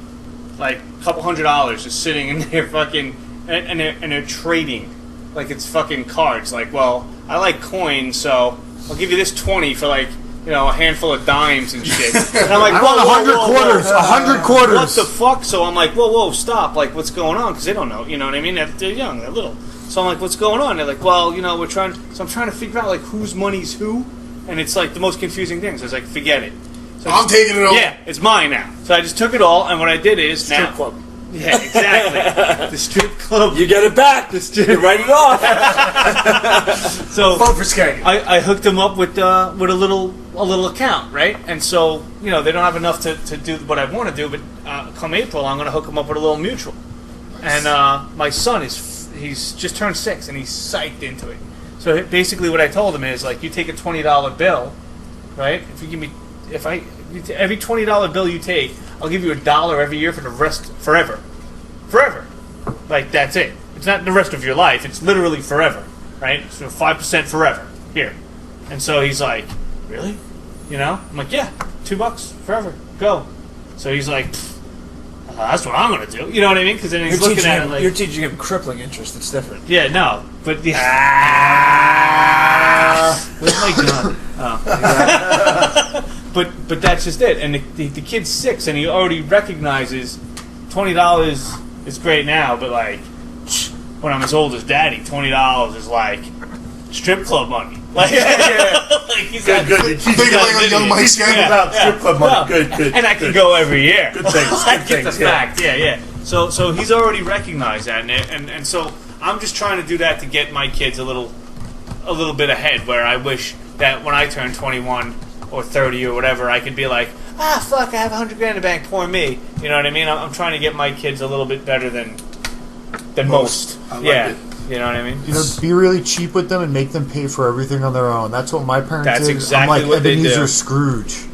Speaker 6: like a couple $100 just sitting in their fucking, and they're trading like it's fucking cards. Like, well, I like coins, so I'll give you this 20 for like, a handful of dimes and shit. And I'm like,
Speaker 7: I want 100 quarters, 100 quarters.
Speaker 6: What the fuck? So I'm like, whoa, stop. Like, what's going on? Because they don't know, you know what I mean? They're young, they're little. So I'm like, what's going on? They're like, well, we're trying. So I'm trying to figure out like whose money's who, and it's like the most confusing thing. So I was like, forget it. So
Speaker 1: I'm taking it all.
Speaker 6: Yeah, it's mine now. So I just took it all, and what I did is
Speaker 10: Strip
Speaker 6: now.
Speaker 10: club.
Speaker 6: Yeah, exactly. The strip club.
Speaker 10: You get it back. You write it off.
Speaker 6: So
Speaker 10: Vote for Skag.
Speaker 6: I hooked them up with a little account, right? And so they don't have enough to do what I want to do, but come April, I'm going to hook them up with a little mutual. And my son he's just turned 6, and he's psyched into it. So basically, what I told him is like, you take a $20 bill, right? If you give me, every $20 bill you take, I'll give you $1 every year for the rest, forever. Like, that's it. It's not the rest of your life. It's literally forever, right? So 5% forever here. And so he's like, really? I'm like, yeah, $2 forever. Go. So he's like, that's what I'm gonna do. You know what I mean? Because then he's looking at it like,
Speaker 10: you're teaching him crippling interest. It's different.
Speaker 6: yeah, no, but the where's my gun? Oh. But that's just it. And the kid's 6, and he already recognizes $20 is great now, but like when I'm as old as Daddy, $20 is like strip club money. Like, like he's
Speaker 1: good. You keep thinking like a young Mike Scandal about strip club money. Good.
Speaker 6: And I can go every year.
Speaker 1: Good things.
Speaker 6: I get the fact. Yeah. So he's already recognized that, and so I'm just trying to do that to get my kids a little bit ahead. Where I wish that when I turn 21 or 30 or whatever, I could be like, fuck, I have $100,000 in the bank, poor me. You know what I mean? I'm trying to get my kids a little bit better than most.
Speaker 1: I like
Speaker 6: yeah.
Speaker 1: it.
Speaker 6: You know what I mean?
Speaker 7: Be really cheap with them and make them pay for everything on their own. That's what my parents
Speaker 6: That's
Speaker 7: did.
Speaker 6: exactly
Speaker 7: I'm like
Speaker 6: what they
Speaker 7: Ebenezer
Speaker 6: do.
Speaker 7: Scrooge.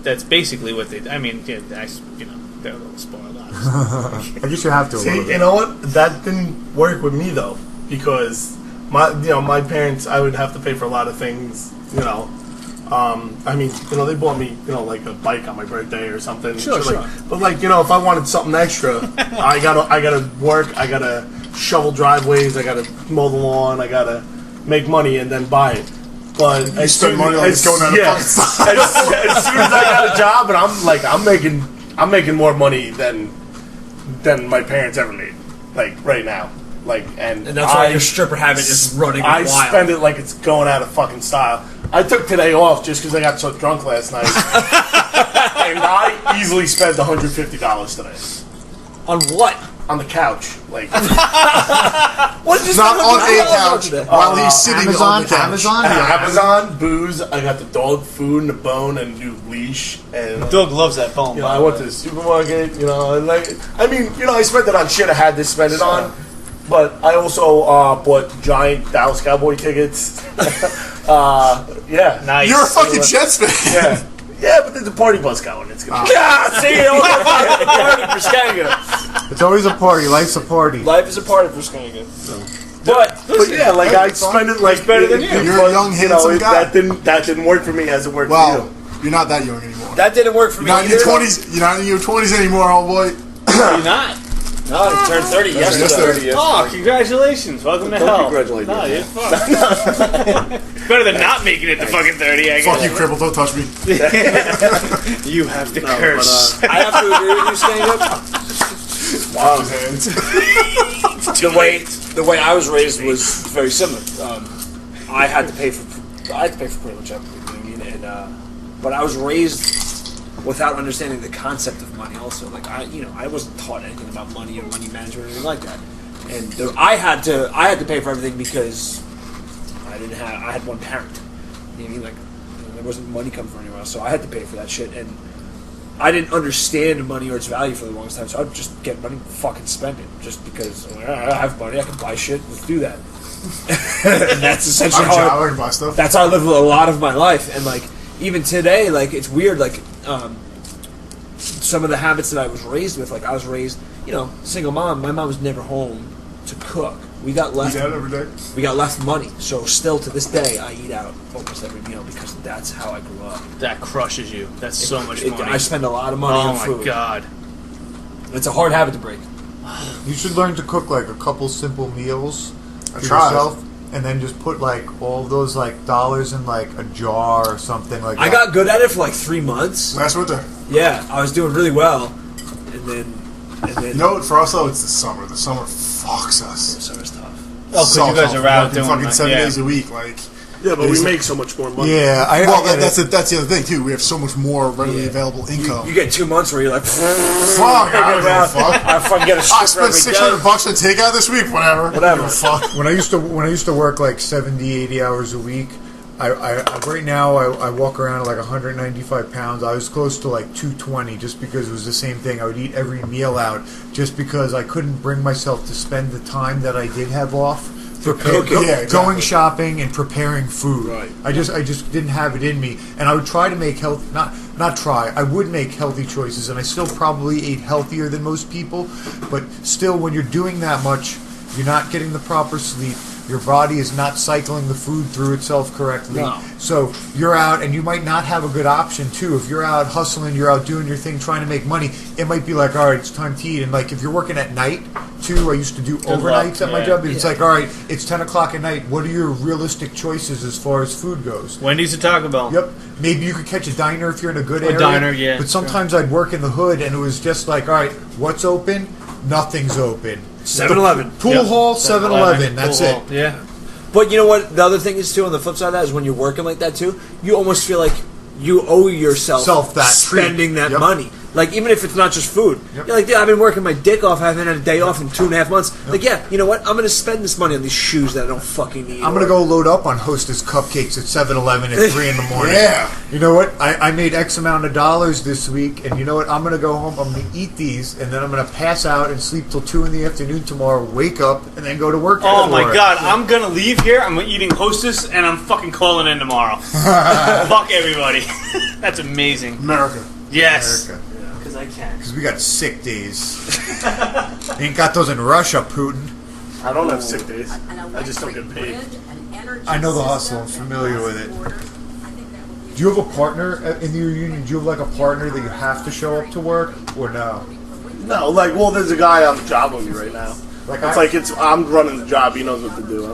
Speaker 6: That's basically what they. I mean, yeah, they're a little spoiled.
Speaker 7: I guess you have to. A little
Speaker 3: See,
Speaker 7: bit.
Speaker 3: you know what? That didn't work with me though, because my parents, I would have to pay for a lot of things. I mean, they bought me, like a bike on my birthday or something.
Speaker 10: Sure.
Speaker 3: But if I wanted something extra, I gotta work. I gotta shovel driveways. I gotta mow the lawn. I gotta make money and then buy it. But
Speaker 1: You spend money on this going out of pocket.
Speaker 3: as soon as I got a job, and I'm making more money than my parents ever made. Like right now. And
Speaker 10: that's why your stripper habit is running wild.
Speaker 3: I spend it like it's going out of fucking style. I took today off just because I got so drunk last night. And I easily spent $150 today.
Speaker 10: On what?
Speaker 3: On the couch.
Speaker 10: What
Speaker 1: Not on a couch while he's sitting on the couch.
Speaker 3: Amazon, booze. I got the dog food and the bone and new leash. And
Speaker 6: Dog loves that bone.
Speaker 3: I went to the supermarket. I spent it on shit I had to spend it on. But I also bought giant Dallas Cowboy tickets. Yeah.
Speaker 6: Nice.
Speaker 1: You're a fucking Jets fan.
Speaker 3: Yeah, but there's a party bus going. It's gonna
Speaker 10: See, party for Skanga.
Speaker 7: It's always a party. Life's a party.
Speaker 10: Life is a party for Skanga.
Speaker 3: But yeah, I spend it like
Speaker 10: better than you.
Speaker 1: You're a young, handsome guy.
Speaker 3: That didn't work for me as it worked for
Speaker 1: Well,
Speaker 3: you.
Speaker 1: you're not that young anymore.
Speaker 10: That didn't work for
Speaker 1: You're
Speaker 10: me
Speaker 1: not in your
Speaker 10: either.
Speaker 1: 20s. You're not in your 20s anymore, homeboy.
Speaker 6: You're not.
Speaker 10: No, he turned 30 yesterday.
Speaker 6: Oh, congratulations. Welcome to hell.
Speaker 10: Congratulate me.
Speaker 6: No, you're fucked. Better than not making it to fucking 30, I guess.
Speaker 1: Fuck you, cripple. Don't touch me.
Speaker 6: You have to curse.
Speaker 10: I have to agree with you, stand-up.
Speaker 1: Wash his hands.
Speaker 10: The way I was raised was very similar. I had to pay for pretty much everything. You know what I mean? And but I was raised without understanding the concept of money. Also, like I wasn't taught anything about money or money management or anything like that. And I had to pay for everything because I had one parent. You know what I mean? Like there wasn't money coming from anywhere else, so I had to pay for that shit. And I didn't understand money or its value for the longest time, so I'd just get money and fucking spend it. Just because I have money, I can buy shit, let's do that. And that's essentially how
Speaker 1: I buy stuff.
Speaker 10: That's how I live a lot of my life. And like, even today, like, it's weird, like, some of the habits that I was raised with, like, I was raised, single mom, my mom was never home to cook. We got left.
Speaker 1: Eat out every day?
Speaker 10: We got left money, so still to this day, I eat out almost every meal because that's how I grew up.
Speaker 6: That crushes you. That's so much money.
Speaker 10: I spend a lot of money on food.
Speaker 6: Oh my god.
Speaker 10: It's a hard habit to break.
Speaker 7: You should learn to cook like a couple simple meals for
Speaker 1: tried.
Speaker 7: yourself, and then just put like all those like dollars in like a jar or something like that.
Speaker 10: I got good at it for like 3 months.
Speaker 1: Last winter.
Speaker 10: Yeah, I was doing really well, and then.
Speaker 1: You know what? For us though, it's the summer. The summer fucks us.
Speaker 10: The summer's tough.
Speaker 6: Oh, because you guys are out doing
Speaker 1: fucking 7
Speaker 6: yeah.
Speaker 1: days a week, like.
Speaker 3: Yeah, but we make so much more money.
Speaker 7: Yeah,
Speaker 1: that's the other thing too. We have so much more readily available income.
Speaker 10: You get 2 months where you're like,
Speaker 1: fuck, I don't give a fuck.
Speaker 10: I fucking get a
Speaker 1: I spent $600 on takeout this week. Whatever. Fuck.
Speaker 7: When I used to work like 70, 80 hours a week, I right now I walk around at like 195 pounds. I was close to like 220 just because it was the same thing. I would eat every meal out just because I couldn't bring myself to spend the time that I did have off going shopping and preparing food.
Speaker 3: Right.
Speaker 7: I just didn't have it in me, and I would try to make I would make healthy choices, and I still probably ate healthier than most people, but still, when you're doing that much, you're not getting the proper sleep. Your body is not cycling the food through itself correctly.
Speaker 10: No.
Speaker 7: So you're out, and you might not have a good option, too. If you're out hustling, you're out doing your thing, trying to make money, it might be like, all right, it's time to eat. And, like, if you're working at night, too, I used to do overnights at my job. It's like, all right, it's 10 o'clock at night. What are your realistic choices as far as food goes?
Speaker 6: Wendy's to Taco Bell.
Speaker 7: Yep. Maybe you could catch a diner if you're in a good area.
Speaker 6: A diner, yeah.
Speaker 7: But sometimes I'd work in the hood, and it was just like, all right, what's open? Nothing's open.
Speaker 10: 7-Eleven.
Speaker 7: Pool hall, 7-Eleven. That's it.
Speaker 6: Yeah.
Speaker 10: But you know what? The other thing is, too, on the flip side of that is when you're working like that, too, you almost feel like you owe yourself
Speaker 7: that
Speaker 10: spending
Speaker 7: treat.
Speaker 10: that money. Like, even if it's not just food.
Speaker 7: Yep.
Speaker 10: You're like, yeah, I've been working my dick off. I haven't had a day off in 2.5 months. Yep. Like, yeah, you know what? I'm going to spend this money on these shoes that I don't fucking need.
Speaker 7: I'm going to go load up on Hostess cupcakes at 7-Eleven at 3 in the morning.
Speaker 1: Yeah.
Speaker 7: You know what? I made X amount of dollars this week, and you know what? I'm going to go home, I'm going to eat these, and then I'm going to pass out and sleep till 2 in the afternoon tomorrow, wake up, and then go to work.
Speaker 6: Oh my god, I'm going to leave here, I'm eating Hostess, and I'm fucking calling in tomorrow. Fuck everybody. That's amazing.
Speaker 1: America.
Speaker 6: Yes.
Speaker 7: America.
Speaker 6: Because I can.
Speaker 7: Because we got sick days. Ain't got those in Russia, Putin.
Speaker 3: I don't have sick days. I just don't get paid.
Speaker 7: I know the hustle. I'm familiar with it. Do you have a partner in your union? Do you have like a partner that you have to show up to work, or no?
Speaker 3: No, like, well, there's a guy on the job with me right now. I'm running the job. He knows what to do. I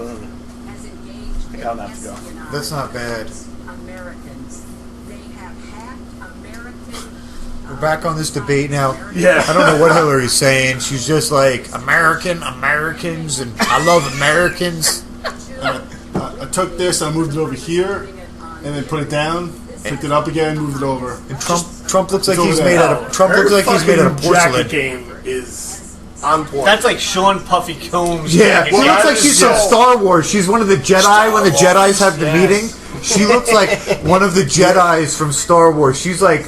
Speaker 3: don't have to go.
Speaker 7: That's not bad. We're back on this debate now.
Speaker 3: Yeah.
Speaker 7: I don't know what Hillary's saying. She's just like, Americans, and I love Americans.
Speaker 1: I took this, I moved it over here, and then put it down, picked it up again, moved it over.
Speaker 7: And Trump looks like he's made out of porcelain.
Speaker 3: Game is on point.
Speaker 6: That's like Sean Puffy Combs.
Speaker 7: Yeah, she looks like she's from Star Wars. She's one of the Jedi when the Jedis have the meeting. She looks like one of the Jedis from Star Wars. She's like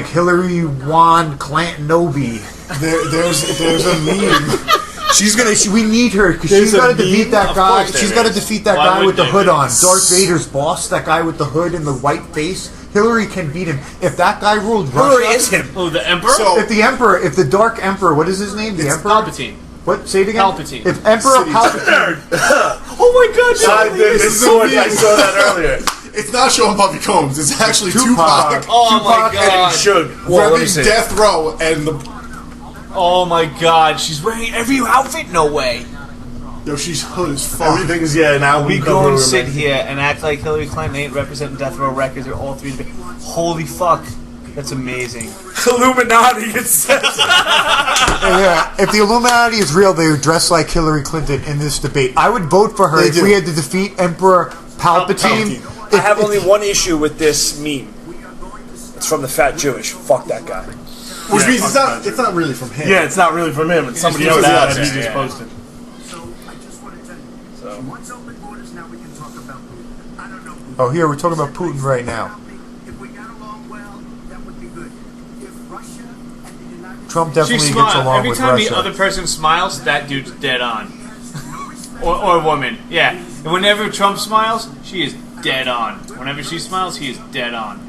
Speaker 7: Hillary Wan Clanton-Obi.
Speaker 1: There's a meme.
Speaker 7: We need her because she's got to defeat that guy. She's got to defeat that guy with the hood on. Darth Vader's boss, that guy with the hood and the white face. Hillary can beat him. If that guy ruled Russia,
Speaker 10: Hillary is him.
Speaker 6: Oh, the Emperor?
Speaker 7: If the Dark Emperor, what is his name? The Emperor?
Speaker 6: Palpatine.
Speaker 7: What? Say it again.
Speaker 6: Palpatine.
Speaker 7: If Emperor Palpatine.
Speaker 10: Oh my god!
Speaker 3: I saw that earlier.
Speaker 1: It's not Sean Puffy Combs. It's actually Tupac.
Speaker 6: Oh my god.
Speaker 3: Should.
Speaker 1: Repping Death Row and
Speaker 6: Oh my God, she's wearing every outfit? No way.
Speaker 1: Yo, she's hood as fuck.
Speaker 3: Everything's now
Speaker 6: We go and sit here and act like Hillary Clinton ain't representing Death Row Records or all three. Holy fuck, that's amazing.
Speaker 10: Illuminati gets
Speaker 7: Yeah, if the Illuminati is real, they would dress like Hillary Clinton in this debate. I would vote for her if we had to defeat Emperor Palpatine.
Speaker 10: I have only one issue with this meme. It's from the Fat Jewish. Fuck that guy.
Speaker 1: Which means it's not really from him.
Speaker 3: Yeah, it's not really from him. It's somebody else that he just posted.
Speaker 9: So I just want to tell you, she wants open borders. Now we can talk about Putin. I don't know Putin.
Speaker 7: Oh, here, we're talking about Putin right now.
Speaker 9: If we got along well, that would be good. If Russia and the United
Speaker 7: Trump
Speaker 9: States
Speaker 7: definitely
Speaker 6: She
Speaker 7: gets
Speaker 6: smiles.
Speaker 7: along
Speaker 6: Every
Speaker 7: with
Speaker 6: time
Speaker 7: Russia.
Speaker 6: the other person smiles, that dude's dead on. Or woman, yeah. And whenever Trump smiles, she is dead on. Whenever she smiles, he is dead on.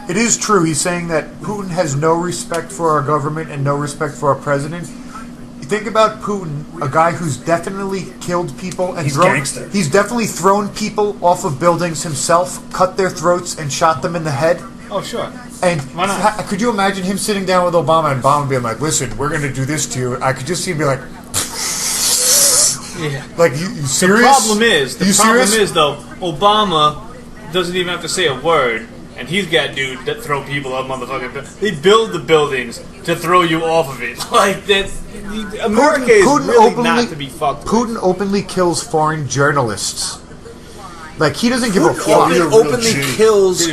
Speaker 7: It is true. He's saying that Putin has no respect for our government and no respect for our president. You think about Putin, a guy who's definitely killed people and he's definitely thrown people off of buildings himself, cut their throats and shot them in the head.
Speaker 6: Oh, sure.
Speaker 7: And
Speaker 6: Why not?
Speaker 7: could you imagine him sitting down with Obama and Obama being like, "Listen, we're going to do this to you." I could just see him be like,
Speaker 6: Yeah.
Speaker 7: "Like you serious?"
Speaker 6: The problem is though, Obama doesn't even have to say a word, and he's got dudes that throw people up motherfucking. They build the buildings to throw you off of it. Like that, America is really not to be fucked with.
Speaker 7: Putin openly kills foreign journalists. Like he doesn't give a fuck.
Speaker 10: Putin openly kills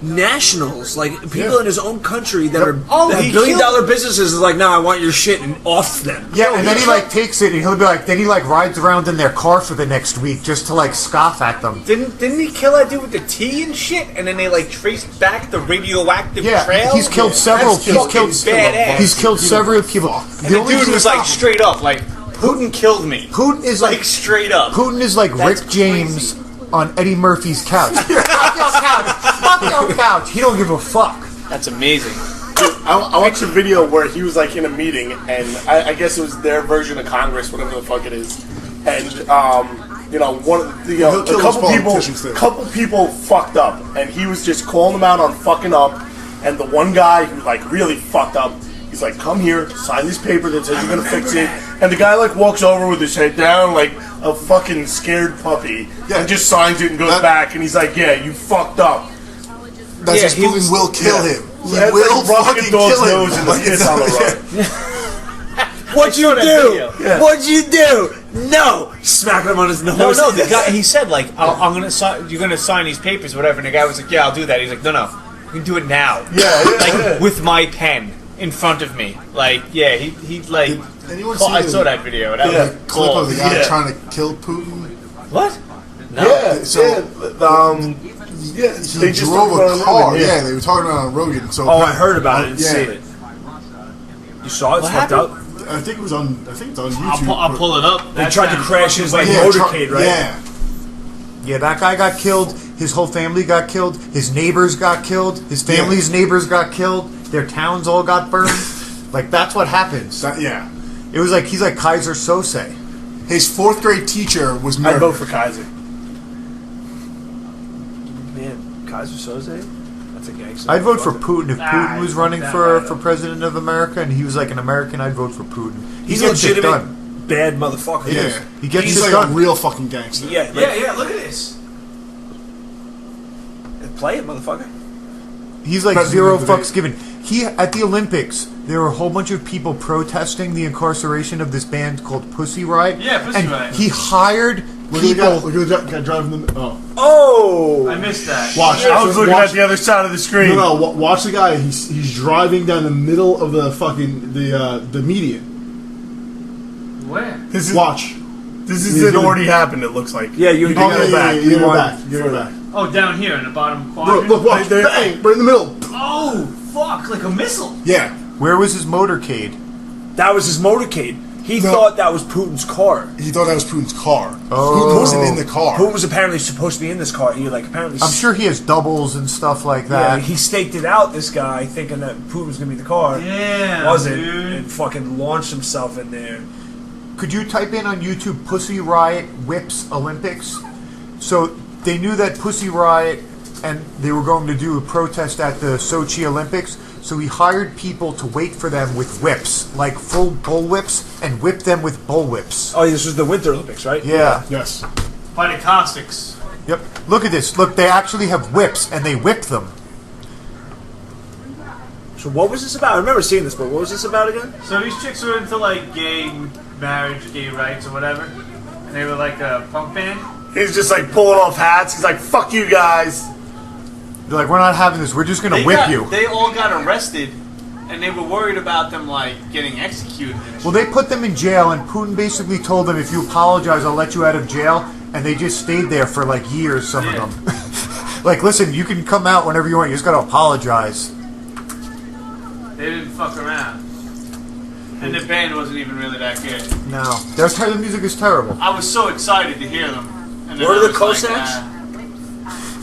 Speaker 10: nationals, like people in his own country that are that have billion-dollar businesses. Is like, no, I want your shit and off them.
Speaker 7: Yeah, and then he like takes it and he'll be like, then he like rides around in their car for the next week just to like scoff at them.
Speaker 6: Didn't he kill that dude with the tea and shit? And then they like traced back the radioactive
Speaker 7: Yeah,
Speaker 6: trail.
Speaker 7: he's killed several. He's killed
Speaker 6: badass.
Speaker 7: He's killed several people.
Speaker 6: And the dude was like straight up, like Putin killed me.
Speaker 7: Putin is
Speaker 6: like straight up.
Speaker 7: Putin is like
Speaker 6: That's
Speaker 7: Rick James on Eddie Murphy's couch. Fuck your couch. Fuck your couch. He don't give a fuck.
Speaker 6: That's amazing.
Speaker 3: I watched a video where he was like in a meeting, and I guess it was their version of Congress, whatever the fuck it is. And you know, a couple people fucked up, and he was just calling them out on fucking up. And the one guy who like really fucked up, he's like, "Come here, sign this paper that says you're gonna fix it." And the guy like walks over with his head down like a fucking scared puppy, and just signs it and goes back. And he's like, "Yeah, you fucked up."
Speaker 1: That's just Putin will kill him. He
Speaker 3: That's
Speaker 1: will
Speaker 3: like rubbing
Speaker 1: fucking
Speaker 3: a dog's
Speaker 1: kill him.
Speaker 3: nose in the piss on the rug.
Speaker 10: What'd you do? What'd you do? No! Smack him on his nose.
Speaker 6: No, the guy. He said like, "I'm gonna sign. You're gonna sign these papers, whatever." And the guy was like, "Yeah, I'll do that." He's like, "No, you can do it now." Like with my pen in front of me. Like, yeah, he like.
Speaker 1: Anyone
Speaker 6: I saw that video. That was
Speaker 1: clip
Speaker 6: cool.
Speaker 1: of the guy trying to kill Putin.
Speaker 6: What? No.
Speaker 3: Yeah,
Speaker 1: He drove a car. Yeah, they were talking about it on Rogan. So
Speaker 10: I heard about it and see it. You saw it? It's
Speaker 6: What
Speaker 10: fucked
Speaker 6: happened?
Speaker 10: up.
Speaker 1: I think it's on YouTube.
Speaker 6: I'll pull it up.
Speaker 10: They tried to crash his like
Speaker 1: Yeah,
Speaker 10: motorcade, right?
Speaker 1: Yeah.
Speaker 7: Yeah, that guy got killed. His whole family got killed. His neighbors got killed. His family's neighbors got killed. Their towns all got burned. Like that's what happens.
Speaker 1: Yeah.
Speaker 7: It was like he's like Kaiser Sose.
Speaker 1: His 4th grade teacher was
Speaker 3: I'd
Speaker 1: murdered.
Speaker 3: vote for Kaiser.
Speaker 10: Man, Kaiser Soze? That's a gangster.
Speaker 7: I'd vote for Putin if Putin was running for president of America and he was like an American. I'd vote for Putin.
Speaker 10: He's
Speaker 7: He
Speaker 10: a
Speaker 7: gets it
Speaker 10: legitimate
Speaker 7: done.
Speaker 10: bad motherfucker.
Speaker 1: Yeah.
Speaker 7: He gets
Speaker 1: He's
Speaker 7: it
Speaker 1: like
Speaker 7: done.
Speaker 1: a real fucking gangster.
Speaker 10: Yeah,
Speaker 6: Yeah. Look at this.
Speaker 10: Play it, motherfucker.
Speaker 7: He's like
Speaker 1: President
Speaker 7: zero
Speaker 1: of the
Speaker 7: fucks given. He at the Olympics, there were a whole bunch of people protesting the incarceration of this band called Pussy Riot.
Speaker 6: Yeah, Pussy
Speaker 7: and
Speaker 6: Riot.
Speaker 7: he hired
Speaker 1: Look at the guy.
Speaker 7: people.
Speaker 1: Look at the guy driving the. Oh.
Speaker 10: Oh!
Speaker 6: I missed that.
Speaker 1: Watch.
Speaker 3: I was looking at the other side of the screen.
Speaker 1: No, watch the guy. He's driving down the middle of the fucking the median.
Speaker 6: Where?
Speaker 3: This is
Speaker 1: Watch.
Speaker 3: This is it already happened. It looks like.
Speaker 10: Yeah, you
Speaker 1: Oh,
Speaker 10: can go back.
Speaker 1: You go back. You go back.
Speaker 6: Oh, down here in the bottom
Speaker 1: Look,
Speaker 6: quadrant.
Speaker 1: look, watch.
Speaker 3: there.
Speaker 1: Bang! Right in the middle.
Speaker 6: Oh, fuck! Like a missile.
Speaker 1: Yeah.
Speaker 7: Where was his motorcade?
Speaker 10: That was his motorcade. He
Speaker 1: No.
Speaker 10: thought that was Putin's car.
Speaker 1: He thought that was Putin's car.
Speaker 7: Oh.
Speaker 1: Putin wasn't in the car.
Speaker 10: Putin was apparently supposed to be in this car. He like apparently.
Speaker 7: I'm sure he has doubles and stuff like
Speaker 10: Yeah,
Speaker 7: that.
Speaker 10: he staked it out. This guy thinking that Putin was gonna be the car.
Speaker 6: Yeah,
Speaker 10: Wasn't,
Speaker 6: dude.
Speaker 10: and fucking launched himself in there.
Speaker 7: Could you type in on YouTube Pussy Riot Whips Olympics? So they knew that Pussy Riot and they were going to do a protest at the Sochi Olympics. So he hired people to wait for them with whips, like full bull whips, and whip them with bull whips.
Speaker 10: Oh, this was the Winter Olympics, right?
Speaker 7: Yeah.
Speaker 3: Yes.
Speaker 6: Fighting caustics.
Speaker 7: Yep. Look at this. Look, they actually have whips, and they whip them.
Speaker 10: So what was this about? I remember seeing this, but what was this about again?
Speaker 6: So these chicks were into like gay marriage, gay rights, or whatever, and they were like a punk band.
Speaker 3: He's just like pulling off hats. He's like, "Fuck you guys."
Speaker 7: They're like, we're not having this. We're just going to whip you.
Speaker 6: They all got arrested, and they were worried about them like getting executed. And
Speaker 7: Well, they put them in jail, and Putin basically told them, if you apologize, I'll let you out of jail. And they just stayed there for like years, some of them. Like, listen, you can come out whenever you want. You just got to apologize.
Speaker 6: they didn't fuck around. And the band wasn't even really that good.
Speaker 7: No. The music is terrible.
Speaker 6: I was so excited to hear them. And then
Speaker 10: What
Speaker 6: I
Speaker 10: are the
Speaker 6: was
Speaker 10: Cossacks?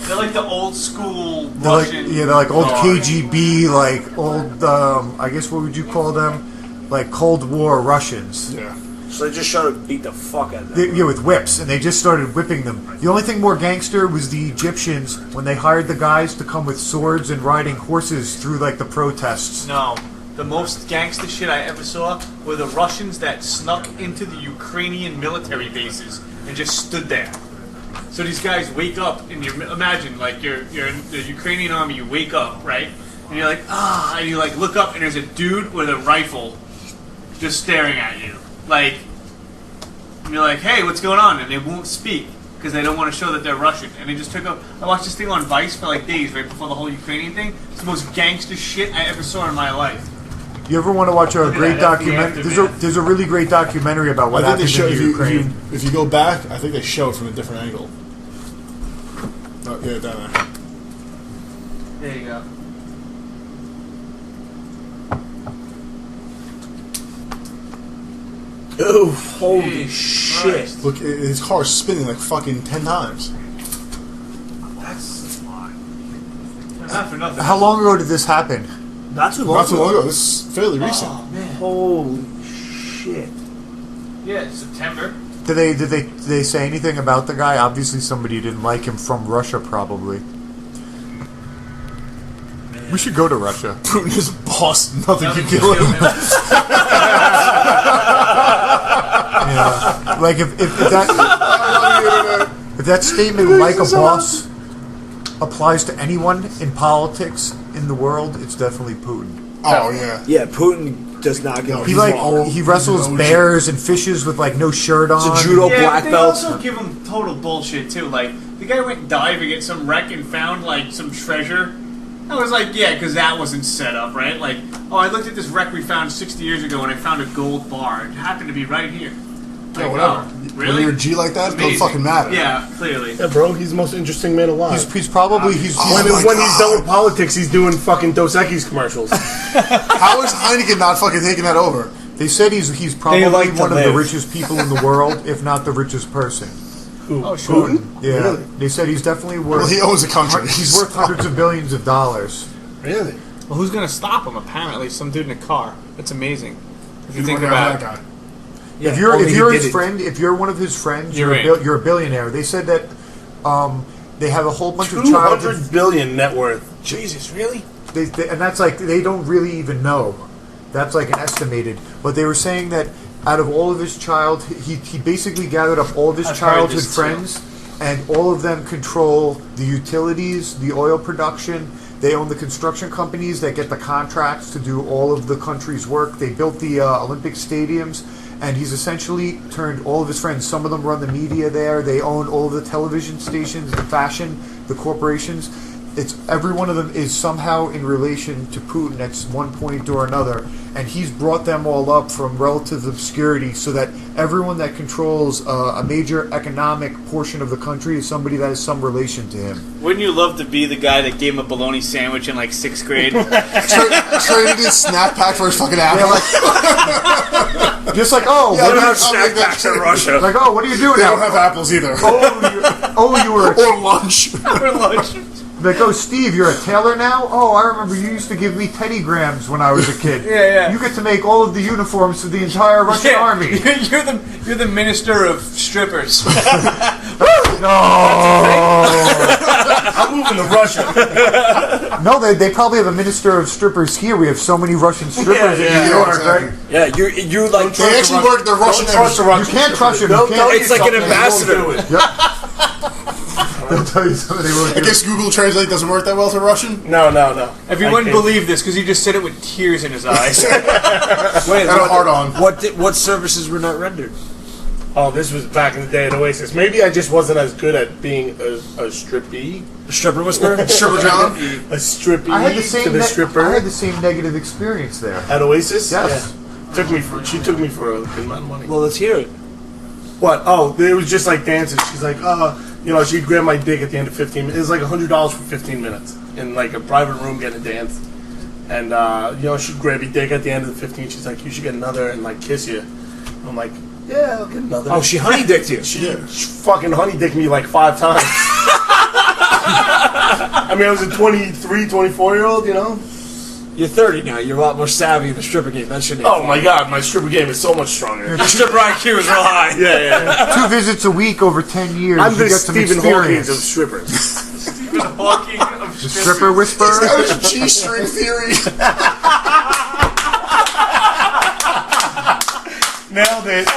Speaker 6: They're like the old school
Speaker 7: They're like,
Speaker 6: Russian.
Speaker 7: they're like old
Speaker 6: guard.
Speaker 7: KGB, like old, I guess what would you call them? Like Cold War Russians.
Speaker 3: Yeah.
Speaker 10: So they just showed to beat the fuck out of them.
Speaker 7: Yeah, with whips, and they just started whipping them. The only thing more gangster was the Egyptians when they hired the guys to come with swords and riding horses through like the protests.
Speaker 6: No. The most gangster shit I ever saw were the Russians that snuck into the Ukrainian military bases and just stood there. So these guys wake up, and you imagine, like, you're in the Ukrainian army, you wake up, right? And you're like, and you, like, look up, and there's a dude with a rifle just staring at you. Like, and you're like, hey, what's going on? And they won't speak, because they don't want to show that they're Russian. And they just took up... I watched this thing on Vice for, like, days, right before the whole Ukrainian thing. It's the most gangster shit I ever saw in my life.
Speaker 7: You ever want to watch a great
Speaker 6: that, that's the
Speaker 7: documentary? There's a really great documentary about what
Speaker 3: I think they
Speaker 7: happened
Speaker 3: show
Speaker 7: in Ukraine.
Speaker 3: if you go back. I think they show it from a different angle. Oh, yeah, down there.
Speaker 6: There you go.
Speaker 10: Ooh, holy
Speaker 6: Jesus
Speaker 10: shit.
Speaker 6: Christ.
Speaker 3: Look, his car's spinning like fucking 10 times.
Speaker 6: That's a lot. Not for nothing.
Speaker 7: How long ago did this happen?
Speaker 10: Not too long
Speaker 3: Not too long
Speaker 10: ago.
Speaker 3: ago. This is fairly recent.
Speaker 6: Oh, man.
Speaker 10: Holy shit.
Speaker 6: Yeah, it's September.
Speaker 7: Did they say anything about the guy? Obviously, somebody didn't like him from Russia, probably. We should go to Russia.
Speaker 3: Putin is a boss. Nothing
Speaker 6: Nothing
Speaker 3: can kill him.
Speaker 7: Yeah. Like if that statement, like a boss, applies to anyone in politics in the world, it's definitely Putin.
Speaker 3: Oh, yeah.
Speaker 10: Yeah, Putin does not get.
Speaker 7: He wrestles bears and fishes with like no shirt on.
Speaker 10: It's a judo
Speaker 6: Yeah,
Speaker 10: black
Speaker 6: but they
Speaker 10: belt.
Speaker 6: also give him total bullshit too. Like the guy went diving at some wreck and found like some treasure. I was like, yeah, because that wasn't set up, right? Like, oh, I looked at this wreck we found 60 years ago and I found a gold bar. It happened to be right here. Like,
Speaker 3: Yeah, whatever.
Speaker 6: oh,
Speaker 3: When
Speaker 6: really?
Speaker 3: you're a G like that, it doesn't
Speaker 6: Amazing.
Speaker 3: fucking matter.
Speaker 6: Yeah, clearly.
Speaker 3: Oh
Speaker 2: Yeah, bro, he's the most interesting man alive.
Speaker 7: He's probably he's
Speaker 3: Oh my
Speaker 2: when he's
Speaker 3: God.
Speaker 2: done with politics, he's doing fucking Dos Equis commercials.
Speaker 3: How is Heineken not fucking taking that over?
Speaker 7: They said he's probably
Speaker 10: like to
Speaker 7: one of the
Speaker 10: live.
Speaker 7: richest people in the world, if not the richest person.
Speaker 2: Oh, Putin?
Speaker 7: Yeah,
Speaker 2: Really?
Speaker 7: they said he's definitely worth.
Speaker 3: Well, he owns a country.
Speaker 7: He's worth hundreds of billions of dollars.
Speaker 2: Really?
Speaker 6: Well, who's gonna stop him? Apparently, some dude in a car. That's amazing. If you
Speaker 3: He's
Speaker 6: think
Speaker 3: working
Speaker 6: about
Speaker 3: on
Speaker 6: it.
Speaker 3: that guy.
Speaker 10: Yeah,
Speaker 7: if you're
Speaker 10: only he
Speaker 7: his
Speaker 10: did it.
Speaker 7: friend, if you're one of his friends,
Speaker 6: You're
Speaker 7: you're a billionaire. They said that they have a whole bunch of
Speaker 2: 200 billion net worth.
Speaker 6: Jesus, really?
Speaker 7: and that's like they don't really even know. That's like an estimated. But they were saying that out of all of his he basically gathered up all of his
Speaker 6: I've heard
Speaker 7: childhood
Speaker 6: this too.
Speaker 7: friends, and all of them control the utilities, the oil production. They own the construction companies that get the contracts to do all of the country's work. They built the Olympic stadiums, and he's essentially turned all of his friends. Some of them run the media there. They own all of the television stations, the fashion, the corporations. It's every one of them is somehow in relation to Putin at one point or another, and he's brought them all up from relative obscurity so that everyone that controls a major economic portion of the country is somebody that has some relation to him.
Speaker 6: Wouldn't you love to be the guy that gave him a bologna sandwich in like 6th grade?
Speaker 3: Traded his snack pack for his fucking apple.
Speaker 7: Just like, oh,
Speaker 3: Yeah,
Speaker 7: what
Speaker 3: I
Speaker 7: are
Speaker 3: don't
Speaker 7: you,
Speaker 3: have snack packs in Russia.
Speaker 7: like, oh, what are you doing
Speaker 3: They
Speaker 7: now?
Speaker 3: don't have apples either.
Speaker 7: Oh, you were
Speaker 3: Or lunch.
Speaker 6: For lunch.
Speaker 7: Like, oh, Steve, you're a tailor now? Oh, I remember you used to give me Teddy Grahams when I was a kid.
Speaker 6: Yeah.
Speaker 7: You get to make all of the uniforms for the entire Russian army.
Speaker 6: You're the minister of strippers.
Speaker 7: No.
Speaker 3: I'm moving to Russia.
Speaker 7: No, they probably have a minister of strippers here. We have so many Russian strippers in New York,
Speaker 1: exactly.
Speaker 7: right?
Speaker 10: Yeah, you're like
Speaker 1: They actually work the Russian
Speaker 3: Trust the
Speaker 1: embassy.
Speaker 3: Russian.
Speaker 7: You can't trust him.
Speaker 3: They'll
Speaker 7: You
Speaker 3: tell
Speaker 7: can't.
Speaker 10: It's like an
Speaker 3: something, they won't
Speaker 10: ambassador.
Speaker 3: do it.
Speaker 7: They'll tell you something they won't
Speaker 1: I
Speaker 7: do.
Speaker 1: guess Google Translate doesn't work that well to Russian.
Speaker 3: No.
Speaker 6: Everyone
Speaker 3: I can't.
Speaker 6: believe this because he just said it with tears in his eyes.
Speaker 10: Wait,
Speaker 1: And a hard on.
Speaker 10: what services were not rendered?
Speaker 3: Oh, this was back in the day at Oasis. Maybe I just wasn't as good at being a strippy.
Speaker 10: A stripper whisperer?
Speaker 1: Stripper John.
Speaker 3: A strippy
Speaker 7: I had the same.
Speaker 3: to the stripper
Speaker 7: I had the same negative experience there.
Speaker 3: at Oasis.
Speaker 7: Yes.
Speaker 3: Yeah. She took me for a good amount of money.
Speaker 10: Well, let's hear it.
Speaker 3: What? Oh, it was just like dancing. She's like, she'd grab my dick at the end of 15 minutes. It was like $100 for 15 minutes in like a private room getting a dance. And, she'd grab your dick at the end of the 15. She's like, you should get another and like kiss you. I'm like, yeah, I'll get another.
Speaker 10: Oh, she honey dicked you.
Speaker 3: She fucking honey dicked me like 5 times. I mean, I was a 23, 24-year-old, you know?
Speaker 10: You're 30 now. You're a lot more savvy in the stripper game. That shouldn't.
Speaker 3: Oh my god, my stripper game is so much stronger.
Speaker 10: Your stripper IQ is real high.
Speaker 3: Yeah.
Speaker 7: 2 visits a week over 10 years.
Speaker 3: I'm
Speaker 7: you
Speaker 3: the
Speaker 7: get some
Speaker 3: Stephen Hawking
Speaker 7: experience.
Speaker 3: of strippers.
Speaker 6: Stephen Hawking of
Speaker 7: The stripper whisperer.
Speaker 1: That was a G-string theory.
Speaker 3: Nailed it.